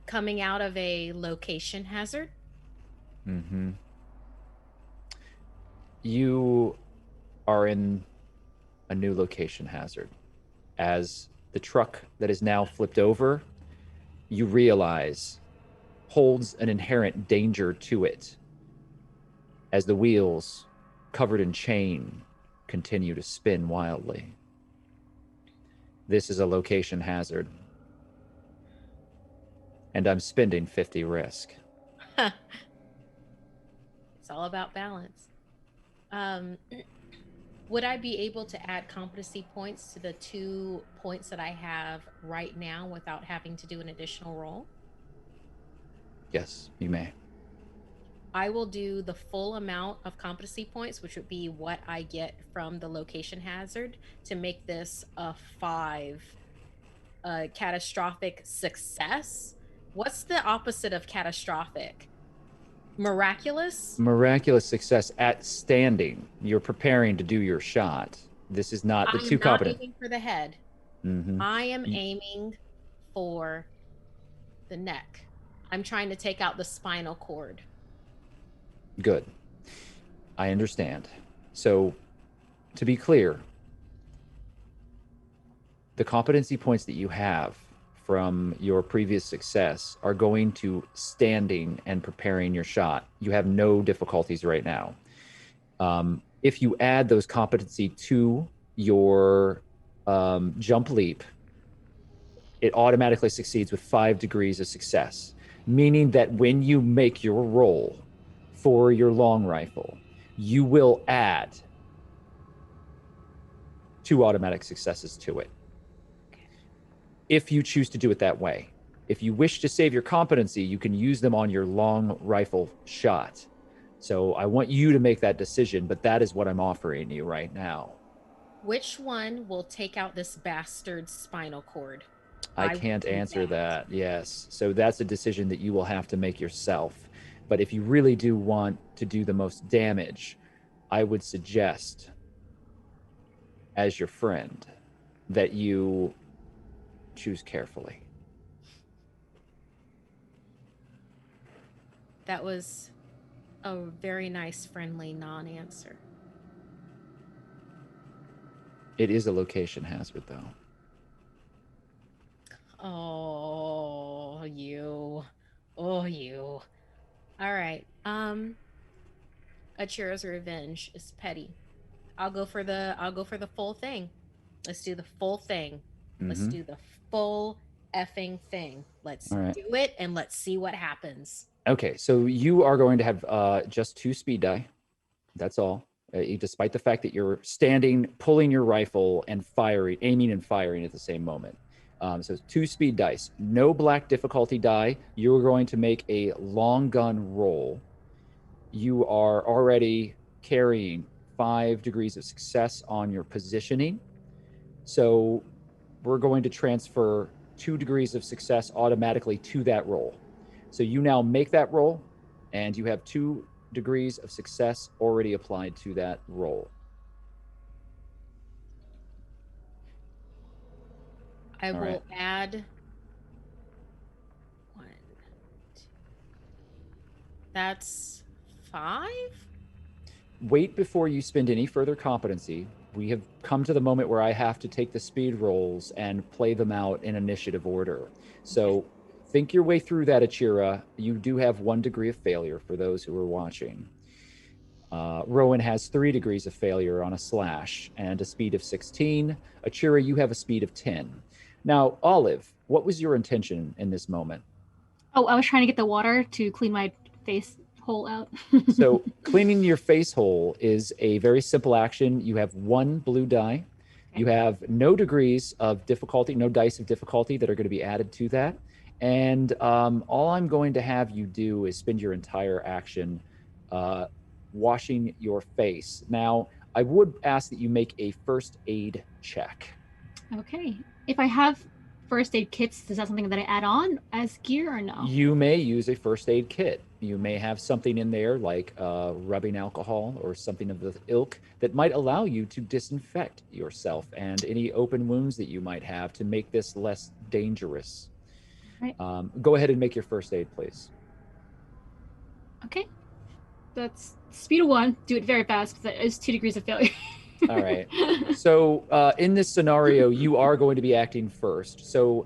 coming out of a location hazard. Mm-hmm. You are in a new location hazard. As the truck that is now flipped over, you realize holds an inherent danger to it as the wheels, covered in chain, continue to spin wildly. This is a location hazard. And I'm spending 50 risk. It's all about balance. Would I be able to add competency points to the 2 points that I have right now without having to do an additional roll? Yes, you may. I will do the full amount of competency points, which would be what I get from the location hazard, to make this a 5 catastrophic success. What's the opposite of catastrophic? Miraculous? Miraculous success at standing. You're preparing to do your shot. This is not the 2 competent. I'm not aiming for the head. Mm-hmm. I am aiming for the neck. I'm trying to take out the spinal cord. Good. I understand. So, to be clear, the competency points that you have from your previous success are going to standing and preparing your shot. You have no difficulties right now. If you add those competency to your jump leap, it automatically succeeds with 5 degrees of success, meaning that when you make your roll for your long rifle, you will add 2 automatic successes to it. If you choose to do it that way. If you wish to save your competency, you can use them on your long rifle shot. So I want you to make that decision, but that is what I'm offering you right now. Which one will take out this bastard's spinal cord? I can't answer that. Yes. So that's a decision that you will have to make yourself. But if you really do want to do the most damage, I would suggest, as your friend, that you choose carefully. That was a very nice, friendly non-answer. It is a location hazard, though. Oh, you. All right. Achira's revenge is petty. I'll go for the full thing. Let's do the full thing. Let's do the full effing thing. Let's do it and let's see what happens. Okay, so you are going to have just 2 speed die. That's all. Despite the fact that you're standing, pulling your rifle and firing, aiming and firing at the same moment. So 2 speed dice. No black difficulty die. You're going to make a long gun roll. You are already carrying 5 degrees of success on your positioning. So we're going to transfer 2 degrees of success automatically to that roll. So you now make that roll, and you have 2 degrees of success already applied to that roll. I will add 1, 2. That's 5? Wait before you spend any further competency. We have come to the moment where I have to take the speed rolls and play them out in initiative order. So think your way through that, Achira. You do have 1 degree of failure for those who are watching. Rowan has 3 degrees of failure on a slash and a speed of 16. Achira, you have a speed of 10. Now, Olive, what was your intention in this moment? Oh, I was trying to get the water to clean my face hole out. So cleaning your face hole is a very simple action. You have 1 blue die. You have no degrees of difficulty, no dice of difficulty that are going to be added to that. And all I'm going to have you do is spend your entire action washing your face. Now, I would ask that you make a first aid check. Okay. If I have first aid kits, is that something that I add on as gear or no? You may use a first aid kit. You may have something in there like rubbing alcohol or something of the ilk that might allow you to disinfect yourself and any open wounds that you might have to make this less dangerous. Right. Go ahead and make your first aid, please. Okay. That's speed of 1. Do it very fast because that is 2 degrees of failure. All right. So in this scenario, you are going to be acting first. So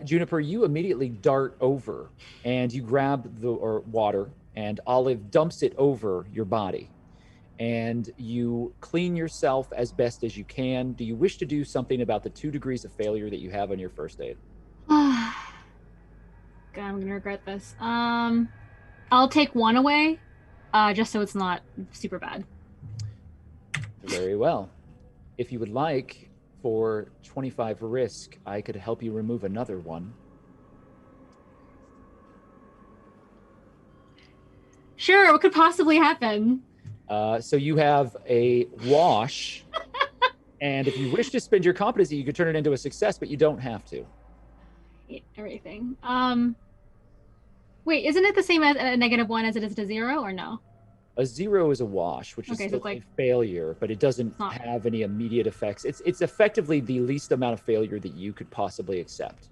Juniper, you immediately dart over and you grab the water, and Olive dumps it over your body. And you clean yourself as best as you can. Do you wish to do something about the 2 degrees of failure that you have on your first aid? God, I'm gonna regret this. I'll take 1 away, just so it's not super bad. Very well. If you would like, for 25 risk, I could help you remove another 1. Sure, what could possibly happen? So you have a wash, and if you wish to spend your competency, you could turn it into a success, but you don't have to. Hate everything. Wait, isn't it the same as a -1 as it is to 0, or no? A 0 is a wash, which is Okay, so still it's like- a failure, but it doesn't have any immediate effects. It's effectively the least amount of failure that you could possibly accept.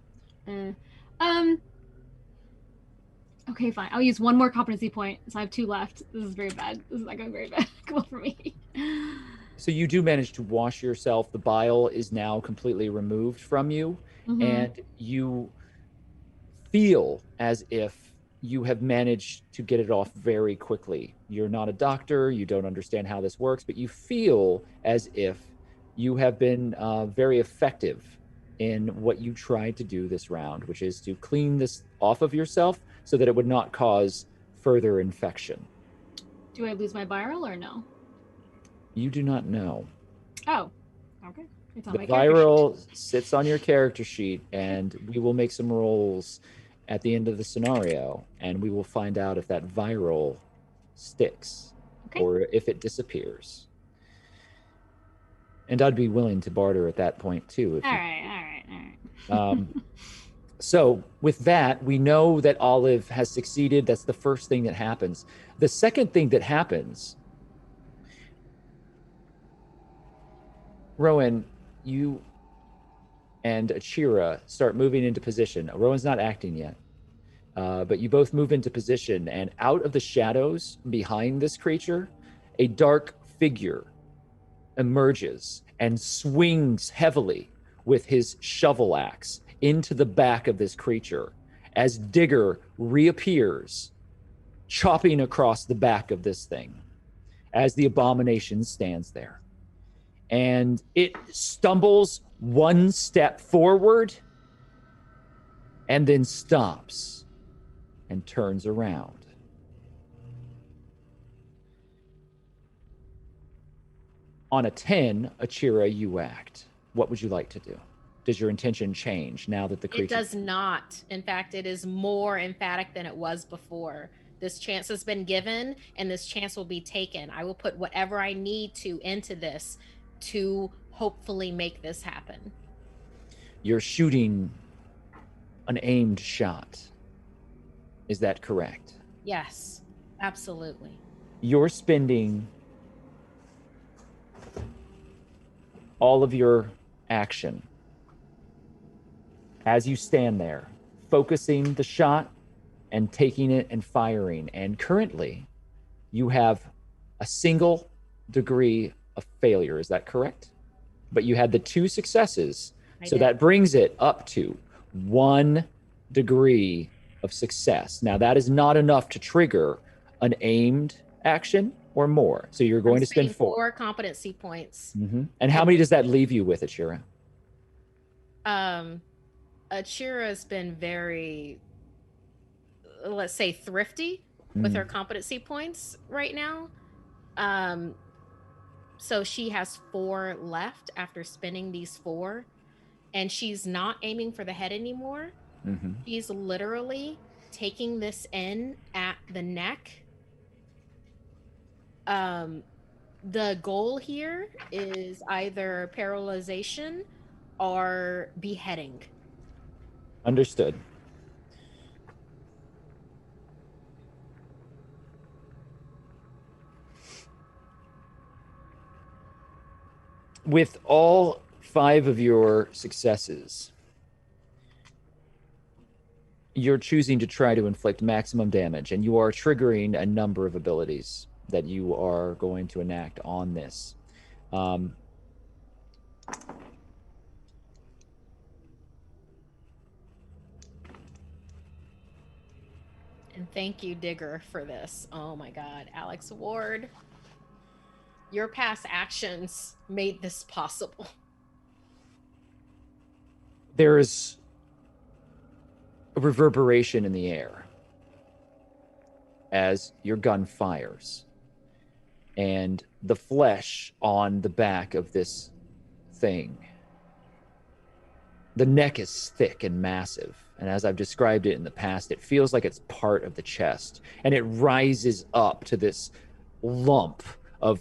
Okay, fine. I'll use 1 more competency point, so I have 2 left. This is very bad. This is not going very bad. Cool for me. So you do manage to wash yourself. The bile is now completely removed from you, and you feel as if you have managed to get it off very quickly. You're not a doctor, you don't understand how this works, but you feel as if you have been very effective in what you tried to do this round, which is to clean this off of yourself so that it would not cause further infection. Do I lose my viral or no? You do not know. Oh, okay. It's on The my character viral sheet. sits on your character sheet, and we will make some rolls at the end of the scenario, and we will find out if that viral sticks or if it disappears. And I'd be willing to barter at that point too. If All right. So with that, we know that Olive has succeeded. That's the first thing that happens. The second thing that happens, Rowan, you and Achira start moving into position. Rowan's not acting yet, but you both move into position, and out of the shadows behind this creature, a dark figure emerges and swings heavily with his shovel axe into the back of this creature as Digger reappears, chopping across the back of this thing as the abomination stands there. And it stumbles 1 step forward and then stops and turns around. On a 10, Achira, you act. What would you like to do? Does your intention change now that the creature... It does not. In fact, it is more emphatic than it was before. This chance has been given, and this chance will be taken. I will put whatever I need to into this to hopefully make this happen. You're shooting an aimed shot. Is that correct? Yes, absolutely. You're spending all of your action as you stand there, focusing the shot and taking it and firing. And currently, you have a single degree of failure. Is that correct? But you had the 2 successes. So that brings it up to 1 degree of success. Now, that is not enough to trigger an aimed action or more. So you're going to spend 4 competency points. And how many does that leave you with, Achira? Achira's been very, let's say, thrifty with her competency points right now. So she has 4 left after spinning these 4, and she's not aiming for the head anymore. She's literally taking this in at the neck. The goal here is either paralyzation or beheading. Understood. With all 5 of your successes, you're choosing to try to inflict maximum damage, and you are triggering a number of abilities that you are going to enact on this. And thank you, Digger, for this. Oh my God, Alex Ward. Your past actions made this possible. There is a reverberation in the air as your gun fires, and the flesh on the back of this thing, the neck is thick and massive, and as I've described it in the past, it feels like it's part of the chest, and it rises up to this lump of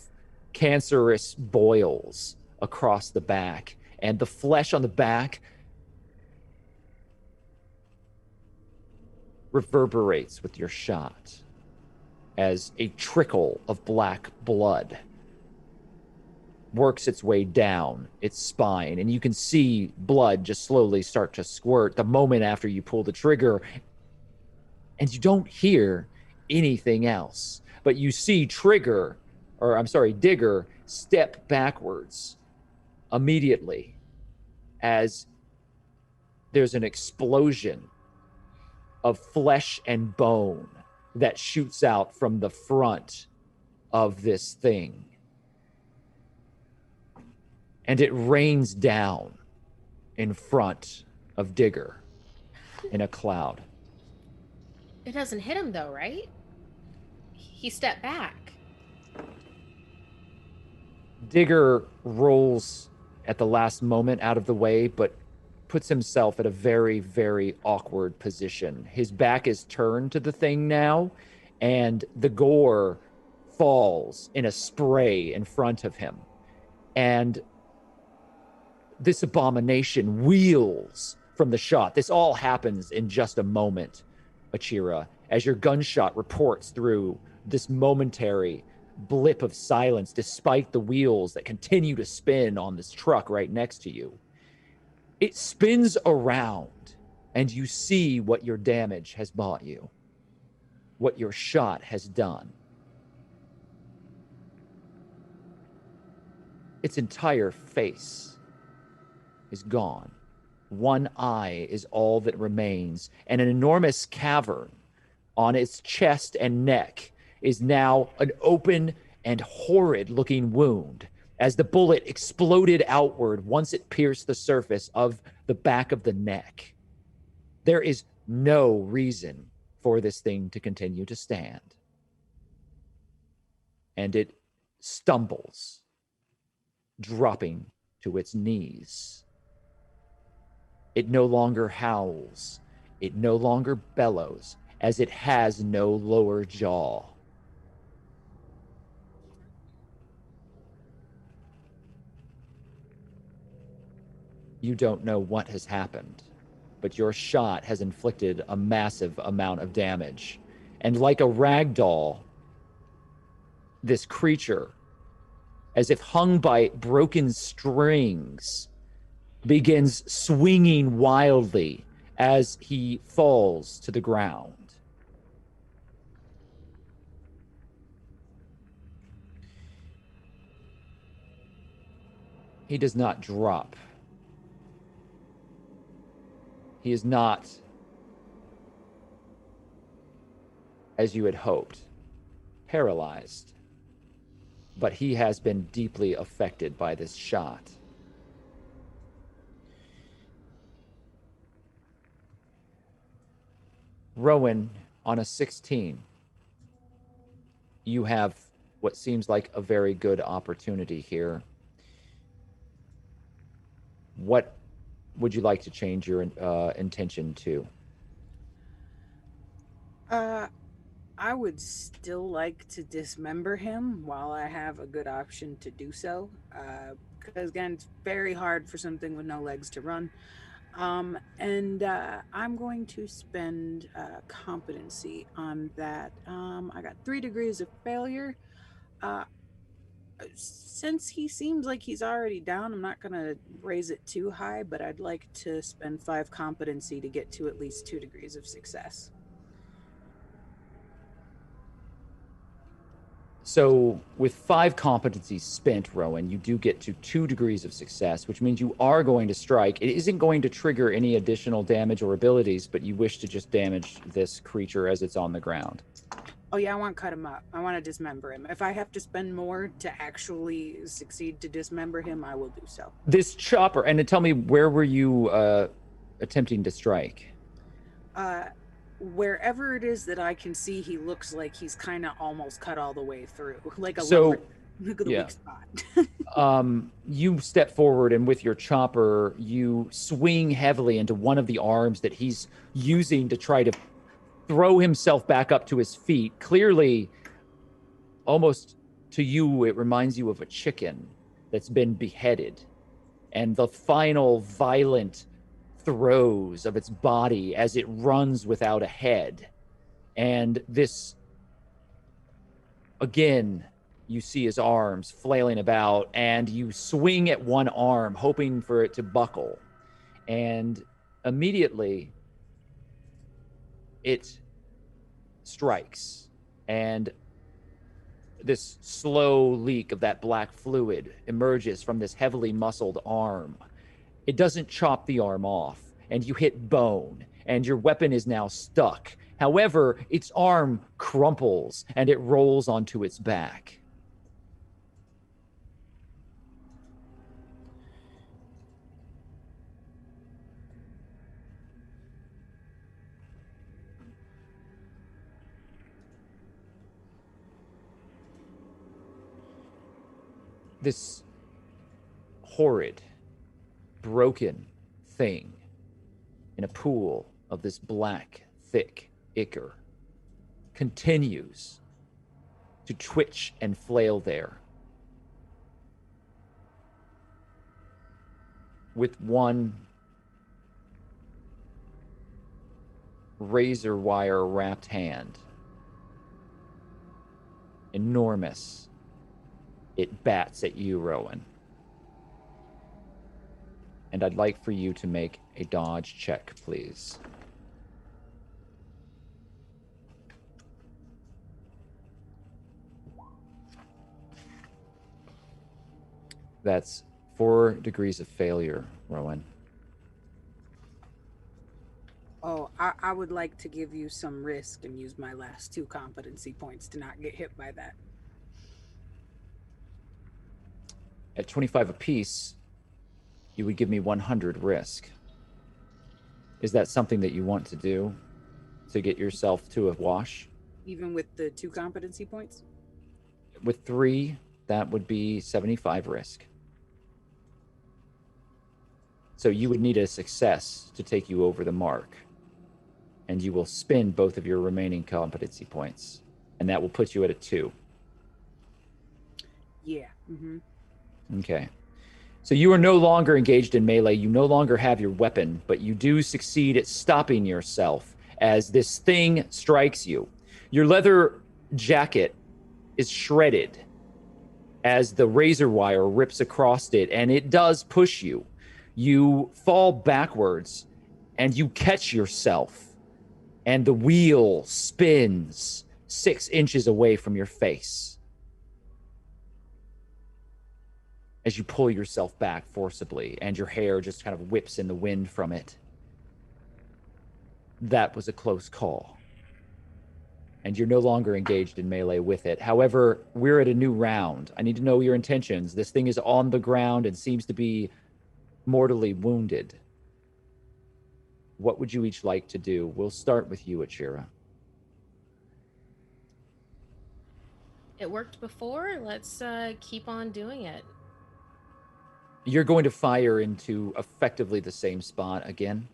cancerous boils across the back, and the flesh on the back reverberates with your shot as a trickle of black blood works its way down its spine, and you can see blood just slowly start to squirt the moment after you pull the trigger, and you don't hear anything else, but you see Digger step backwards immediately as there's an explosion of flesh and bone that shoots out from the front of this thing. And it rains down in front of Digger in a cloud. It doesn't hit him though, right? He stepped back. Digger rolls at the last moment out of the way, but puts himself at a very, very awkward position. His back is turned to the thing now, and the gore falls in a spray in front of him. And this abomination wheels from the shot. This all happens in just a moment, Achira, as your gunshot reports through this momentary blip of silence, despite the wheels that continue to spin on this truck right next to you. It spins around, and you see what your damage has bought you, what your shot has done. Its entire face is gone. One eye is all that remains, and an enormous cavern on its chest and neck is now an open and horrid-looking wound as the bullet exploded outward once it pierced the surface of the back of the neck. There is no reason for this thing to continue to stand. And it stumbles, dropping to its knees. It no longer howls. It no longer bellows, as it has no lower jaw. You don't know what has happened, but your shot has inflicted a massive amount of damage. And like a rag doll, this creature, as if hung by broken strings, begins swinging wildly as he falls to the ground. He does not drop. He is not, as you had hoped, paralyzed, but he has been deeply affected by this shot. Rowan, on a 16, you have what seems like a very good opportunity here. What would you like to change your intention to? I would still like to dismember him while I have a good option to do so. Because again, it's very hard for something with no legs to run. And I'm going to spend competency on that. I got 3 degrees of failure. Uh, since he seems like he's already down, I'm not going to raise it too high, but I'd like to spend 5 competency to get to at least 2 degrees of success. So with 5 competencies spent, Rowan, you do get to 2 degrees of success, which means you are going to strike. It isn't going to trigger any additional damage or abilities, but you wish to just damage this creature as it's on the ground. Oh yeah, I want to cut him up. I want to dismember him. If I have to spend more to actually succeed to dismember him, I will do so. This chopper, and tell me, where were you attempting to strike? Wherever it is that I can see, he looks like he's kind of almost cut all the way through, like a weak spot. You step forward, and with your chopper, you swing heavily into one of the arms that he's using to try to throw himself back up to his feet. Clearly, almost to you, it reminds you of a chicken that's been beheaded. And the final violent throes of its body as it runs without a head. And this, again, you see his arms flailing about, and you swing at one arm, hoping for it to buckle. And immediately, it strikes, and this slow leak of that black fluid emerges from this heavily muscled arm. It doesn't chop the arm off, and you hit bone, and your weapon is now stuck. However, its arm crumples, and it rolls onto its back. This horrid, broken thing in a pool of this black, thick ichor continues to twitch and flail there, with one razor wire wrapped hand. Enormous. It bats at you, Rowan. And I'd like for you to make a dodge check, please. That's 4 degrees of failure, Rowan. Oh, I would like to give you some risk and use my last 2 competency points to not get hit by that. At 25 apiece, you would give me 100 risk. Is that something that you want to do to get yourself to a wash? Even with the 2 competency points? With 3, that would be 75 risk. So you would need a success to take you over the mark. And you will spend both of your remaining competency points. And that will put you at a 2. Yeah. Mm-hmm. Okay. So you are no longer engaged in melee. You no longer have your weapon, but you do succeed at stopping yourself as this thing strikes you. Your leather jacket is shredded as the razor wire rips across it, and it does push you. You fall backwards, and you catch yourself, and the wheel spins 6 inches away from your face as you pull yourself back forcibly, and your hair just kind of whips in the wind from it. That was a close call. And you're no longer engaged in melee with it. However, we're at a new round. I need to know your intentions. This thing is on the ground and seems to be mortally wounded. What would you each like to do? We'll start with you, Achira. It worked before. Let's keep on doing it. You're going to fire into effectively the same spot again?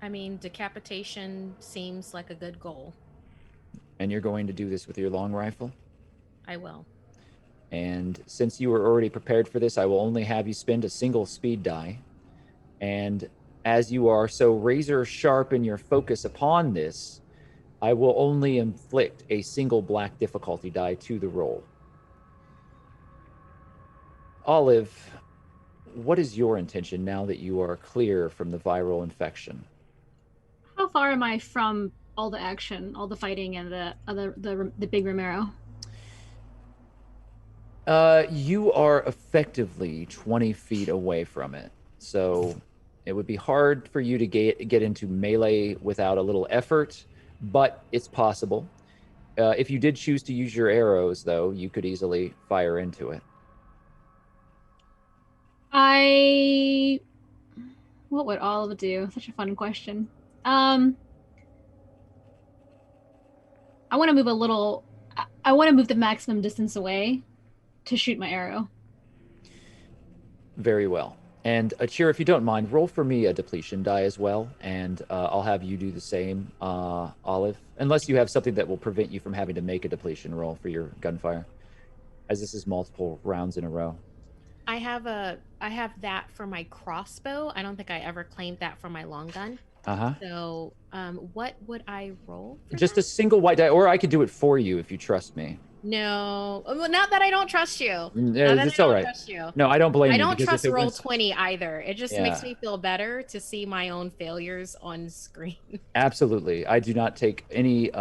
I mean, decapitation seems like a good goal. And you're going to do this with your long rifle? I will. And since you were already prepared for this, I will only have you spend a single speed die. And as you are so razor sharp in your focus upon this, I will only inflict a single black difficulty die to the roll. Olive, what is your intention now that you are clear from the viral infection? How far am I from all the action, all the fighting, and the big Romero? You are effectively 20 feet away from it. So it would be hard for you to get into melee without a little effort, but it's possible. If you did choose to use your arrows, though, you could easily fire into it. What would Olive do? Such a fun question. I want to move a little. I want to move the maximum distance away to shoot my arrow. Very well. And Achira, if you don't mind, roll for me a depletion die as well, and I'll have you do the same, Olive, unless you have something that will prevent you from having to make a depletion roll for your gunfire, as this is multiple rounds in a row. I have that for my crossbow. I don't think I ever claimed that for my long gun. So, what would I roll? Just a single white die, or I could do it for you if you trust me. No, not that I don't trust you. It's all right. No, I don't blame you. I don't trust roll 20 either. It just makes me feel better to see my own failures on screen. Absolutely, I do not take any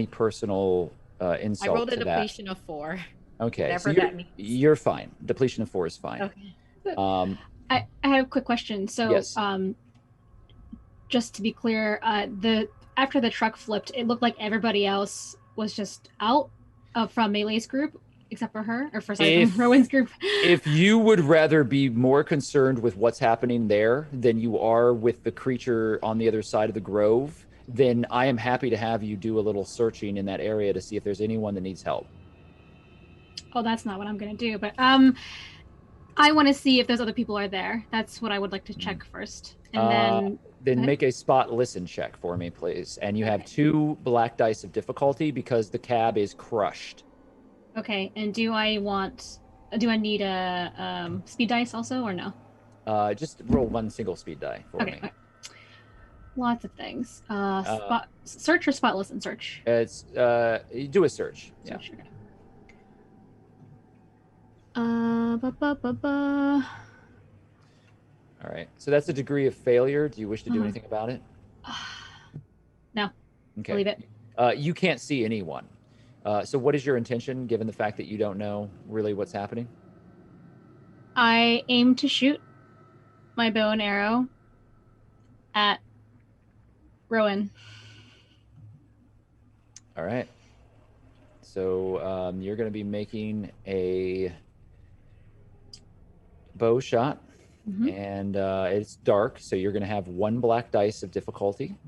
personal insult. I rolled a depletion of 4. Okay, whatever so that means. You're fine. Depletion of 4 is fine. Okay. I have a quick question. So, yes. Just to be clear, after the truck flipped, it looked like everybody else was just out from Melee's group, except for her, or from Rowan's group. If you would rather be more concerned with what's happening there than you are with the creature on the other side of the grove, then I am happy to have you do a little searching in that area to see if there's anyone that needs help. Oh, that's not what I'm going to do, but I want to see if those other people are there. That's what I would like to check first. And then make a spot listen check for me, please. And you have 2 black dice of difficulty because the cab is crushed. Okay, and do I need a speed dice also, or no? Just roll 1 single speed die for me. Okay. Lots of things. Search or spot listen? Search. It's you do a search. Yeah. Search, okay. All right. So that's a degree of failure. Do you wish to do anything about it? No. Okay. Leave it. You can't see anyone. So what is your intention, given the fact that you don't know really what's happening? I aim to shoot my bow and arrow at Rowan. All right. So you're going to be making a bow shot. And it's dark, so you're going to have 1 black dice of difficulty,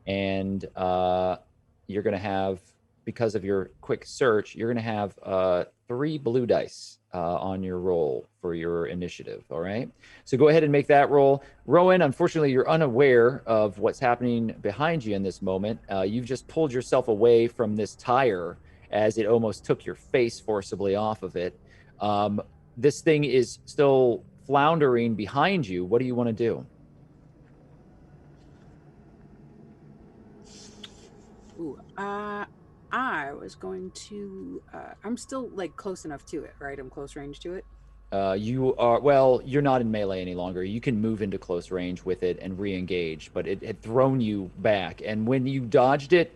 and you're going to have, because of your quick search, you're going to have 3 blue dice on your roll for your initiative. All right, so go ahead and make that roll. Rowan, unfortunately, you're unaware of what's happening behind you in this moment. You've just pulled yourself away from this tire as it almost took your face forcibly off of it. This thing is still floundering behind you. What do you want to do? I was going to I'm still like close enough to it, right? I'm close range to it. You are, well, you're not in melee any longer. You can move into close range with it and re-engage, but it had thrown you back, and when you dodged it,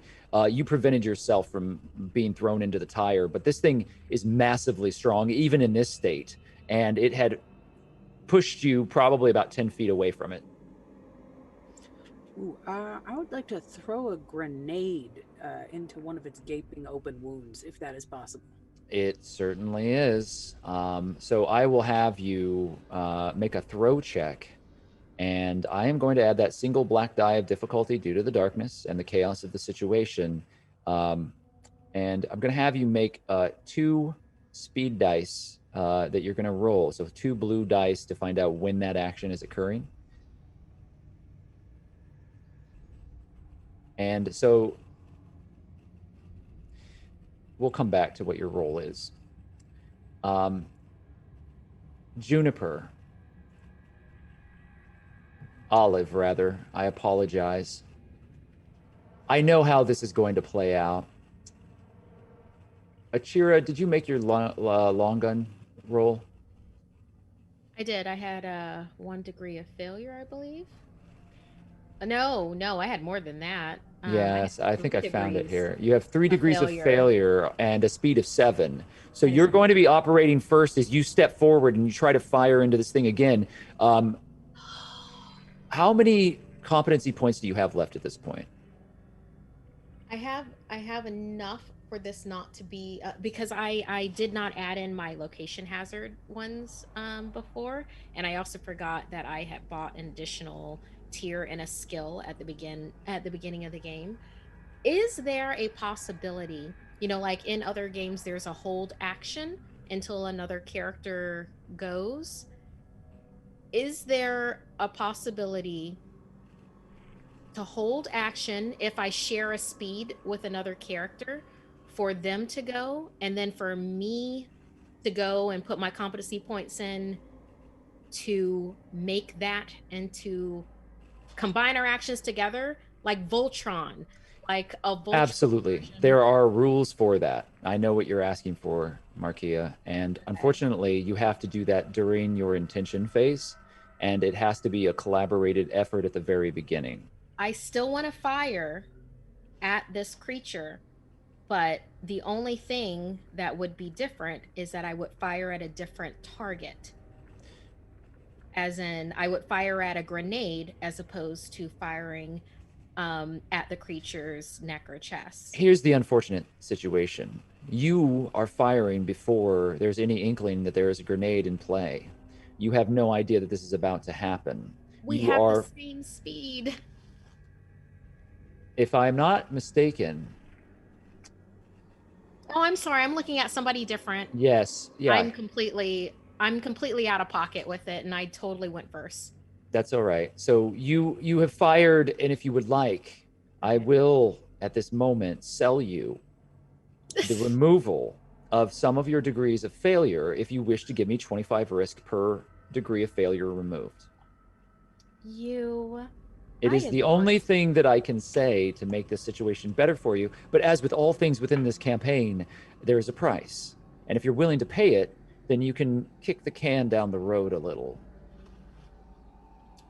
you prevented yourself from being thrown into the tire. But this thing is massively strong, even in this state, and it had pushed you probably about 10 feet away from it. I would like to throw a grenade into one of its gaping open wounds, if that is possible. It certainly is. So I will have you make a throw check, and I am going to add that single black die of difficulty due to the darkness and the chaos of the situation. And I'm going to have you make 2 speed dice that you're going to roll. So 2 blue dice to find out when that action is occurring. And so we'll come back to what your role is. Juniper. Olive, rather. I apologize. I know how this is going to play out. Achira, did you make your long gun roll? I did. I had 1 degree of failure, I believe. No, I had more than that. Yes, I think I found it degrees here. You have 3 degrees of failure. failure and a speed of 7. So That you're is going to be operating first as you step forward and you try to fire into this thing again. How many competency points do you have left at this point? I have enough for this not to be because I did not add in my location hazard ones before, and I also forgot that I had bought an additional tier and a skill at the beginning of the game. Is there a possibility, like in other games, there's a hold action until another character goes? Is there a possibility to hold action if I share a speed with another character for them to go, and then for me to go and put my competency points in to make that and to combine our actions together like Voltron, like a Voltron Absolutely. version? There are rules for that. I know what you're asking for, Markia. And unfortunately, you have to do that during your intention phase. And it has to be a collaborated effort at the very beginning. I still want to fire at this creature, but the only thing that would be different is that I would fire at a different target. As in, I would fire at a grenade as opposed to firing at the creature's neck or chest. Here's the unfortunate situation. You are firing before there's any inkling that there is a grenade in play. You have no idea that this is about to happen. We You have are, the same speed. if I'm not mistaken, Oh, I'm sorry. I'm looking at somebody different. yes, yeah, I'm completely out of pocket with it, and I totally went first. that's all right. So you have fired, and if you would like, I will at this moment sell you the removal of some of your degrees of failure if you wish to give me 25 risk per degree of failure removed. It is the only thing that I can say to make this situation better for you. But as with all things within this campaign, there is a price. And if you're willing to pay it, then you can kick the can down the road a little.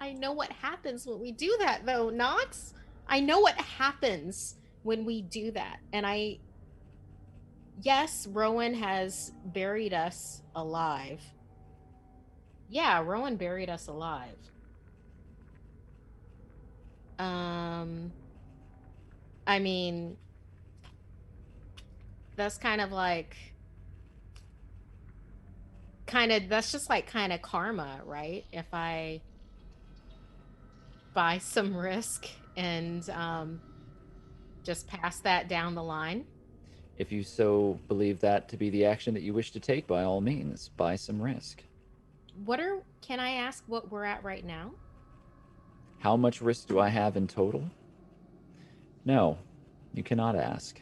I know what happens when we do that, though, Knox. I know what happens when we do that. And yes, Rowan has buried us alive. Yeah, Rowan buried us alive. I mean, that's kind of that's just like kind of karma, right? If I buy some risk and just pass that down the line. If you so believe that to be the action that you wish to take, by all means, buy some risk. Can I ask what we're at right now? How much risk do I have in total? No, you cannot ask.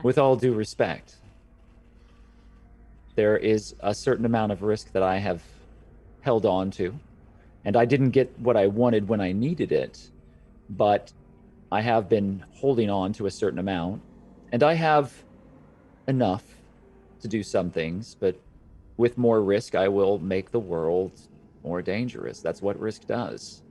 With all due respect, there is a certain amount of risk that I have held on to, and I didn't get what I wanted when I needed it, but I have been holding on to a certain amount, and I have enough to do some things, but with more risk, I will make the world more dangerous. That's what risk does.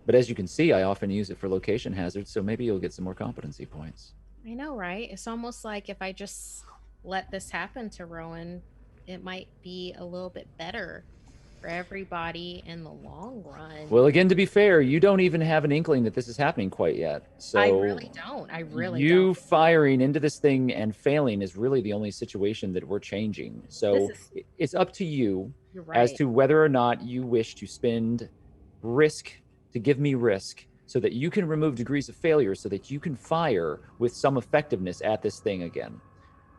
But as you can see, I often use it for location hazards, so maybe you'll get some more competency points. I know, right? It's almost like if I just let this happen to Rowan, it might be a little bit better for everybody in the long run. Well, again, to be fair, you don't even have an inkling that this is happening quite yet. So I really don't. You firing into this thing and failing is really the only situation that we're changing. So it's up to you You're right. as to whether or not you wish to spend risk to give me risk so that you can remove degrees of failure so that you can fire with some effectiveness at this thing again.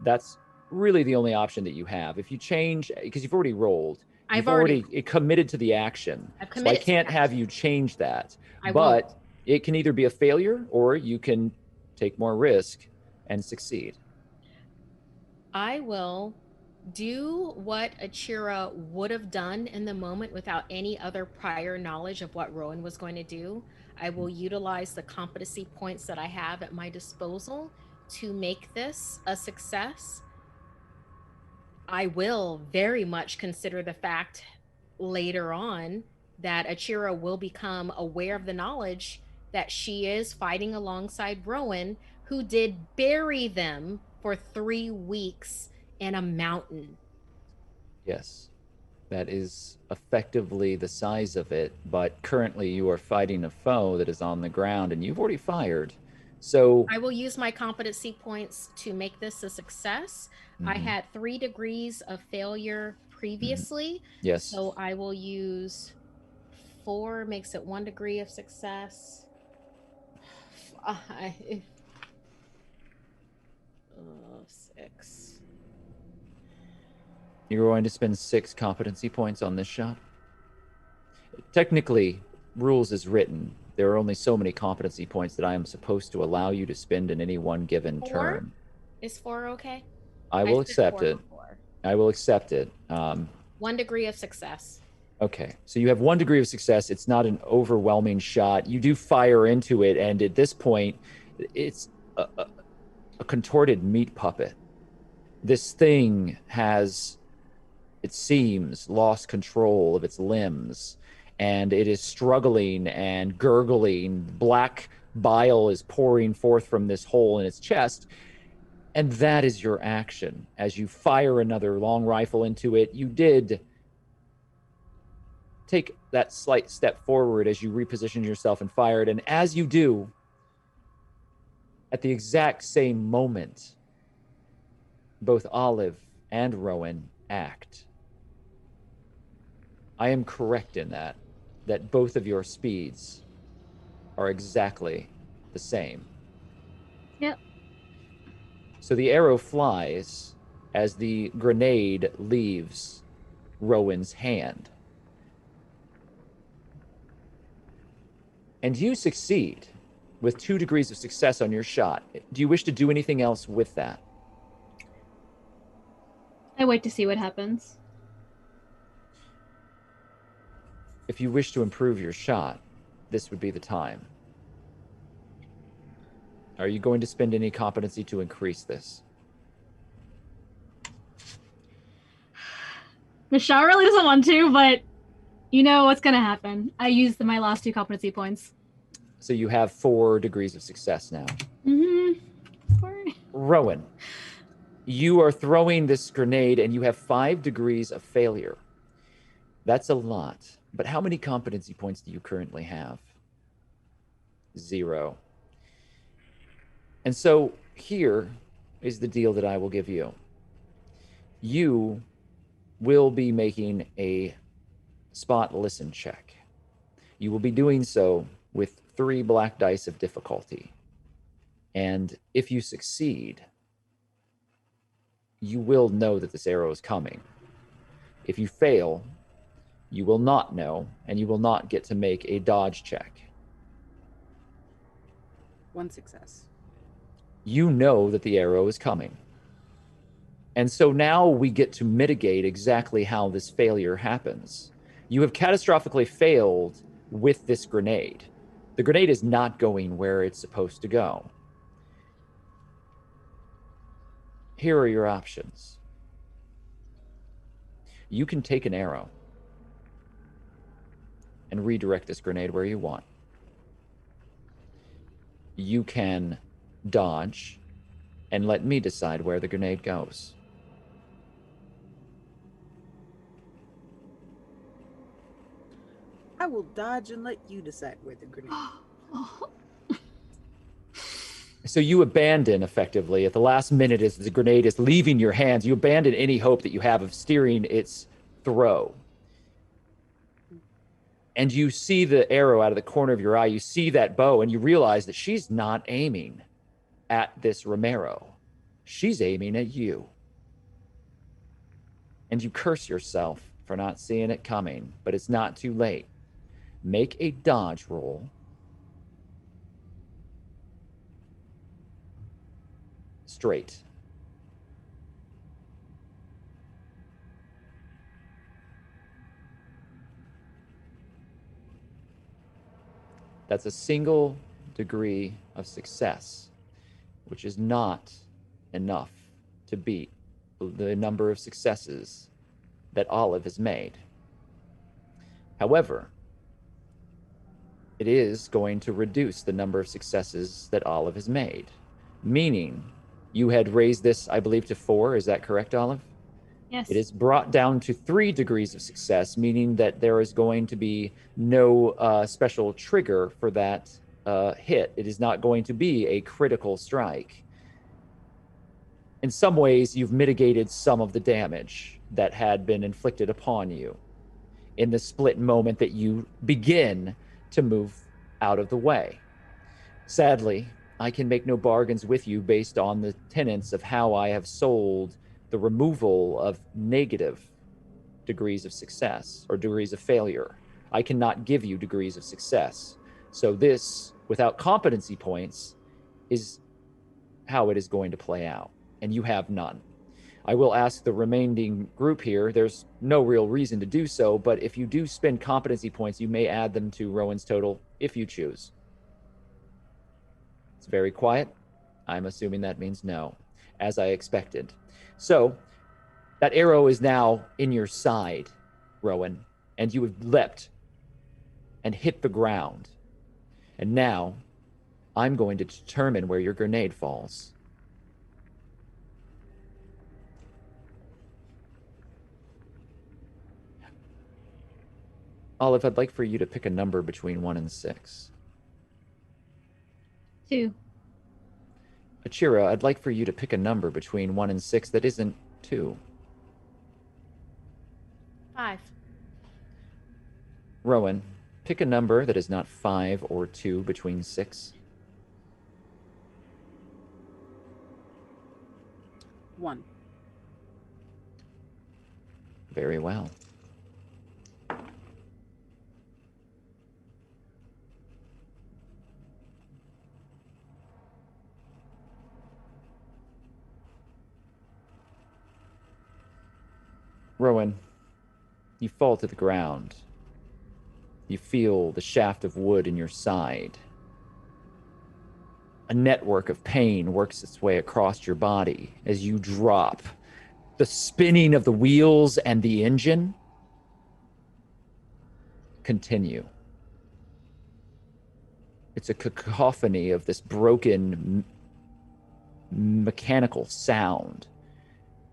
That's really the only option that you have. If you change, because you've already rolled, you've already committed to the action. So I can't have you change that. But it can either be a failure or you can take more risk and succeed. I will do what Achira would have done in the moment without any other prior knowledge of what Rowan was going to do. I will utilize the competency points that I have at my disposal to make this a success. I will very much consider the fact later on that Achira will become aware of the knowledge that she is fighting alongside Rowan, who did bury them for 3 weeks in a mountain. Yes, that is effectively the size of it, but currently you are fighting a foe that is on the ground and you've already fired. So I will use my competency points to make this a success. I had 3 degrees of failure previously. Yes. So I will use 4, makes it 1 degree of success. 6. You're going to spend 6 competency points on this shot? Technically, rules is written. There are only so many competency points that I am supposed to allow you to spend in any one given 4? turn. Is 4 okay? I will accept it. I will accept it. 1 degree of success. Okay, so you have 1 degree of success. It's not an overwhelming shot. You do fire into it, and at this point, it's a contorted meat puppet. This thing has, it seems, lost control of its limbs, and it is struggling and gurgling. Black bile is pouring forth from this hole in its chest, and that is your action. As you fire another long rifle into it, you did take that slight step forward as you repositioned yourself and fired, and as you do, at the exact same moment, both Olive and Rowan act. I am correct in that both of your speeds are exactly the same. Yep. So the arrow flies as the grenade leaves Rowan's hand. And you succeed with 2 degrees of success on your shot. Do you wish to do anything else with that? I wait to see what happens. If you wish to improve your shot, this would be the time. Are you going to spend any competency to increase this? Michelle really doesn't want to, but you know what's going to happen. I used my last 2 competency points. So you have 4 degrees of success now. Rowan, you are throwing this grenade and you have 5 degrees of failure. That's a lot. But how many competency points do you currently have? 0. And so here is the deal that I will give you. You will be making a spot listen check. You will be doing so with 3 black dice of difficulty. And if you succeed, you will know that this arrow is coming. If you fail, you will not know, and you will not get to make a dodge check. 1 success. You know that the arrow is coming. And so now we get to mitigate exactly how this failure happens. You have catastrophically failed with this grenade. The grenade is not going where it's supposed to go. Here are your options. You can take an arrow and redirect this grenade where you want. You can dodge and let me decide where the grenade goes. I will dodge and let you decide where the grenade goes. So you abandon, effectively, at the last minute as the grenade is leaving your hands, you abandon any hope that you have of steering its throw. And you see the arrow out of the corner of your eye. You see that bow, and you realize that she's not aiming at this Romero. She's aiming at you. And you curse yourself for not seeing it coming, but it's not too late. Make a dodge roll. Straight. That's a single degree of success, which is not enough to beat the number of successes that Olive has made. However, it is going to reduce the number of successes that Olive has made, meaning you had raised this, I believe, to 4. Is that correct, Olive? Yes. It is brought down to 3 degrees of success, meaning that there is going to be no special trigger for that hit. It is not going to be a critical strike. In some ways, you've mitigated some of the damage that had been inflicted upon you in the split moment that you begin to move out of the way. Sadly, I can make no bargains with you based on the tenets of how I have sold the removal of negative degrees of success or degrees of failure. I cannot give you degrees of success. So this, without competency points, is how it is going to play out, and you have none. I will ask the remaining group here, there's no real reason to do so, but if you do spend competency points, you may add them to Rowan's total if you choose. It's very quiet. I'm assuming that means no, as I expected. So that arrow is now in your side, Rowan, and you have leapt and hit the ground. And now I'm going to determine where your grenade falls. Olive, I'd like for you to pick a number between 1 and 6. 2. Achira, I'd like for you to pick a number between 1 and 6 that isn't 2. 5. Rowan, pick a number that is not 5 or 2 between 6. 1. Very well. Rowan, you fall to the ground. You feel the shaft of wood in your side. A network of pain works its way across your body as you drop. The spinning of the wheels and the engine continue. It's a cacophony of this broken mechanical sound.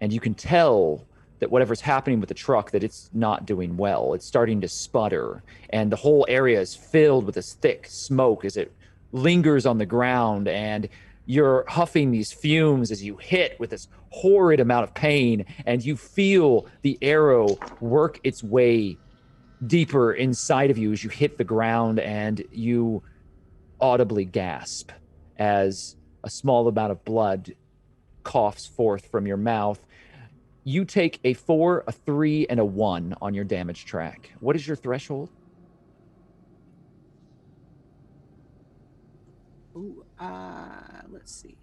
And you can tell that whatever's happening with the truck, that it's not doing well. It's starting to sputter, and the whole area is filled with this thick smoke as it lingers on the ground, and you're huffing these fumes as you hit with this horrid amount of pain, and you feel the arrow work its way deeper inside of you as you hit the ground, and you audibly gasp as a small amount of blood coughs forth from your mouth. You take a 4, a 3, and a 1 on your damage track. What is your threshold? Ooh, let's see.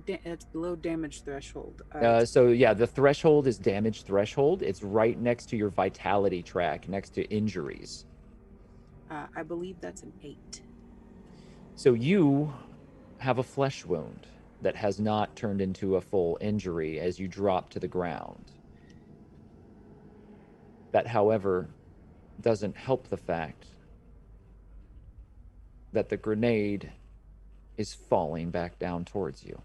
It's below damage threshold. So yeah, the threshold is damage threshold. It's right next to your vitality track, next to injuries. I believe that's an 8. So you have a flesh wound that has not turned into a full injury as you drop to the ground. That, however, doesn't help the fact that the grenade is falling back down towards you.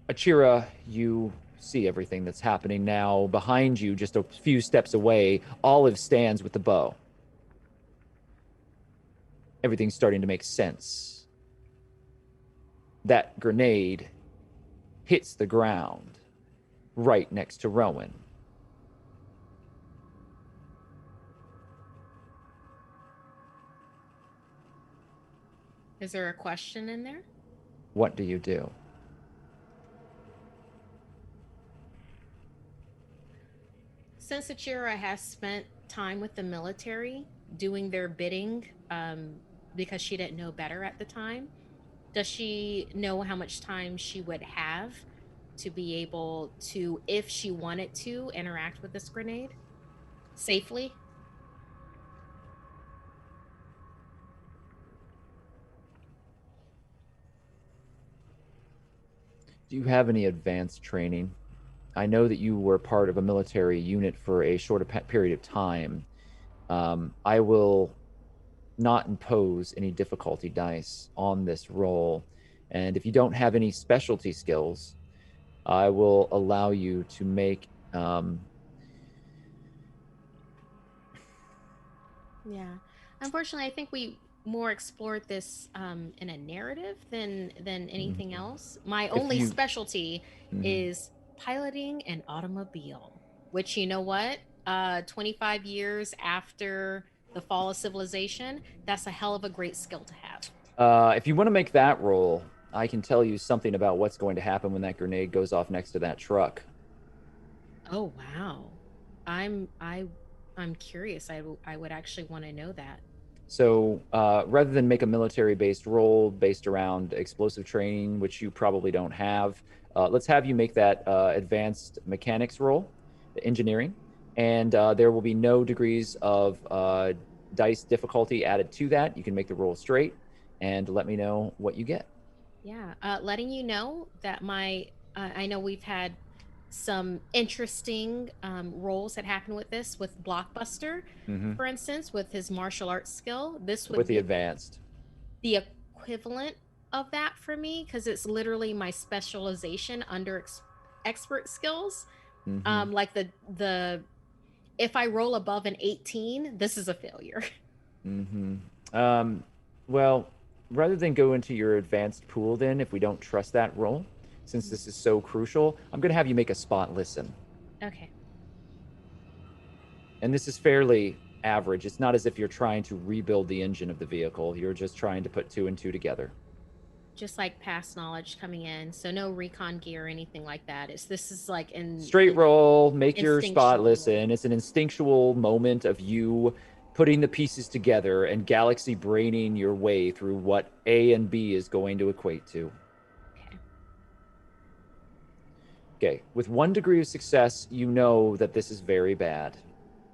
Achira, you see everything that's happening now. Behind you, just a few steps away, Olive stands with the bow. Everything's starting to make sense. that grenade hits the ground right next to Rowan. Is there a question in there? What do you do? Since Achira has spent time with the military doing their bidding, because she didn't know better at the time, does she know how much time she would have to be able to, if she wanted to, interact with this grenade safely? Do you have any advanced training? I know that you were part of a military unit for a short period of time. I will not impose any difficulty dice on this roll. And if you don't have any specialty skills, I will allow you to make... Yeah. Unfortunately, I think we more explored this in a narrative than anything else. My only specialty is piloting an automobile, which, you know what? 25 years after the fall of civilization, that's a hell of a great skill to have. If you want to make that roll, I can tell you something about what's going to happen when that grenade goes off next to that truck. Oh, wow. I'm curious. I would actually want to know that. So rather than make a military-based roll based around explosive training, which you probably don't have, let's have you make that advanced mechanics roll, engineering, and there will be no degrees of dice difficulty added to that. You can make the roll straight and let me know what you get. Yeah, letting you know that I know we've had some interesting roles that happen with this, with Blockbuster, for instance, with his martial arts skill. This would with the be advanced, the equivalent of that for me, because it's literally my specialization under expert skills. Like the if I roll above an 18, this is a failure. Well, rather than go into your advanced pool, then, if we don't trust that roll, since this is so crucial, I'm going to have you make a spot listen. Okay. And this is fairly average. It's not as if you're trying to rebuild the engine of the vehicle. You're just trying to put two and two together. Just like past knowledge coming in. So no recon gear or anything like that. This is like in straight roll, make your spot listen. It's an instinctual moment of you putting the pieces together and galaxy braining your way through what A and B is going to equate to. Okay, with 1 degree of success, you know that this is very bad.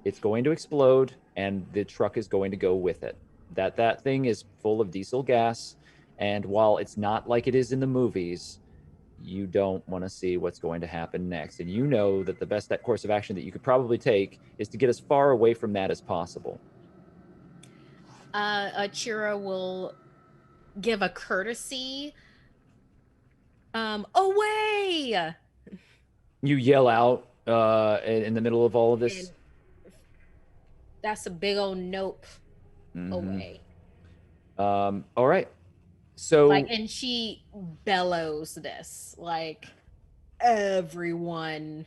It's going to explode, and the truck is going to go with it. That thing is full of diesel gas, and while it's not like it is in the movies, you don't want to see what's going to happen next. And you know that the best course of action that you could probably take is to get as far away from that as possible. Achira will give a courtesy. Away! You yell out in the middle of all of this. And that's a big old nope. Away. All right. So, and she bellows this, like everyone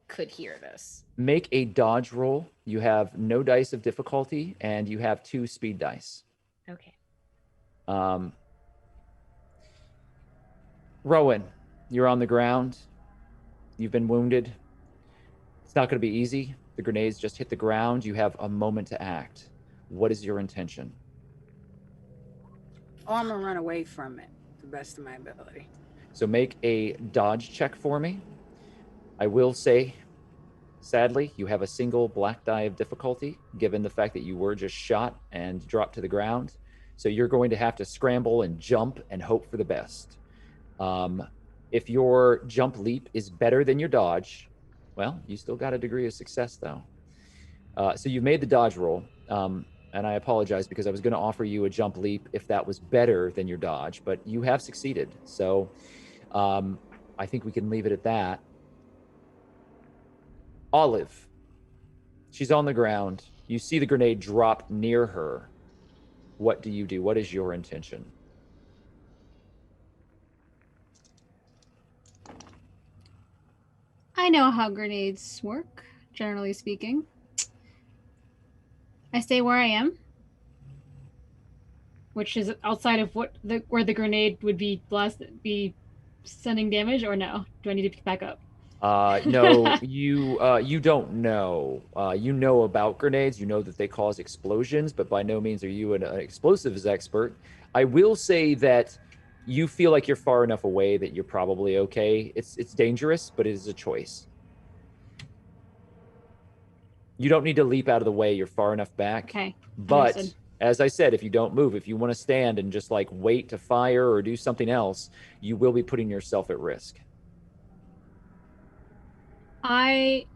could hear this. Make a dodge roll. You have no dice of difficulty, and you have 2 speed dice. Okay. Rowan, you're on the ground. You've been wounded. It's not going to be easy. The grenades just hit the ground. You have a moment to act. What is your intention? Oh, I'm gonna run away from it to the best of my ability. So make a dodge check for me. I will say, sadly, you have a single black die of difficulty, given the fact that you were just shot and dropped to the ground. So you're going to have to scramble and jump and hope for the best. If your jump leap is better than your dodge, well, you still got a degree of success, though. So you've made the dodge roll. And I apologize because I was going to offer you a jump leap if that was better than your dodge, but you have succeeded. So I think we can leave it at that. Olive, she's on the ground. You see the grenade drop near her. What do you do? What is your intention? I know how grenades work, generally speaking. I stay where I am, which is outside of where the grenade would be sending damage, or no? Do I need to pick back up? No, you don't know. You know about grenades. You know that they cause explosions, but by no means are you an explosives expert. I will say that you feel like you're far enough away that you're probably okay. It's dangerous, but it is a choice. You don't need to leap out of the way. You're far enough back. Okay. But Understood. as I said, if you don't move, if you want to stand and just like wait to fire or do something else, you will be putting yourself at risk. I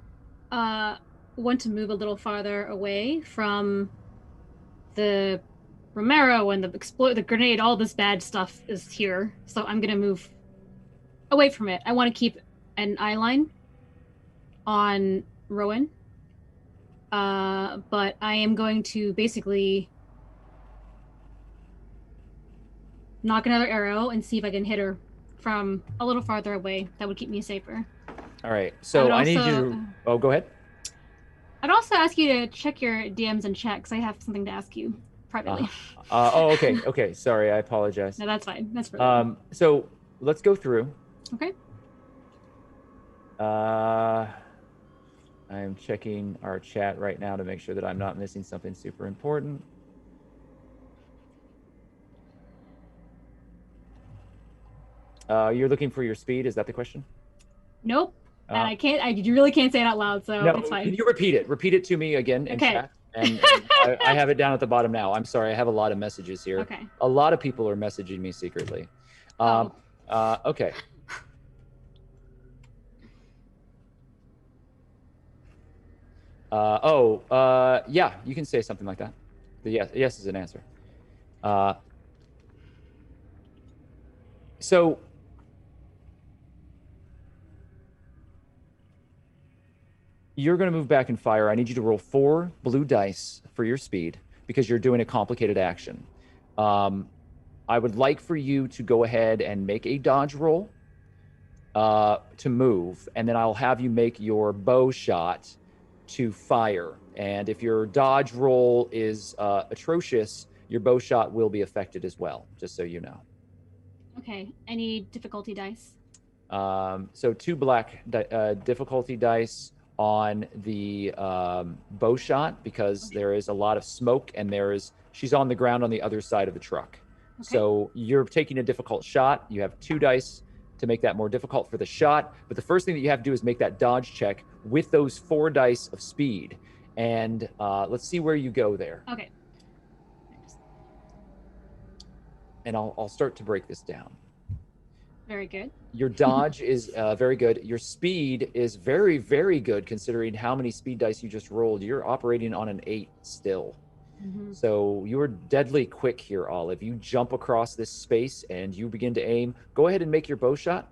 want to move a little farther away from the Romero and the grenade. All this bad stuff is here, so I'm gonna move away from it. I want to keep an eye line on Rowan, but I am going to basically knock another arrow and see if I can hit her from a little farther away. That would keep me safer. All right. So I need you to... Oh, go ahead. I'd also ask you to check your DMs and checks. I have something to ask you privately. Oh, okay. Okay. Sorry. I apologize. No, that's fine. That's really So let's go through. Okay. I'm checking our chat right now to make sure that I'm not missing something super important. You're looking for your speed. Is that the question? Nope. And I really can't say it out loud, so no, it's fine. Can you repeat it? Repeat it to me again in chat. And I have it down at the bottom now. I'm sorry. I have a lot of messages here. Okay. A lot of people are messaging me secretly. Okay. Yeah, you can say something like that. The yes is an answer. So you're going to move back and fire. I need you to roll 4 blue dice for your speed because you're doing a complicated action. I would like for you to go ahead and make a dodge roll to move, and then I'll have you make your bow shot to fire. And if your dodge roll is atrocious, your bow shot will be affected as well, just so you know. Okay. Any difficulty dice? So 2 black difficulty dice on the bow shot because there is a lot of smoke and she's on the ground on the other side of the truck. Okay. So you're taking a difficult shot. You have 2 dice to make that more difficult for the shot. But the first thing that you have to do is make that dodge check with those 4 dice of speed. And let's see where you go there. Okay. And I'll start to break this down. Very good. Your dodge is very good. Your speed is very, very good considering how many speed dice you just rolled. You're operating on an 8 still. Mm-hmm. So you're deadly quick here, Olive. You jump across this space and you begin to aim. Go ahead and make your bow shot.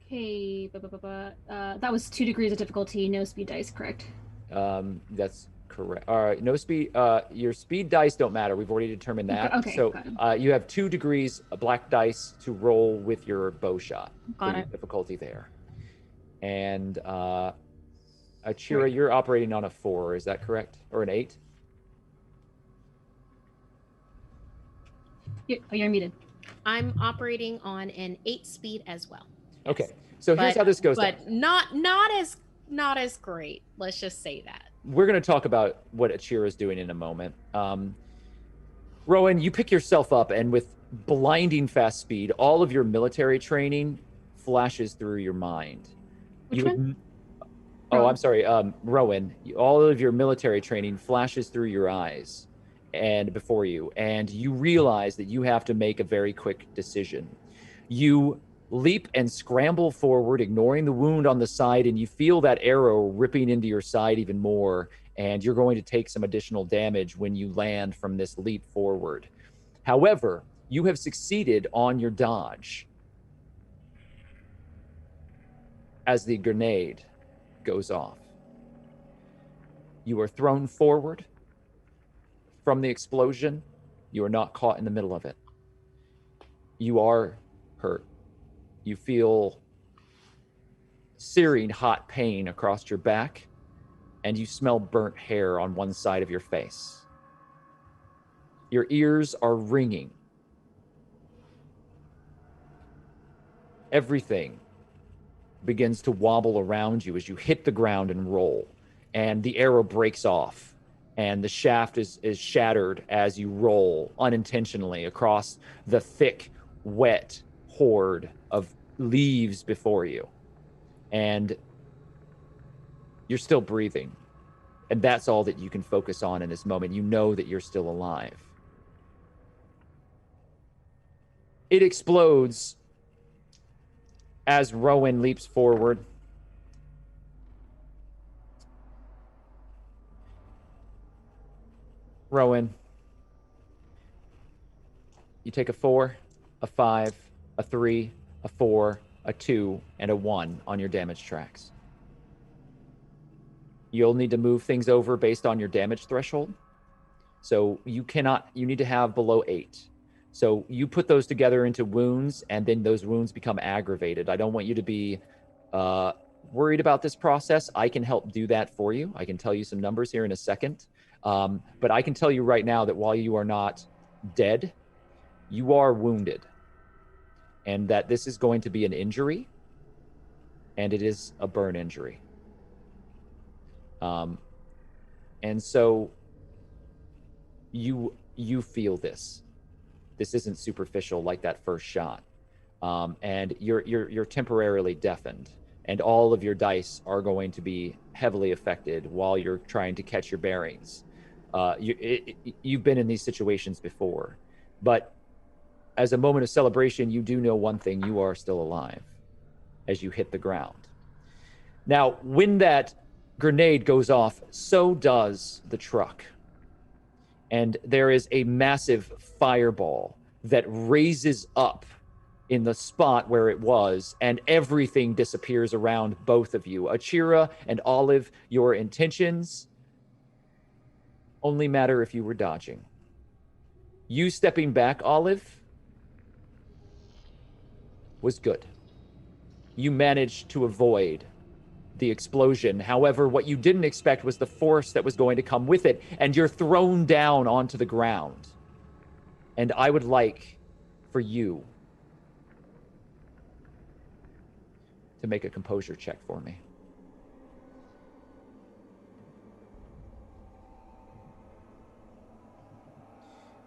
Okay. That was 2 degrees of difficulty, no speed dice, correct? That's correct. All right, no speed. Your speed dice don't matter. We've already determined that. Okay. So you have 2 degrees black dice to roll with your bow shot. Got it. Difficulty there. And Achira, you're operating on a 4. Is that correct? Or an 8? You're muted. I'm operating on an 8 speed as well. Okay. So here's how this goes. But not as great. Let's just say that. We're going to talk about what Achira is doing in a moment. Rowan, you pick yourself up, and with blinding fast speed, all of your military training flashes through your mind. Which one? Oh, I'm sorry, Rowan. All of your military training flashes through your eyes and before you, and you realize that you have to make a very quick decision. You leap and scramble forward, ignoring the wound on the side, and you feel that arrow ripping into your side even more, and you're going to take some additional damage when you land from this leap forward. However, you have succeeded on your dodge as the grenade goes off. You are thrown forward from the explosion. You are not caught in the middle of it. You are hurt. You feel searing hot pain across your back, and you smell burnt hair on one side of your face. Your ears are ringing. Everything begins to wobble around you as you hit the ground and roll, and the arrow breaks off, and the shaft is shattered as you roll unintentionally across the thick, wet horde of leaves before you. And you're still breathing. And that's all that you can focus on in this moment. You know that you're still alive. It explodes as Rowan leaps forward. Rowan, you take a 4, a 5, a 3, a 4, a 2, and a 1 on your damage tracks. You'll need to move things over based on your damage threshold. So you need to have below 8. So you put those together into wounds, and then those wounds become aggravated. I don't want you to be worried about this process. I can help do that for you. I can tell you some numbers here in a second. But I can tell you right now that while you are not dead, you are wounded. And that this is going to be an injury, and it is a burn injury. And so you feel this. This isn't superficial like that first shot. And you're temporarily deafened, and all of your dice are going to be heavily affected while you're trying to catch your bearings. You've been in these situations before, but as a moment of celebration, you do know one thing: you are still alive as you hit the ground. Now, when that grenade goes off, so does the truck. And there is a massive fireball that raises up in the spot where it was, and everything disappears around both of you. Achira and Olive, your intentions only matter if you were dodging. You stepping back, Olive, was good. You managed to avoid the explosion. However, what you didn't expect was the force that was going to come with it, and you're thrown down onto the ground. And I would like for you to make a composure check for me.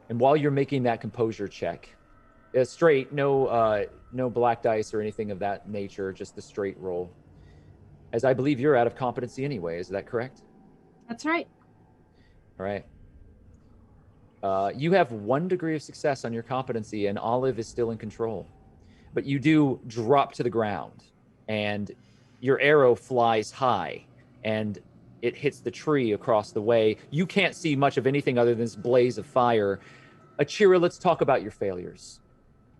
And while you're making that composure check, straight, no black dice or anything of that nature, just the straight roll. As I believe you're out of competency anyway, is that correct? That's right. All right. You have 1 degree of success on your competency, and Olive is still in control. But you do drop to the ground, and your arrow flies high, and it hits the tree across the way. You can't see much of anything other than this blaze of fire. Achira, let's talk about your failures.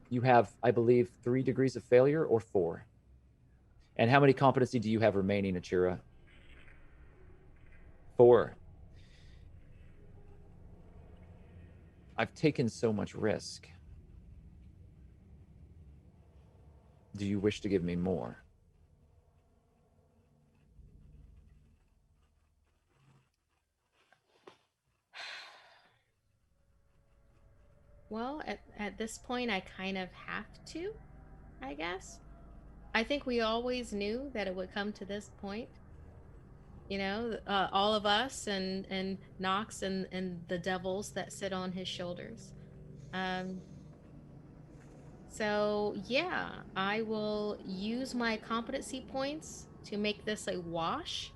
You have, I believe, 3 degrees of failure or 4. And how many competency do you have remaining, Achira? 4. I've taken so much risk. Do you wish to give me more? Well, at this point, I kind of have to, I guess. I think we always knew that it would come to this point. You know, all of us and Nox and the devils that sit on his shoulders. So yeah, I will use my competency points to make this a wash,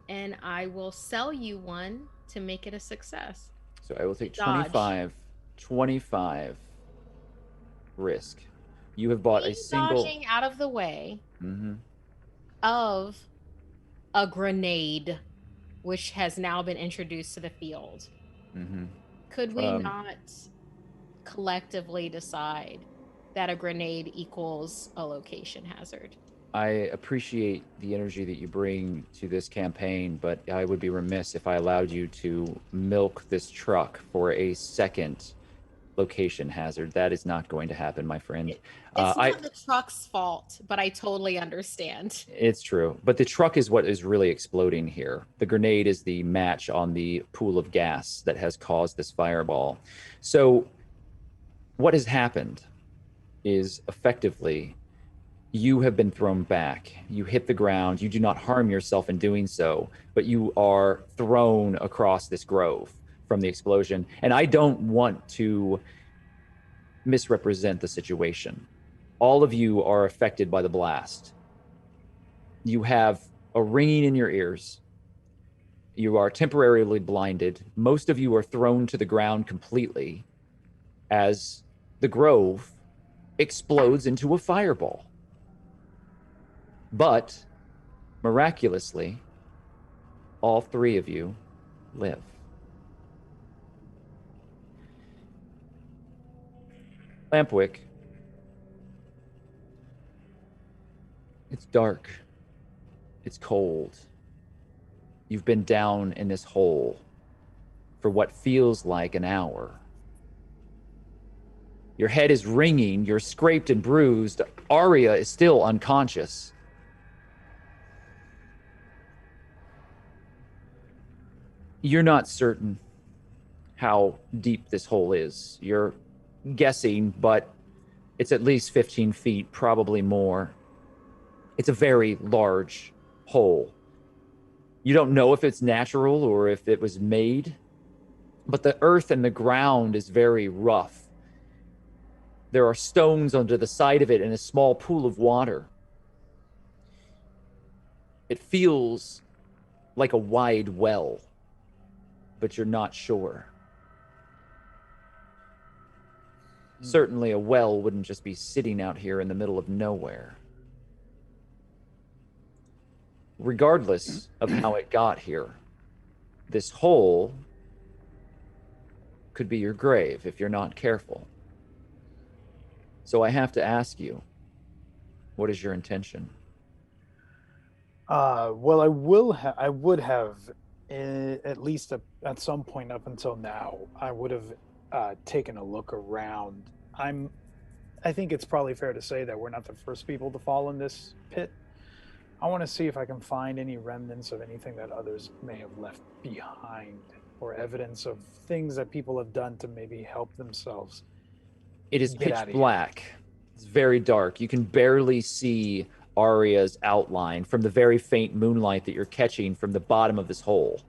and I will sell you one to make it a success. So I will take Dodge. 25 risk. You have bought a single dodging out of the way Mhm. of a grenade, which has now been introduced to the field. Mhm. Could we not collectively decide that a grenade equals a location hazard? I appreciate the energy that you bring to this campaign, but I would be remiss if I allowed you to milk this truck for a second, location hazard. That is not going to happen, my friend. It's not the truck's fault, but I totally understand. It's true. But the truck is what is really exploding here. The grenade is the match on the pool of gas that has caused this fireball. So what has happened is effectively you have been thrown back. You hit the ground. You do not harm yourself in doing so, but you are thrown across this grove from the explosion. And I don't want to misrepresent the situation. All of you are affected by the blast. You have a ringing in your ears. You are temporarily blinded. Most of you are thrown to the ground completely as the grove explodes into a fireball. But miraculously, all three of you live. Lampwick, it's dark. It's cold. You've been down in this hole for what feels like an hour. Your head is ringing. You're scraped and bruised. Arya is still unconscious. You're not certain how deep this hole is. You're guessing, but it's at least 15 feet, probably more. It's a very large hole. You don't know if it's natural or if it was made, but the earth and the ground is very rough. There are stones under the side of it and a small pool of water. It feels like a wide well, but you're not sure. Certainly a well wouldn't just be sitting out here in the middle of nowhere. Regardless of how it got here, this hole could be your grave if you're not careful. So I have to ask you, what is your intention? Well, I would have, at least at some point up until now, I would have taken a look around. I think it's probably fair to say that we're not the first people to fall in this pit. I want to see if I can find any remnants of anything that others may have left behind, or evidence of things that people have done to maybe help themselves. It is pitch black. It's very dark. You can barely see Arya's outline from the very faint moonlight that you're catching from the bottom of this hole.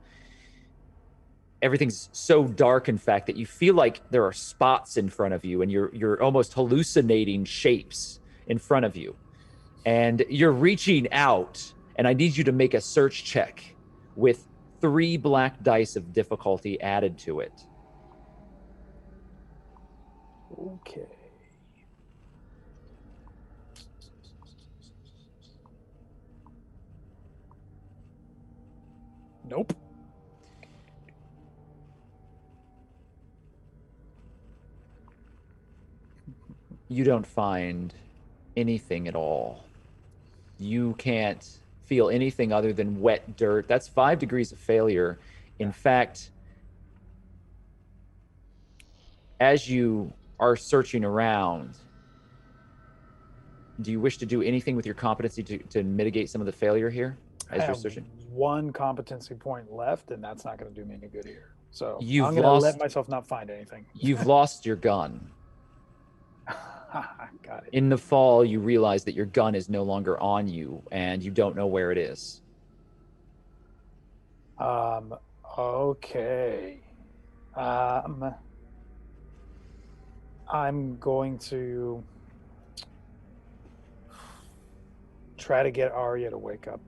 Everything's so dark, in fact, that you feel like there are spots in front of you, and you're almost hallucinating shapes in front of you. And you're reaching out, and I need you to make a search check with 3 black dice of difficulty added to it. Okay. Nope. You don't find anything at all. You can't feel anything other than wet dirt. That's 5 degrees of failure. In fact, as you are searching around, do you wish to do anything with your competency to mitigate some of the failure here as you're searching? 1 competency point left, and that's not going to do me any good here. So I'm going to let myself not find anything. You've lost your gun. Got it. In the fall, you realize that your gun is no longer on you, and you don't know where it is. Okay. I'm going to try to get Arya to wake up.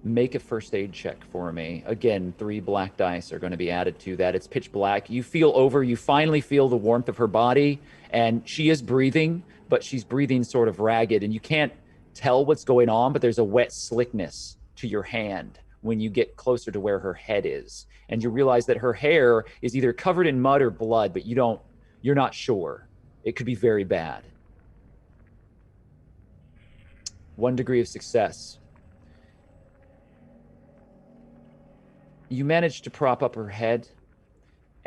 Make a first aid check for me. Again, 3 black dice are going to be added to that. It's pitch black. You finally feel the warmth of her body, and she is breathing, but she's breathing sort of ragged, and you can't tell what's going on, but there's a wet slickness to your hand when you get closer to where her head is. And you realize that her hair is either covered in mud or blood, but you're not sure. It could be very bad. 1 degree of success. You manage to prop up her head,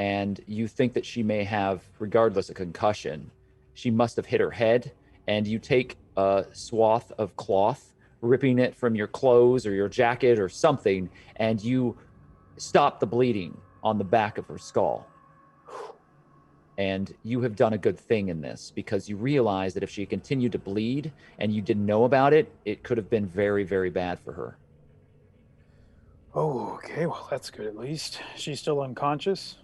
and you think that she may have, regardless of concussion, she must have hit her head, and you take a swath of cloth, ripping it from your clothes or your jacket or something, and you stop the bleeding on the back of her skull. And you have done a good thing in this, because you realize that if she continued to bleed and you didn't know about it, it could have been very, very bad for her. Oh, okay. Well, that's good at least. She's still unconscious?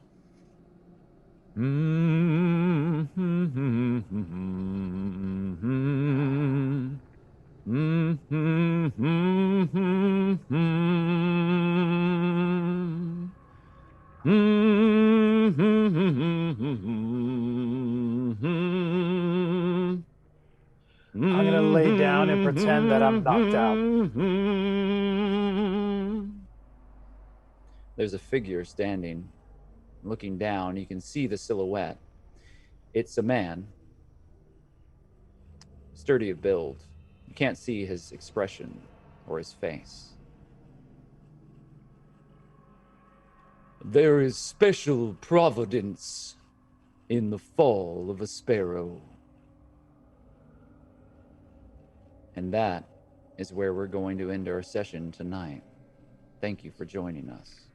I'm going to lay down and pretend that I'm knocked out. There's a figure standing, looking down. You can see the silhouette. It's a man, sturdy of build. You can't see his expression or his face. There is special providence in the fall of a sparrow. And that is where we're going to end our session tonight. Thank you for joining us.